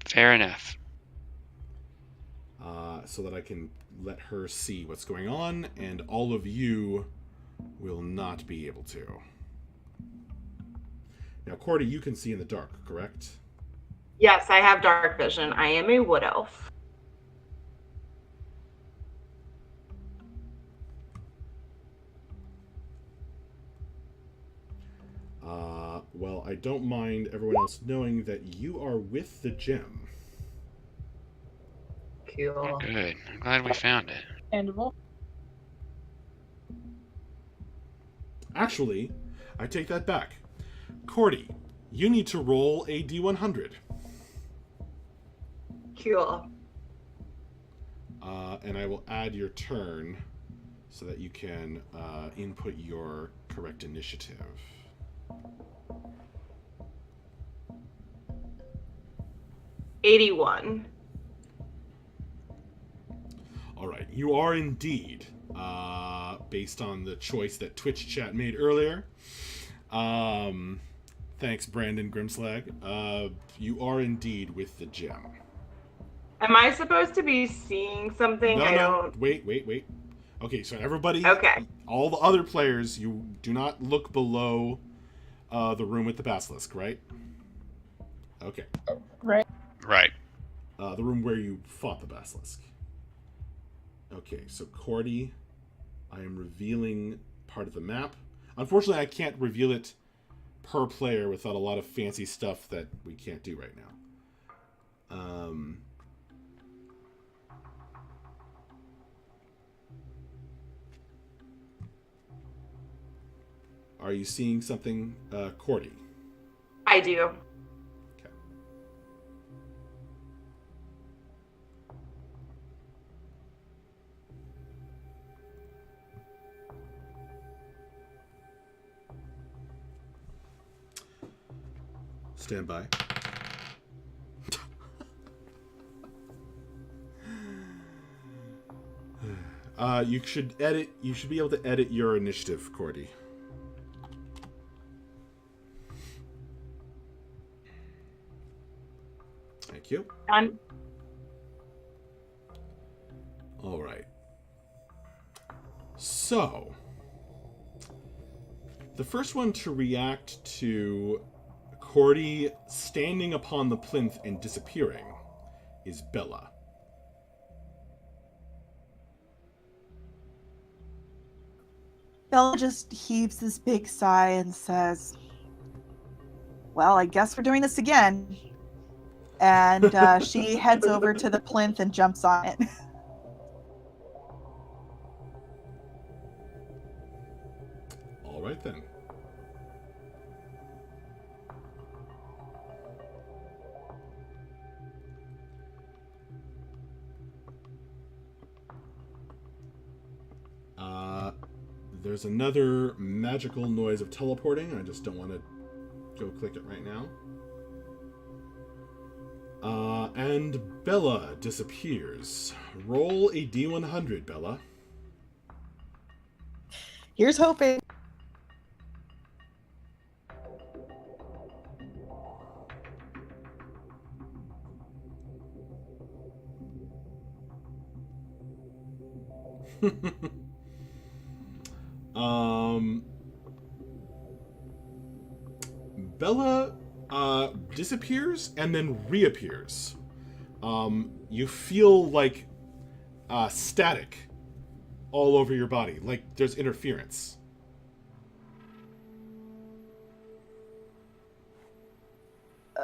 Fair enough. So that I can let her see what's going on, and all of you will not be able to. Now, Cordy, you can see in the dark, correct? Yes, I have dark vision. I am a wood elf. Well, I don't mind everyone else knowing that you are with the gem. Cool. Good. I'm glad we found it. Understandable. Actually, I take that back. Cordy, you need to roll a D100. Cool. And I will add your turn so that you can input your correct initiative. $81. All right, you are indeed, based on the choice that Twitch chat made earlier. Thanks, Brandon Grimslag. You are indeed with the gem. Am I supposed to be seeing something? No. Wait. Okay, so everybody, Okay. all the other players, you do not look below the room with the basilisk, right? Okay. Right. Right. The room where you fought the basilisk. Okay, so Cordy, I am revealing part of the map. Unfortunately, I can't reveal it per player without a lot of fancy stuff that we can't do right now. Are you seeing something, Cordy? I do. Okay. Stand by. You should edit. You should be able to edit your initiative, Cordy. Thank you. Done. All right. So, the first one to react to Cordy standing upon the plinth and disappearing is Bella. Bella just heaves this big sigh and says, well, I guess we're doing this again. And she heads over to the plinth and jumps on it. All right, then. There's another magical noise of teleporting. I just don't want to go click it right now. And Bella disappears. Roll a D100, Bella. Here's hoping. Bella disappears and then reappears. You feel like static all over your body, like there's interference.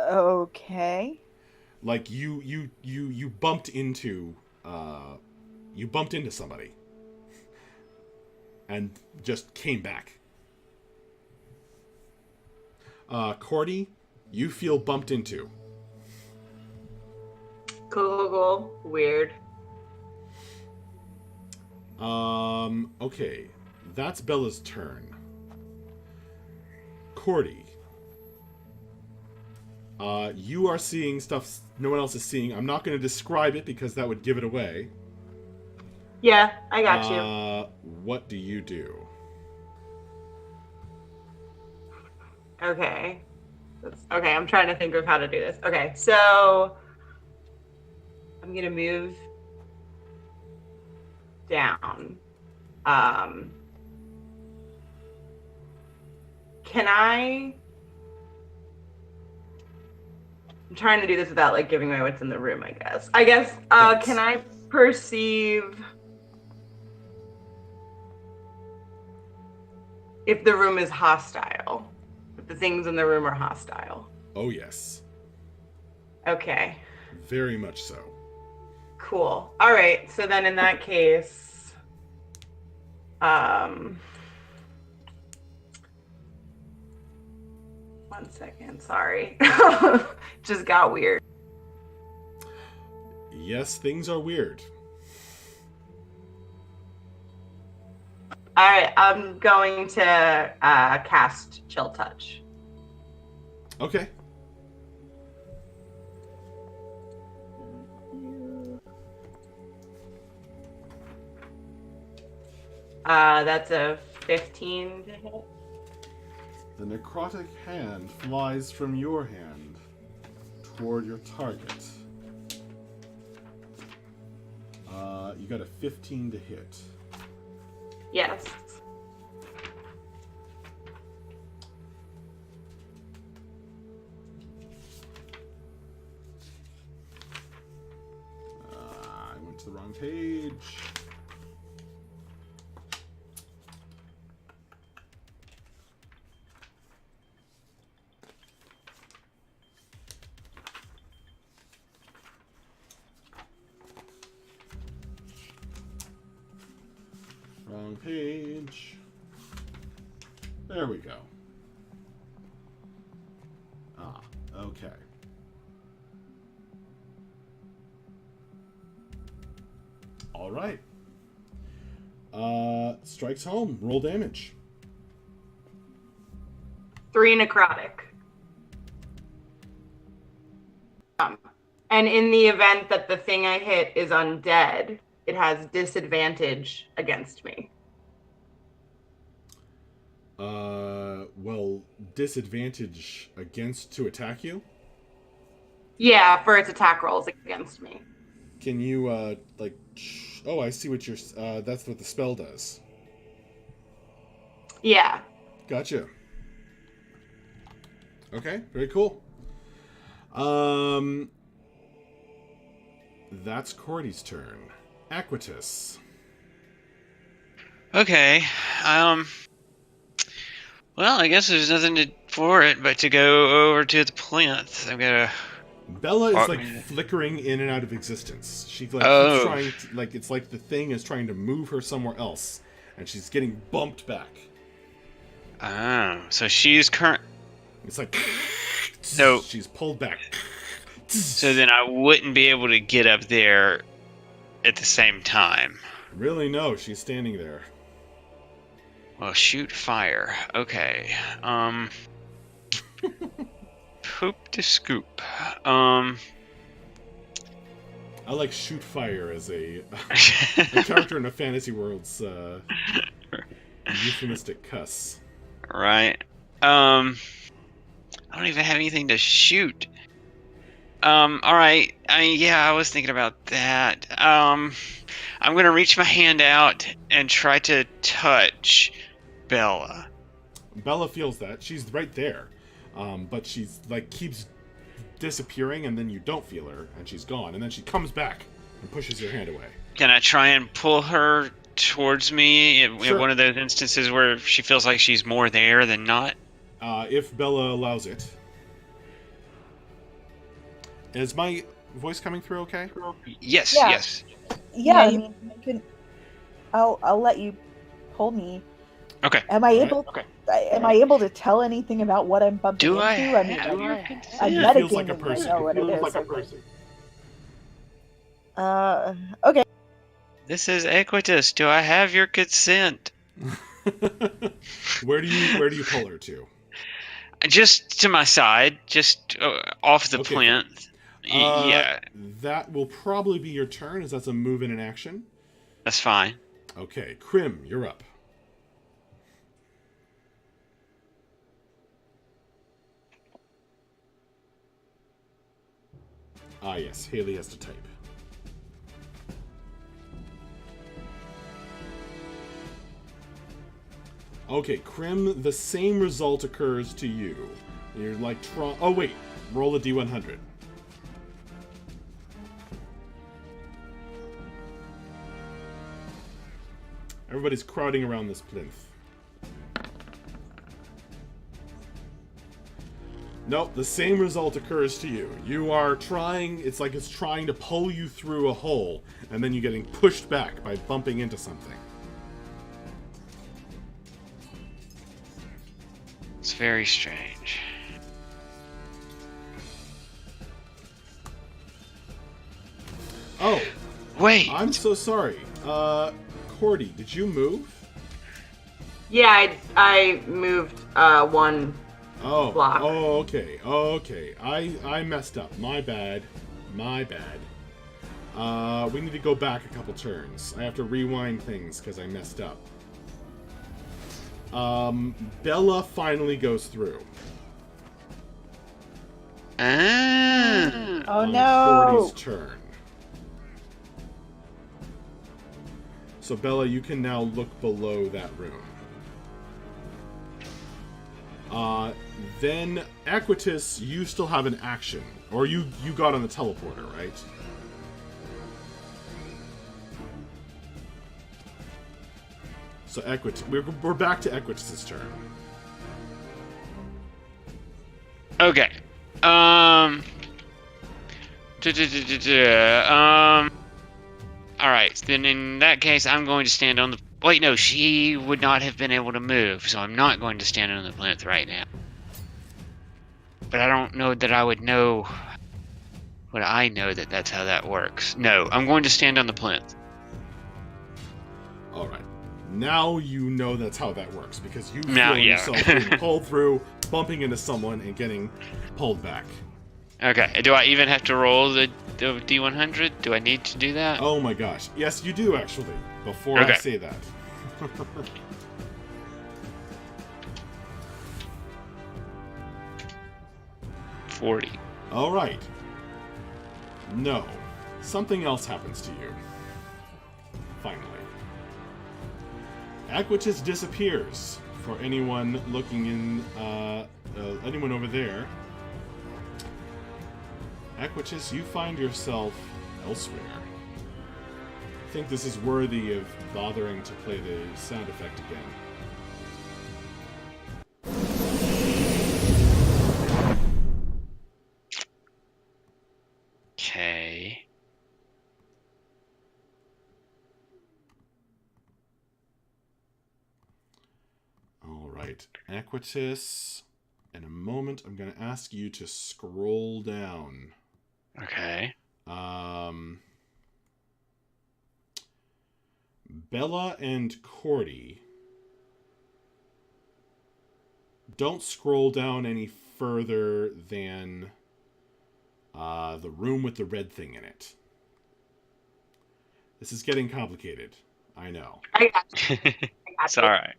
Okay. Like you bumped into somebody and just came back. Cordy, you feel bumped into. Cool. Weird. Okay. That's Bella's turn. Cordy. You are seeing stuff no one else is seeing. I'm not going to describe it because that would give it away. Yeah, I got you. What do you do? Okay. Okay, I'm trying to think of how to do this. Okay, so I'm gonna move down. Can I? I'm trying to do this without like giving away what's in the room, I guess. Yes. Can I perceive if the room is hostile? that the things in the room are hostile. Oh, yes. Okay. Very much so. Cool. All right. So then in that case, 1 second. Sorry. Just got weird. Yes, things are weird. All right. I'm going to cast Chill Touch. Okay. That's a 15 to hit. The necrotic hand flies from your hand toward your target. You got a 15 to hit. Yes. I went to the wrong page. Wrong page. There we go. Okay. All right. Strikes home. Roll damage. 3 necrotic. And in the event that the thing I hit is undead, it has disadvantage against me. Well, disadvantage against to attack you? Yeah, for its attack rolls against me. Can you, oh, I see what you're, that's what the spell does. Yeah. Gotcha. Okay, very cool. That's Cordy's turn. Aquitus. Okay. Well, I guess there's nothing for it but to go over to the plinth. I'm gonna. Bella is like flickering in and out of existence. She like keeps trying to, like it's like the thing is trying to move her somewhere else, and she's getting bumped back. Oh, so she's It's like so she's pulled back. So then I wouldn't be able to get up there at the same time. Really? No, she's standing there. Well, shoot fire. Okay. Poop to scoop. I like shoot fire as a character in a fantasy world's euphemistic cuss. Right. I don't even have anything to shoot. All right. I was thinking about that. I'm gonna reach my hand out and try to touch Bella. Bella feels that she's right there, but she's like keeps disappearing, and then you don't feel her, and she's gone, and then she comes back and pushes your hand away. Can I try and pull her towards me in Sure. one of those instances where she feels like she's more there than not? If Bella allows it. Is my voice coming through okay? Yes, Yeah. yes. Yeah, I mean, I can. I'll let you pull me. Okay. Am I able? Okay. Am I able to tell anything about what I'm bumping Do into? I mean, have your I'm consent? metagaming. Feels like a I person. know what it Feels is. like a person. Okay. This is Equitus. Do I have your consent? Where do you pull her to? Just to my side, just off the Okay. plinth. Yeah, That will probably be your turn, as that's a move and an action. that's fine. Okay, Krim, you're up. Ah, yes, Haley has to type. Okay, Krim, the same result occurs to you. You're like, oh wait, roll a D100. Everybody's crowding around this plinth. Nope, the same result occurs to you. You are trying, it's like it's trying to pull you through a hole, and then you're getting pushed back by bumping into something. It's very strange. Oh, wait! I'm so sorry. Cordy, did you move? Yeah, I moved one block. Oh, okay. Okay. I messed up. My bad. My bad. We need to go back a couple turns. I have to rewind things because I messed up. Bella finally goes through. Ah. Oh no! Cordy's turn. So Bella, you can now look below that room. Then Equitus, you still have an action, or you got on the teleporter, right? So Equitus, we're back to Equitus's turn. Okay. Alright, then in that case, I'm going to stand on the... Wait, no, she would not have been able to move, so I'm not going to stand on the plinth right now. But I don't know that I would know... Would I know that that's how that works? No, I'm going to stand on the plinth. Alright. Now you know that's how that works, because you feel Now, yeah. yourself being pulled through, bumping into someone, and getting pulled back. Okay, do I even have to roll the D100? Do I need to do that? Oh my gosh. Yes, you do, actually. Before I Okay. say that. $40. Alright. No. Something else happens to you. Finally. Equitus disappears. For anyone looking in, anyone over there. Equitus, you find yourself elsewhere. I think this is worthy of bothering to play the sound effect again. Okay. Alright. Equitus, in a moment, I'm going to ask you to scroll down. Okay. Bella and Cordy, don't scroll down any further than the room with the red thing in it. This is getting complicated. I know. I got you. It's alright.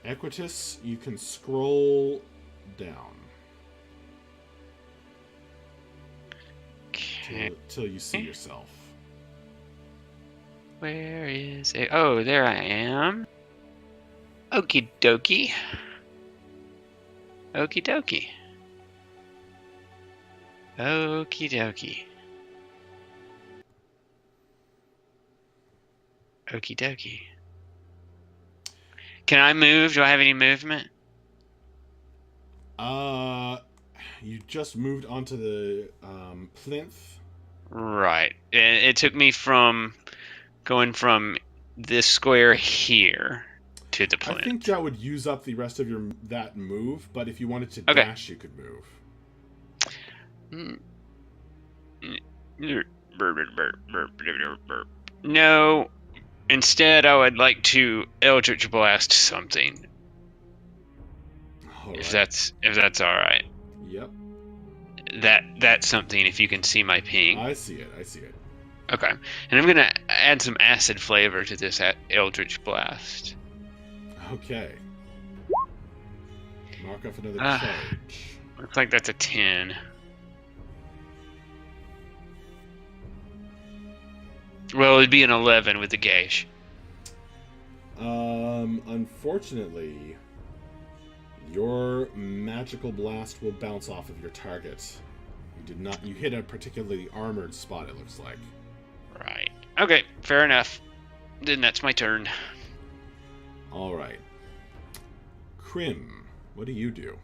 Equitus, you can scroll down. Okay. Till you see yourself. Where is it? Oh, there I am. Okie dokie. Okie dokie. Okie dokie. Okie dokie. Can I move? Do I have any movement? You just moved onto the plinth. Right. It took me from going from this square here to the plinth. I think that would use up the rest of that move, but if you wanted to Okay. dash, you could move. No. Instead, I would like to Eldritch Blast something. All If right. that's all right. Yep. That's something. If you can see my ping. I see it. I see it. Okay. And I'm gonna add some acid flavor to this Eldritch Blast. Okay. Mark off another Ah. charge. Looks like that's a 10. Well, it'd be an 11 with the gauge. Unfortunately, your magical blast will bounce off of your target. You hit a particularly armored spot, it looks like. Right. Okay, fair enough. Then that's my turn. All right. Krim, what do you do?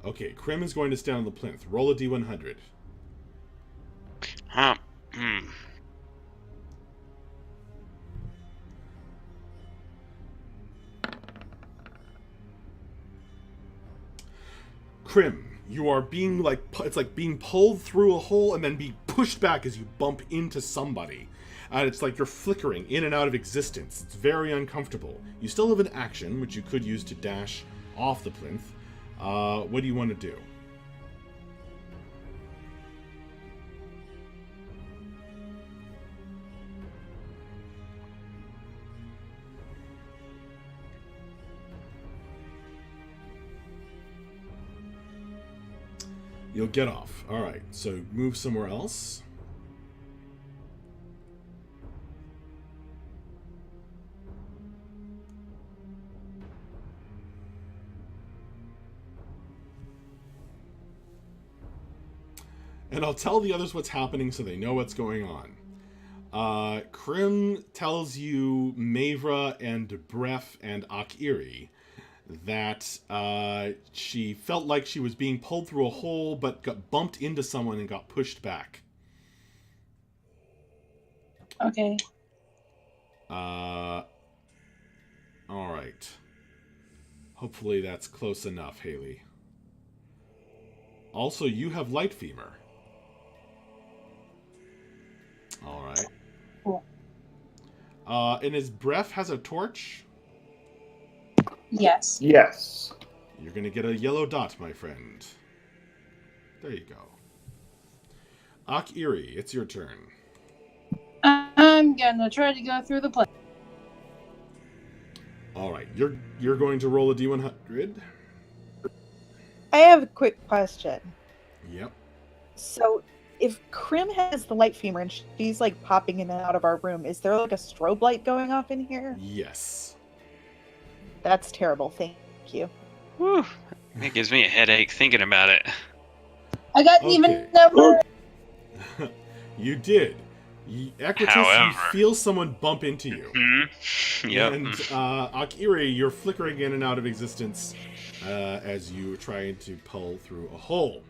Okay, Krim is going to stand on the plinth. Roll a d100. Hmm. Krim, you are being it's like being pulled through a hole and then being pushed back as you bump into somebody. And it's like you're flickering in and out of existence. It's very uncomfortable. You still have an action, which you could use to dash off the plinth. What do you want to do? You'll get off. All right, so move somewhere else. And I'll tell the others what's happening so they know what's going on. Krim tells you Mavra and Bref and Akiri that she felt like she was being pulled through a hole but got bumped into someone and got pushed back. Okay. All right. Hopefully that's close enough, Haley. Also, you have light femur. All right. Cool. And his Bref has a torch? Yes. Yes. You're going to get a yellow dot, my friend. There you go. Akiri, it's your turn. I'm gonna try to go through the place. All right, you're going to roll a d100. I have a quick question. Yep. So, if Krim has the light femur and she's like popping in and out of our room, is there like a strobe light going off in here? Yes. That's terrible. Thank you. Whew. It gives me a headache thinking about it. I got an even number. You did. Equitus, However. you feel someone bump into you. Mm-hmm. Yep. And Akiri, you're flickering in and out of existence as you are trying to pull through a hole.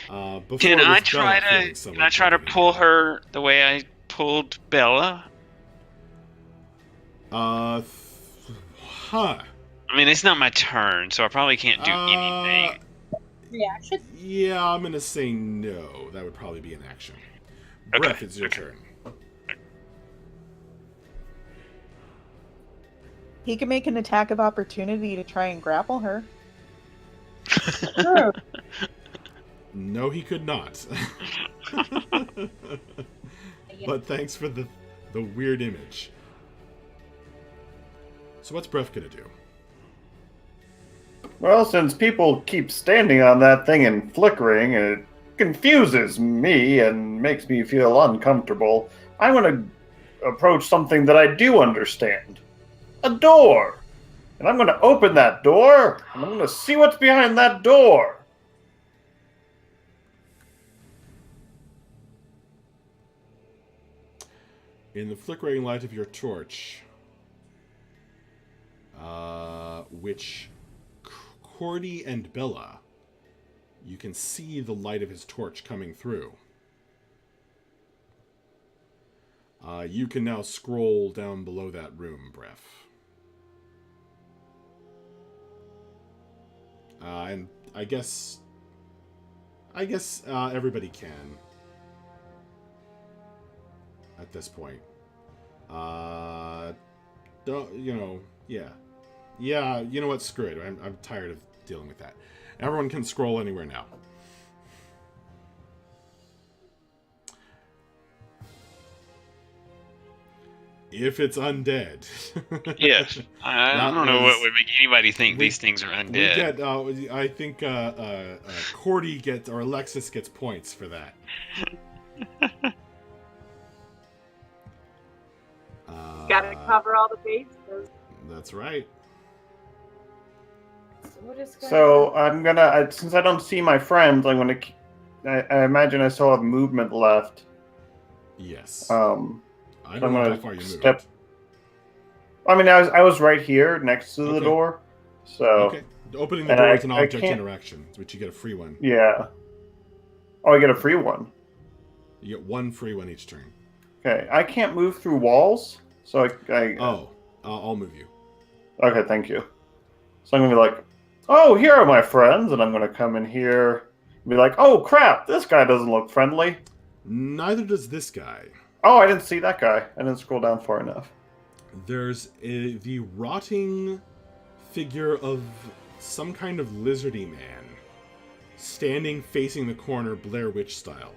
Can I try to pull her the way I pulled Bella? Huh. I mean, it's not my turn, so I probably can't do anything. Reaction? Yeah, I'm gonna say no. That would probably be an action. Okay. Bref, it's your turn. He can make an attack of opportunity to try and grapple her. True. No, he could not. But thanks for the weird image. So what's Bref gonna do? Well, since people keep standing on that thing and flickering, it confuses me and makes me feel uncomfortable. I'm going to approach something that I do understand. A door! And I'm going to open that door, and I'm going to see what's behind that door. In the flickering light of your torch, which Cordy and Bella, you can see the light of his torch coming through. You can now scroll down below that room, Bref. And I guess everybody can at this point. Yeah, you know what? Screw it. I'm tired of dealing with that. Everyone can scroll anywhere now. If it's undead. Yes. I don't know what would make anybody think these things are We undead. get, I think, Cordy gets, or Alexis gets points for that. Gotta cover all the bases. That's right. What is going So on? I'm gonna, since I don't see my friends, I'm gonna. I imagine I still have movement left. Yes. I I don't know gonna how far you step- moved. mean, I was right here next to the Okay. door. So Okay. Opening the And door I- is an I object can't- interaction, which you get a free one. yeah. Oh, I get a free one. You get one free one each turn. Okay, I can't move through walls, so I Oh, I'll move you. Okay, thank you. So I'm gonna be like, oh, here are my friends, and I'm gonna come in here and be like, oh crap, this guy doesn't look friendly. Neither does this guy. Oh, I didn't see that guy. I didn't scroll down far enough. There's the rotting figure of some kind of lizardy man, standing facing the corner, Blair Witch style.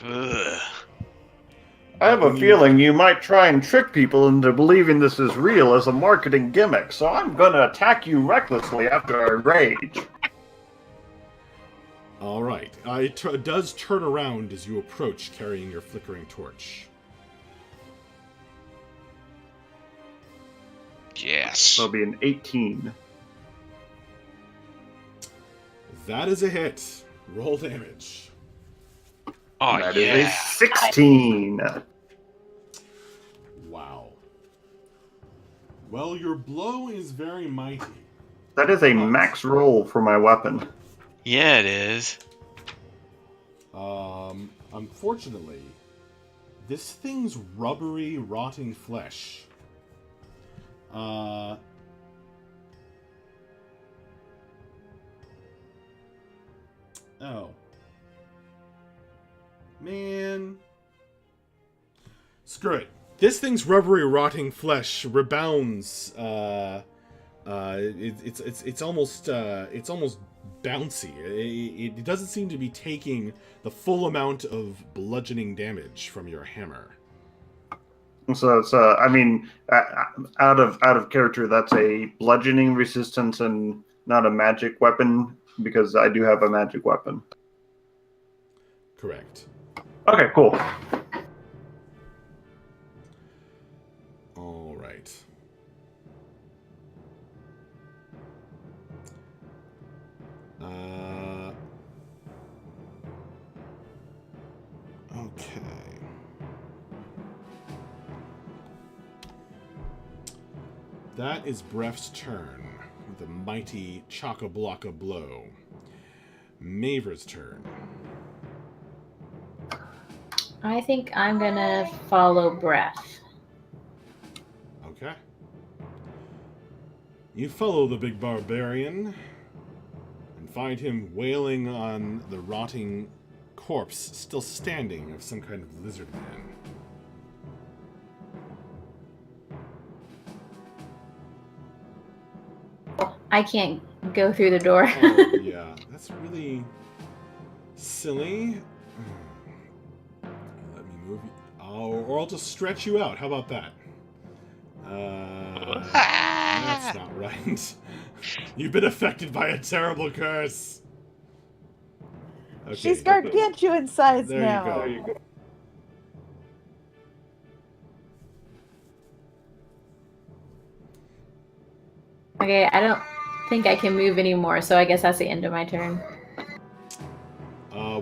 Ugh. I have a feeling you might try and trick people into believing this is real as a marketing gimmick, so I'm gonna attack you recklessly after I rage. All right. It does turn around as you approach, carrying your flickering torch. Yes. That'll be an 18. That is a hit. Roll damage. Oh, That yeah. is a 16. Wow. Well, your blow is very mighty. That is a max roll for my weapon. Yeah, it is. Unfortunately, this thing's rubbery, rotting flesh. Oh. Man. Screw it. This thing's rubbery, rotting flesh rebounds. It's almost bouncy. It doesn't seem to be taking the full amount of bludgeoning damage from your hammer. So it's I mean, out of character, that's a bludgeoning resistance and not a magic weapon because I do have a magic weapon. Correct. Okay, cool. All right. Okay. That is Bref's turn with a mighty chock-a-block-a blow. Maver's turn. I think I'm gonna follow Breath. Okay. You follow the big barbarian and find him wailing on the rotting corpse still standing of some kind of lizard man. I can't go through the door. Oh, yeah. That's really silly. Let me move you. Oh, or I'll just stretch you out. How about that? That's not right. You've been affected by a terrible curse. Okay. She's gargantuan size There now. you go. Okay, I don't think I can move anymore, so I guess that's the end of my turn.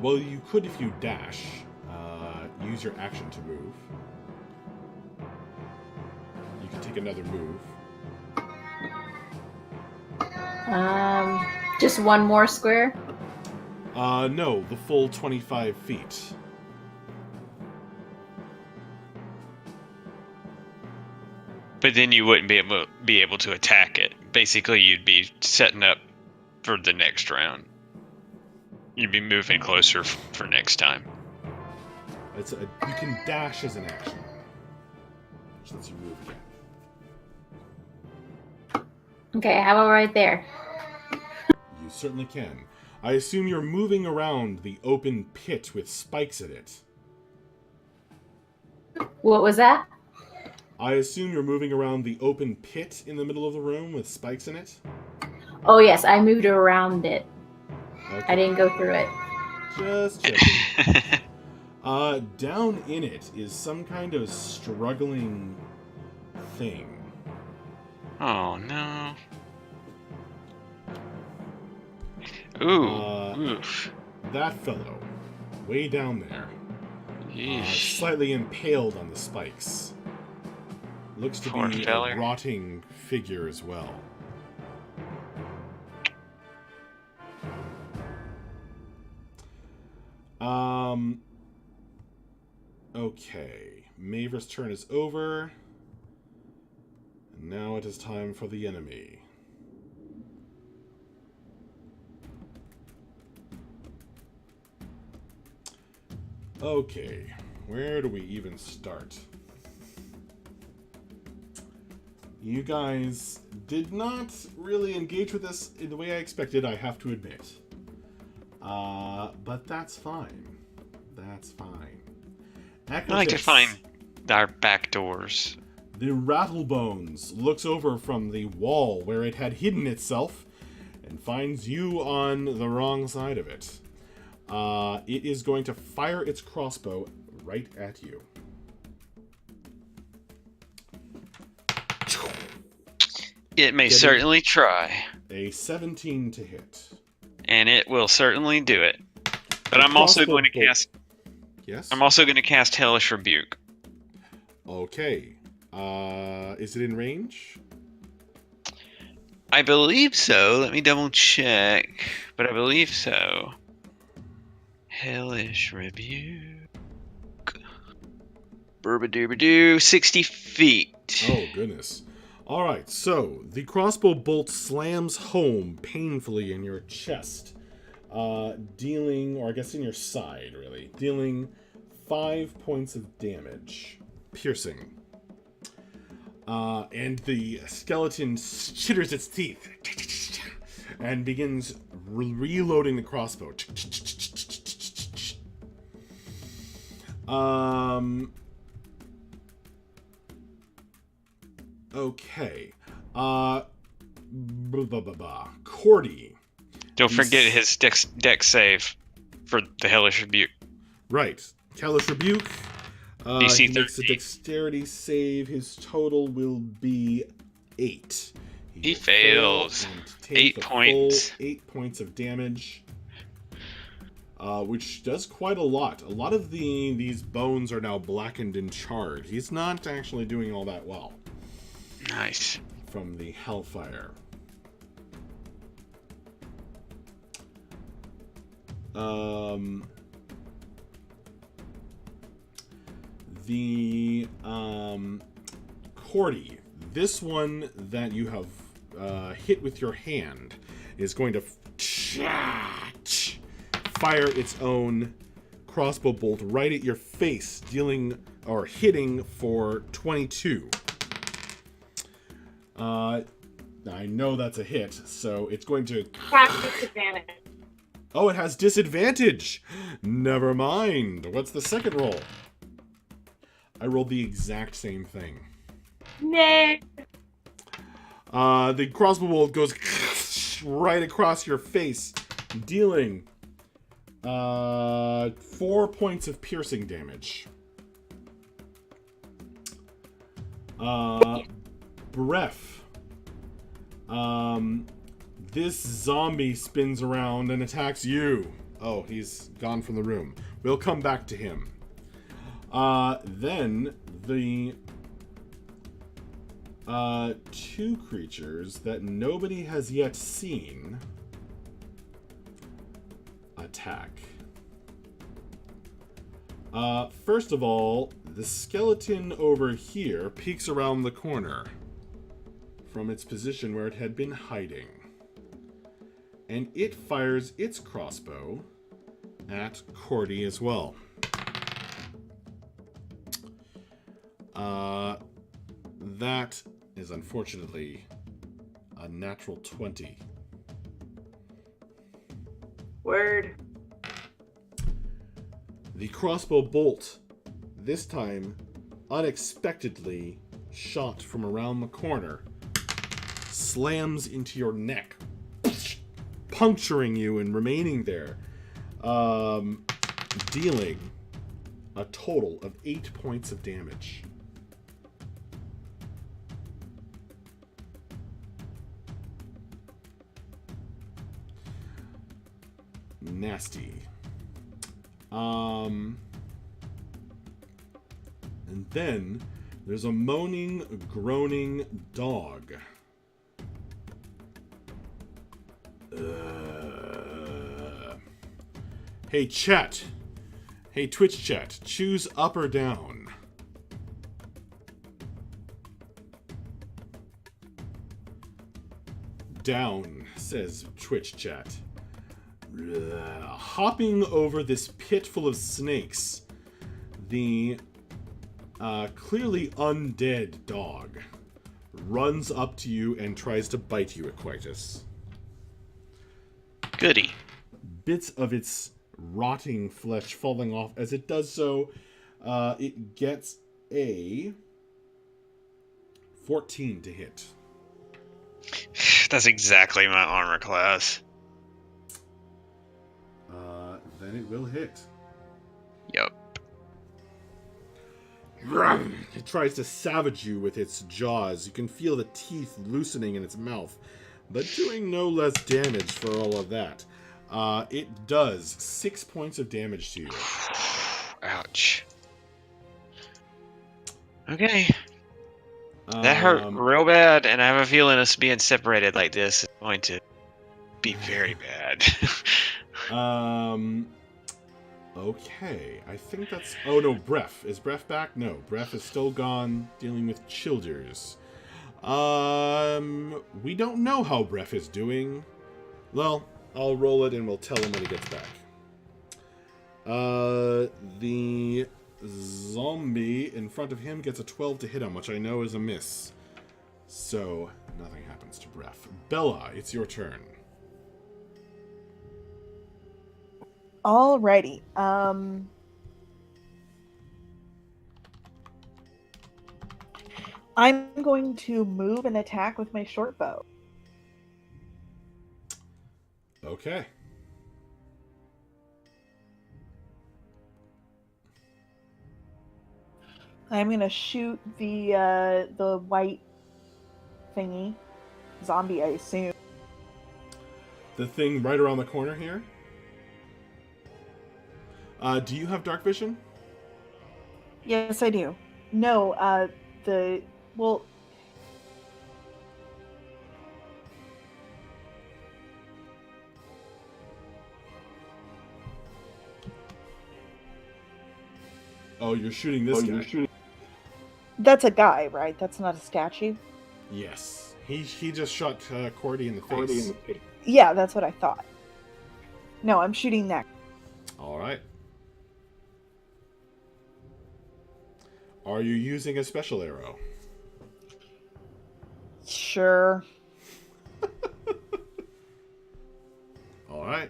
Well, you could if you dash. Use your action to move. You can take another move. Just one more square? No, the full 25 feet. But then you wouldn't be able to attack it. Basically, you'd be setting up for the next round. You'd be moving closer for next time. You can dash as an action. Which lets you move again. Okay, how about right there? You certainly can. I assume you're moving around the open pit with spikes in it. What was that? I assume you're moving around the open pit in the middle of the room with spikes in it? Oh, yes, I moved around it. Okay. I didn't go through it. Just checking. Down in it is some kind of struggling thing. Oh, no. Ooh. Oof. That fellow, way down there, slightly impaled on the spikes. Looks to Poor be feller. a rotting figure as well. Okay. Maver's turn is over. And now it is time for the enemy. Okay. Where do we even start? You guys did not really engage with this in the way I expected, I have to admit. But that's fine. That's fine. I like to find our back doors. The Rattlebones looks over from the wall where it had hidden itself and finds you on the wrong side of it. It is going to fire its crossbow right at you. It may certainly try. A 17 to hit. And it will certainly do it. But I'm also going to cast... Yes? I'm also going to cast Hellish Rebuke. Okay. Is it in range? I believe so. Let me double check. But I believe so. Hellish Rebuke. Burbadooba-doo. 60 feet. Oh, goodness. Alright, so the crossbow bolt slams home painfully in your chest. Dealing, or I guess in your side, really. Dealing 5 points of damage. Piercing. And the skeleton chitters its teeth. And begins reloading the crossbow. Okay. Cordy. Don't forget his dex save for the Hellish Rebuke. Right. Hellish Rebuke. DC he makes a dexterity save. His total will be 8. He fails. 8 points. 8 points of damage. Which does quite a lot. A lot of these bones are now blackened and charred. He's not actually doing all that well. Nice. From the Hellfire. The Cordy, this one that you have hit with your hand is going to fire its own crossbow bolt right at your face, dealing or hitting for 22. I know that's a hit, so it's going to... Disadvantage. Oh, it has disadvantage! Never mind. What's the second roll? I rolled the exact same thing. Nah. The crossbow bolt goes right across your face, dealing 4 points of piercing damage. Breath. This zombie spins around and attacks you. Oh, he's gone from the room. We'll come back to him. Then the 2 creatures that nobody has yet seen attack. First of all, the skeleton over here peeks around the corner from its position where it had been hiding. And it fires its crossbow at Cordy as well. That is unfortunately a natural 20. Word. The crossbow bolt, this time unexpectedly shot from around the corner slams into your neck, puncturing you and remaining there, dealing a total of 8 points of damage. Nasty. And then there's a moaning, groaning dog. Hey, chat. Hey, Twitch chat. Choose up or down. Down, says Twitch chat. Hopping over this pit full of snakes, the clearly undead dog runs up to you and tries to bite you, Aquitus. Goody. Bits of its rotting flesh falling off. As it does so, it gets a 14 to hit. That's exactly my armor class. Then it will hit. Yep. It tries to savage you with its jaws. You can feel the teeth loosening in its mouth, but doing no less damage for all of that. It does 6 points of damage to you. Ouch. Okay. That hurt real bad, and I have a feeling us being separated like this is going to be very bad. Okay, I think that's... Oh, no, Bref. Is Bref back? No, Bref is still gone, dealing with Childers. We don't know how Bref is doing. Well, I'll roll it and we'll tell him when he gets back. The zombie in front of him gets a 12 to hit him, which I know is a miss. So, nothing happens to Bref. Bella, it's your turn. Alrighty. I'm going to move and attack with my short bow. Okay. I'm gonna shoot the white thingy. Zombie, I assume. The thing right around the corner here? Do you have dark vision? Yes, I do. No, well... Oh, you're shooting this guy. That's a guy, right? That's not a statue? Yes. He just shot Cordy in the face. Yeah, that's what I thought. No, I'm shooting that. Alright. Are you using a special arrow? Sure. Alright.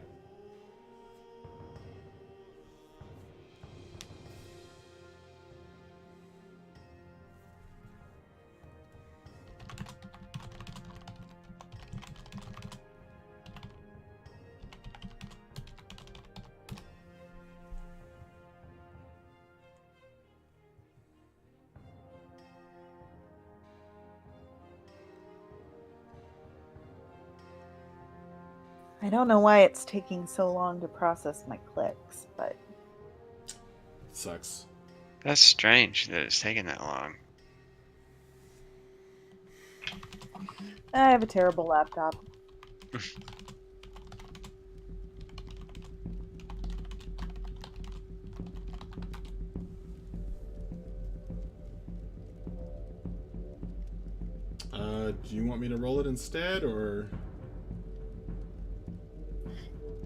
I don't know why it's taking so long to process my clicks, but... Sucks. That's strange that it's taking that long. I have a terrible laptop. Do you want me to roll it instead, or...?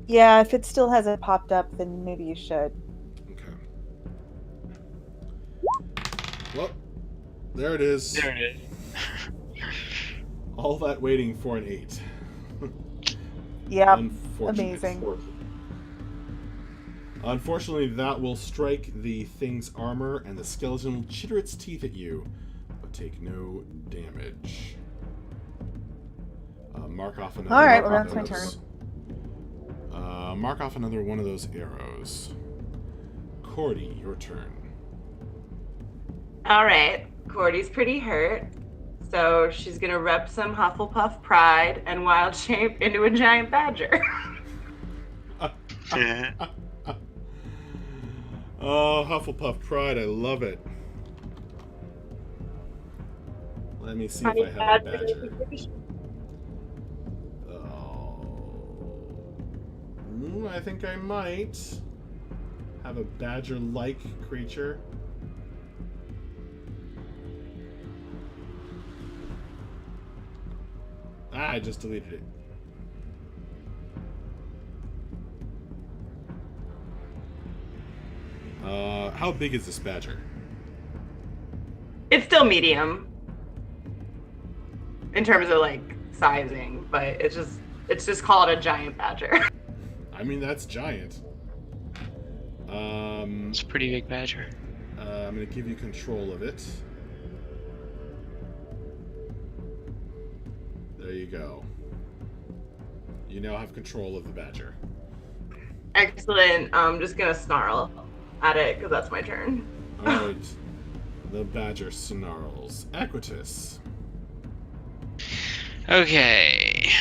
Yeah, if it still hasn't popped up, then maybe you should. Okay. Well, there it is. There it is. All that waiting for an 8. Yeah, Unfortunate. amazing. Unfortunately, that will strike the thing's armor, and the skeleton will chitter its teeth at you, but take no damage. Mark off another. All right, well, one that's of my turn. those. Mark off another one of those arrows. Cordy, your turn. All right, Cordy's pretty hurt, so she's gonna rep some Hufflepuff pride and wild shape into a giant badger. Oh, Hufflepuff pride, I love it. Let me see if I have a badger. I think I might have a badger-like creature. Ah, I just deleted it. How big is this badger? It's still medium in terms of like sizing, but it's just called a giant badger. I mean, that's giant. It's a pretty big badger. I'm going to give you control of it. There you go. You now have control of the badger. Excellent. I'm just gonna snarl at it because that's my turn. Alright. The badger snarls. Equitus. Okay.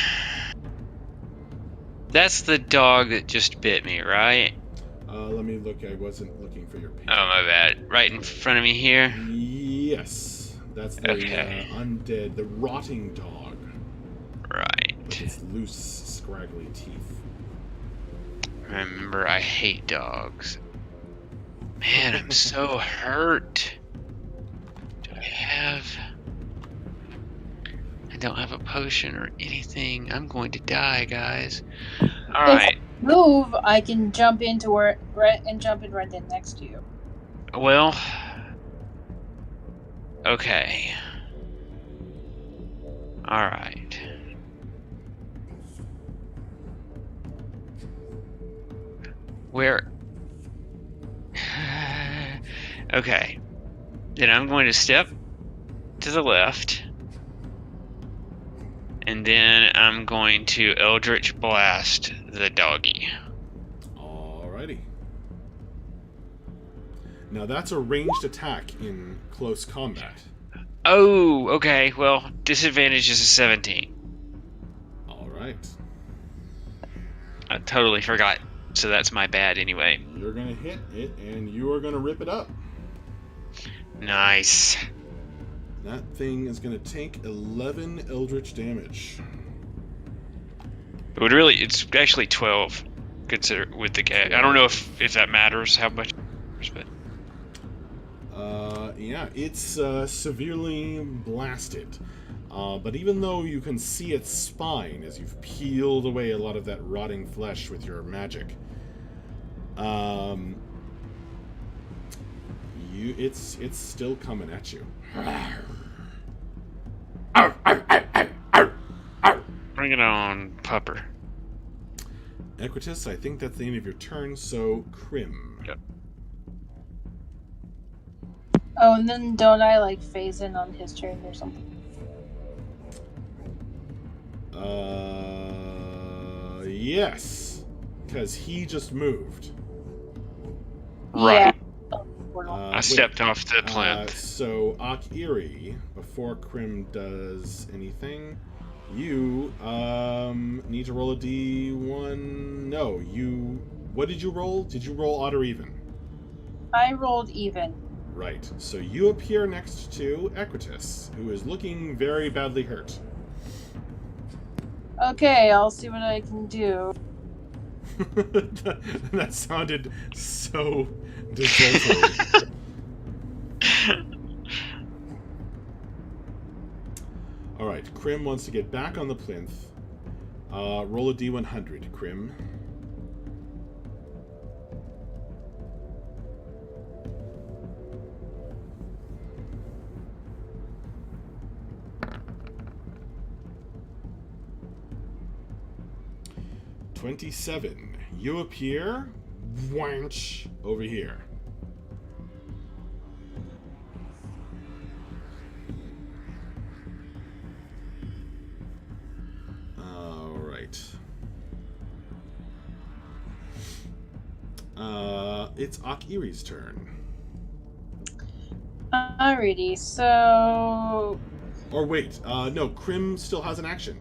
That's the dog that just bit me, right? Let me look. I wasn't looking for your page. Oh, my bad. Right in front of me here? Yes. That's the Okay. undead, the rotting dog. Right. With its loose, scraggly teeth. Remember, I hate dogs. Man, I'm so hurt. Do I have... I don't have a potion or anything. I'm going to die, guys. Alright. Move, I can jump into where and jump in right in next to you. Well... Okay. Alright. Where... Okay. Then I'm going to step to the left. And then I'm going to Eldritch Blast the doggy. Alrighty. Now that's a ranged attack in close combat. Oh, okay. Well, disadvantage is a 17. Alright. I totally forgot. So that's my bad anyway. You're gonna hit it, and you are gonna rip it up. Nice. That thing is gonna take 11 eldritch damage. It would really, it's actually 12. Consider with the cat. I don't know if that matters how much, but yeah, it's severely blasted. But even though you can see its spine as you've peeled away a lot of that rotting flesh with your magic, it's still coming at you. Bring it on, pupper. Equitus, I think that's the end of your turn, so Crim. Yep. Oh, and then don't I like phase in on his turn or something? Yes, because he just moved. Right. Yeah. I stepped off the plinth. So Akiri, before Crim does anything, you need to roll a d1. No, you. What did you roll? Did you roll odd or even? I rolled even. Right. So you appear next to Equitus, who is looking very badly hurt. Okay, I'll see what I can do. That sounded so desultory. Alright, Crim wants to get back on the plinth. Roll a d100, Crim. "27. You appear Wanch over here. All right. It's Akiri's turn. Alrighty, so... Or wait, no, Krim still has an action.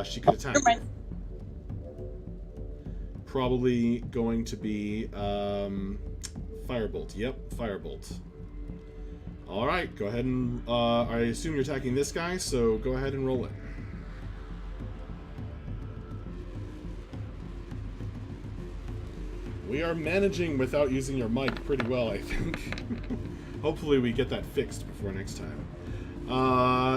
She could attack. Never mind. Probably going to be Firebolt. Yep, Firebolt. All right, go ahead and I assume you're attacking this guy, so go ahead and roll it. We are managing without using your mic pretty well, I think. Hopefully we get that fixed before next time.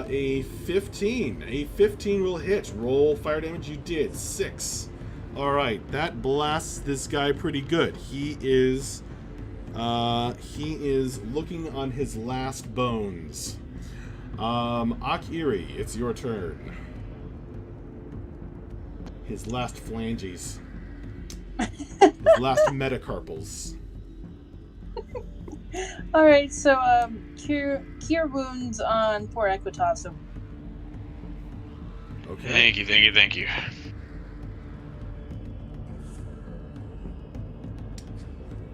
A 15. A 15 will hit. Roll fire damage. You did. 6. All right, that blasts this guy pretty good. He is looking on his last bones. Akiri, it's your turn. His last phalanges. His last metacarpals. Alright, so cure wounds on poor Equitasso. Okay. Thank you.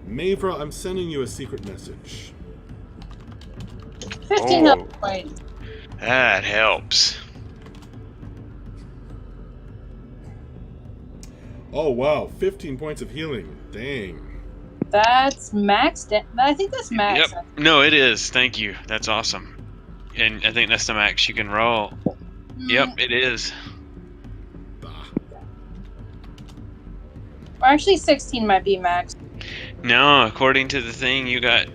Mavra, I'm sending you a secret message. 15 health points. That helps. Oh wow, 15 points of healing. Dang. That's max. I think that's max. Yep. No, it is. Thank you. That's awesome. And I think that's the max you can roll. Yep, it is. Or actually, 16 might be max. No, according to the thing, you got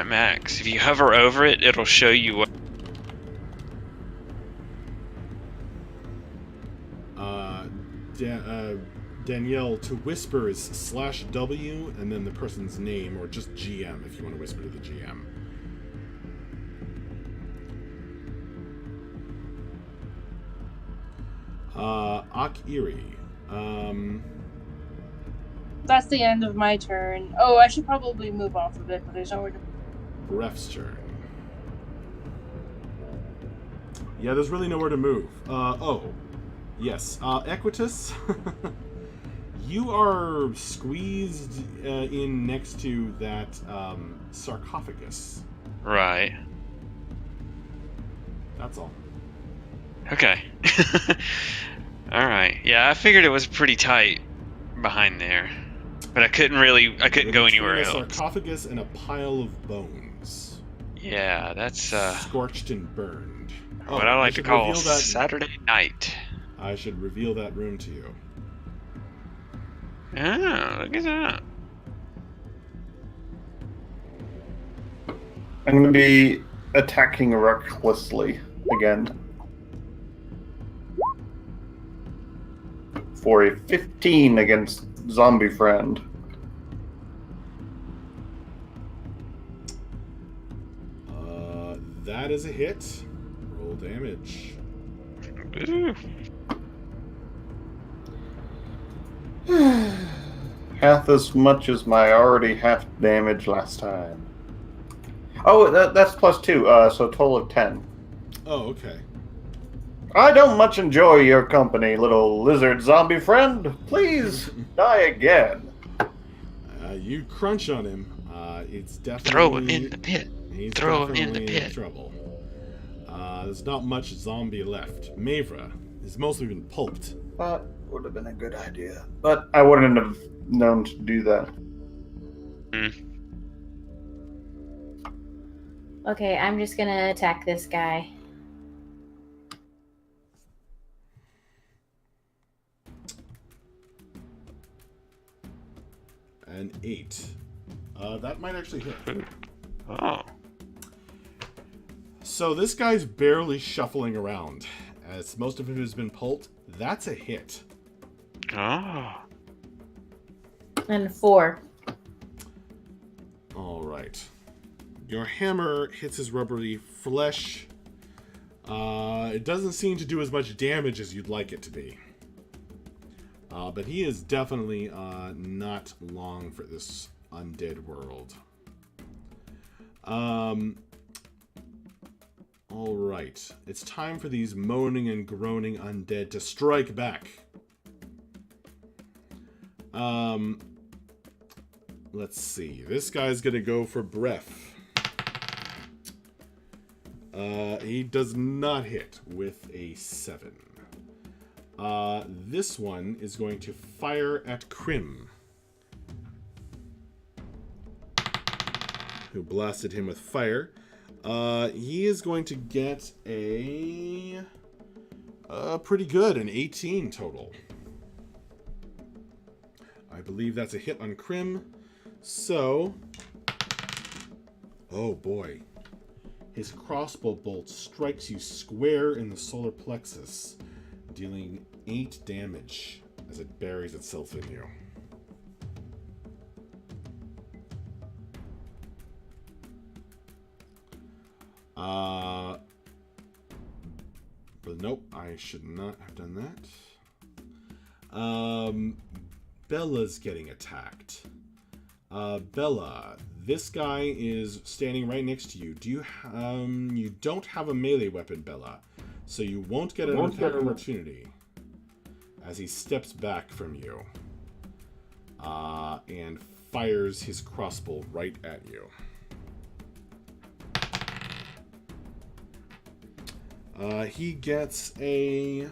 max. If you hover over it, it'll show you what. Danielle, to whisper is /W and then the person's name, or just GM if you want to whisper to the GM. Akiri. That's the end of my turn. Oh, I should probably move off of it, but there's nowhere to... Ref's turn. Yeah, there's really nowhere to move. Yes. Equitus, you are squeezed in next to that sarcophagus. Right. That's all. Okay. Alright. Yeah, I figured it was pretty tight behind there. But I couldn't go anywhere else. A sarcophagus and a pile of bones. Yeah, that's scorched and burned. What I like to call Saturday night. I should reveal that room to you. Oh, look at that. I'm going to be attacking recklessly again. For a 15 against Zombie Friend. That is a hit. Roll damage. Ooh. Half as much as my already half damage last time. Oh, that's +2, so a total of 10. Oh, okay. I don't much enjoy your company, little lizard zombie friend. Please die again. You crunch on him. It's definitely... Throw him in the pit. He's Throw him definitely in the pit. Trouble. There's not much zombie left. Mavra has mostly been pulped. That would have been a good idea. But I wouldn't have known to do that. Okay, I'm just gonna attack this guy. An 8. That might actually hit. Oh. So this guy's barely shuffling around, as most of him has been pulped. That's a hit. Oh. And 4. All right. Your hammer hits his rubbery flesh. It doesn't seem to do as much damage as you'd like it to be. But he is definitely not long for this undead world. Alright. It's time for these moaning and groaning undead to strike back. Let's see. This guy's gonna go for breath. He does not hit with a 7. This one is going to fire at Krim, who blasted him with fire. He is going to get a pretty good, an 18 total. I believe that's a hit on Krim. So, oh boy. His crossbow bolt strikes you square in the solar plexus, dealing 8 damage as it buries itself in you. But nope, I should not have done that. Bella's getting attacked. Bella, this guy is standing right next to you. Do you you don't have a melee weapon, Bella, so you won't get an attack opportunity as he steps back from you and fires his crossbow right at you. He gets a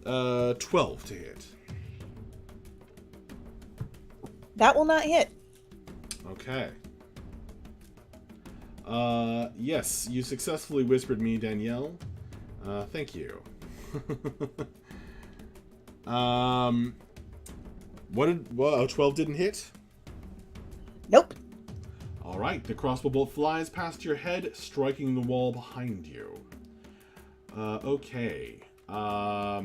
12 to hit. That will not hit. Okay. Yes, you successfully whispered me, Danielle. Thank you. What did... Well, 12 didn't hit? Nope. Alright, the crossbow bolt flies past your head, striking the wall behind you. Okay. Now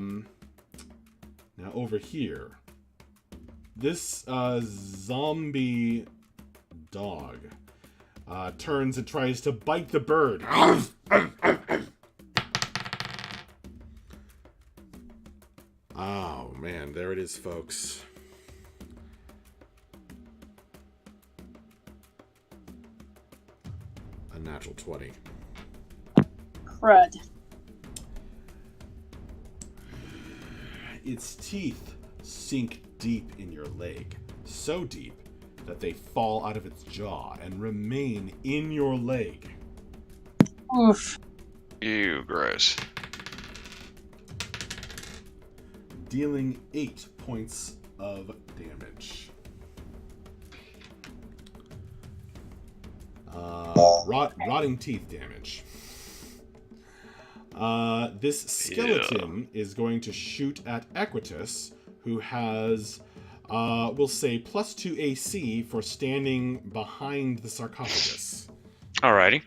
over here. This zombie dog turns and tries to bite the bird. Oh man, there it is, folks. A natural 20. Crud. Its teeth sink deep in your leg, so deep that they fall out of its jaw and remain in your leg. Oof. Ew, gross. Dealing 8 points of damage. Rotting teeth damage. This skeleton is going to shoot at Equitus, who has, we'll say, +2 AC for standing behind the sarcophagus. Alrighty.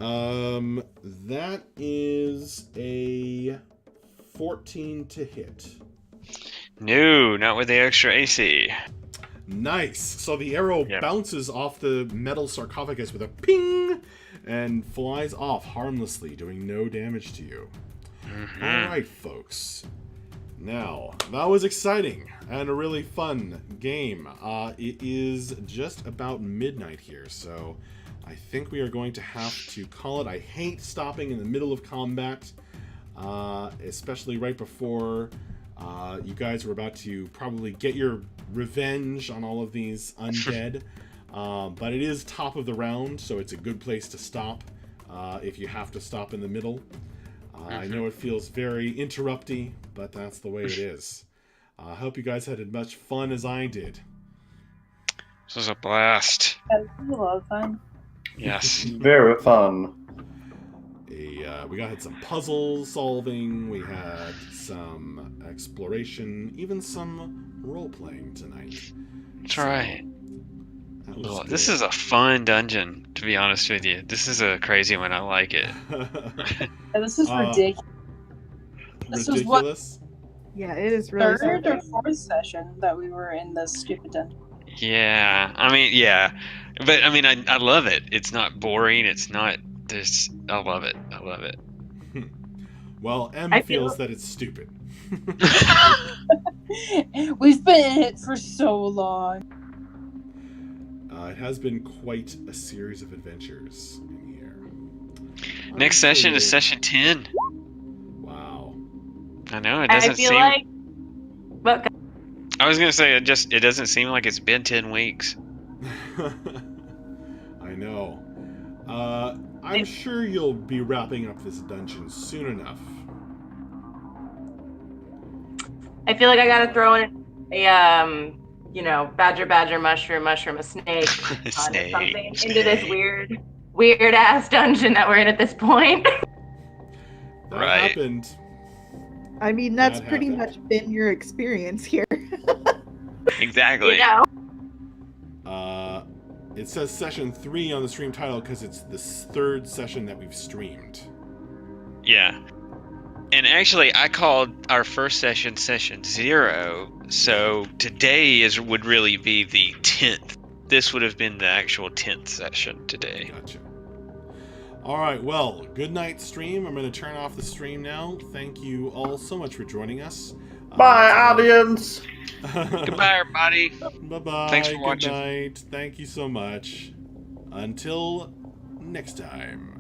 That is a 14 to hit. No, not with the extra AC. Nice. So the arrow bounces off the metal sarcophagus with a ping and flies off harmlessly, doing no damage to you. Mm-hmm. All right, folks. Now, that was exciting and a really fun game. It is just about midnight here, so I think we are going to have to call it. I hate stopping in the middle of combat, especially right before you guys were about to probably get your revenge on all of these undead. But it is top of the round, so it's a good place to stop if you have to stop in the middle. I know it feels very interrupty, but that's the way it is. I hope you guys had as much fun as I did. This was a blast. That was a lot of fun. Yes. Very fun. We had some puzzle solving, we had some exploration, even some role-playing tonight. That's right. That This is a fun dungeon, to be honest with you. This is a crazy one. I like it. Yeah, this is ridiculous. This was ridiculous? Yeah, it is really third or something. fourth session that we were in this stupid dungeon. Yeah. I mean, yeah. But, I mean, I love it. It's not boring. It's not I love it. I love it. Well, M I feels feel- that it's stupid. We've been in it for so long. It has been quite a series of adventures in here. Next I'm sure session is you'll- session 10. Wow. I know it I doesn't feel seem. like. But I was gonna say it doesn't seem like it's been 10 weeks. I know. I'm sure you'll be wrapping up this dungeon soon enough. I feel like I gotta throw in a badger, mushroom, a snake, Snake, something into this weird ass dungeon that we're in at this point. That Right. happened. I mean, that's That pretty happened. much been your experience here. Exactly. You know. It says session 3 on the stream title because it's the third session that we've streamed. Yeah. And actually, I called our first session 0, so today would really be the 10th. This would have been the actual 10th session today. Gotcha. All right, well, good night, stream. I'm going to turn off the stream now. Thank you all so much for joining us. Bye, audience. Goodbye, everybody. Bye-bye. Thanks for Good watching. night. Thank you so much. Until next time.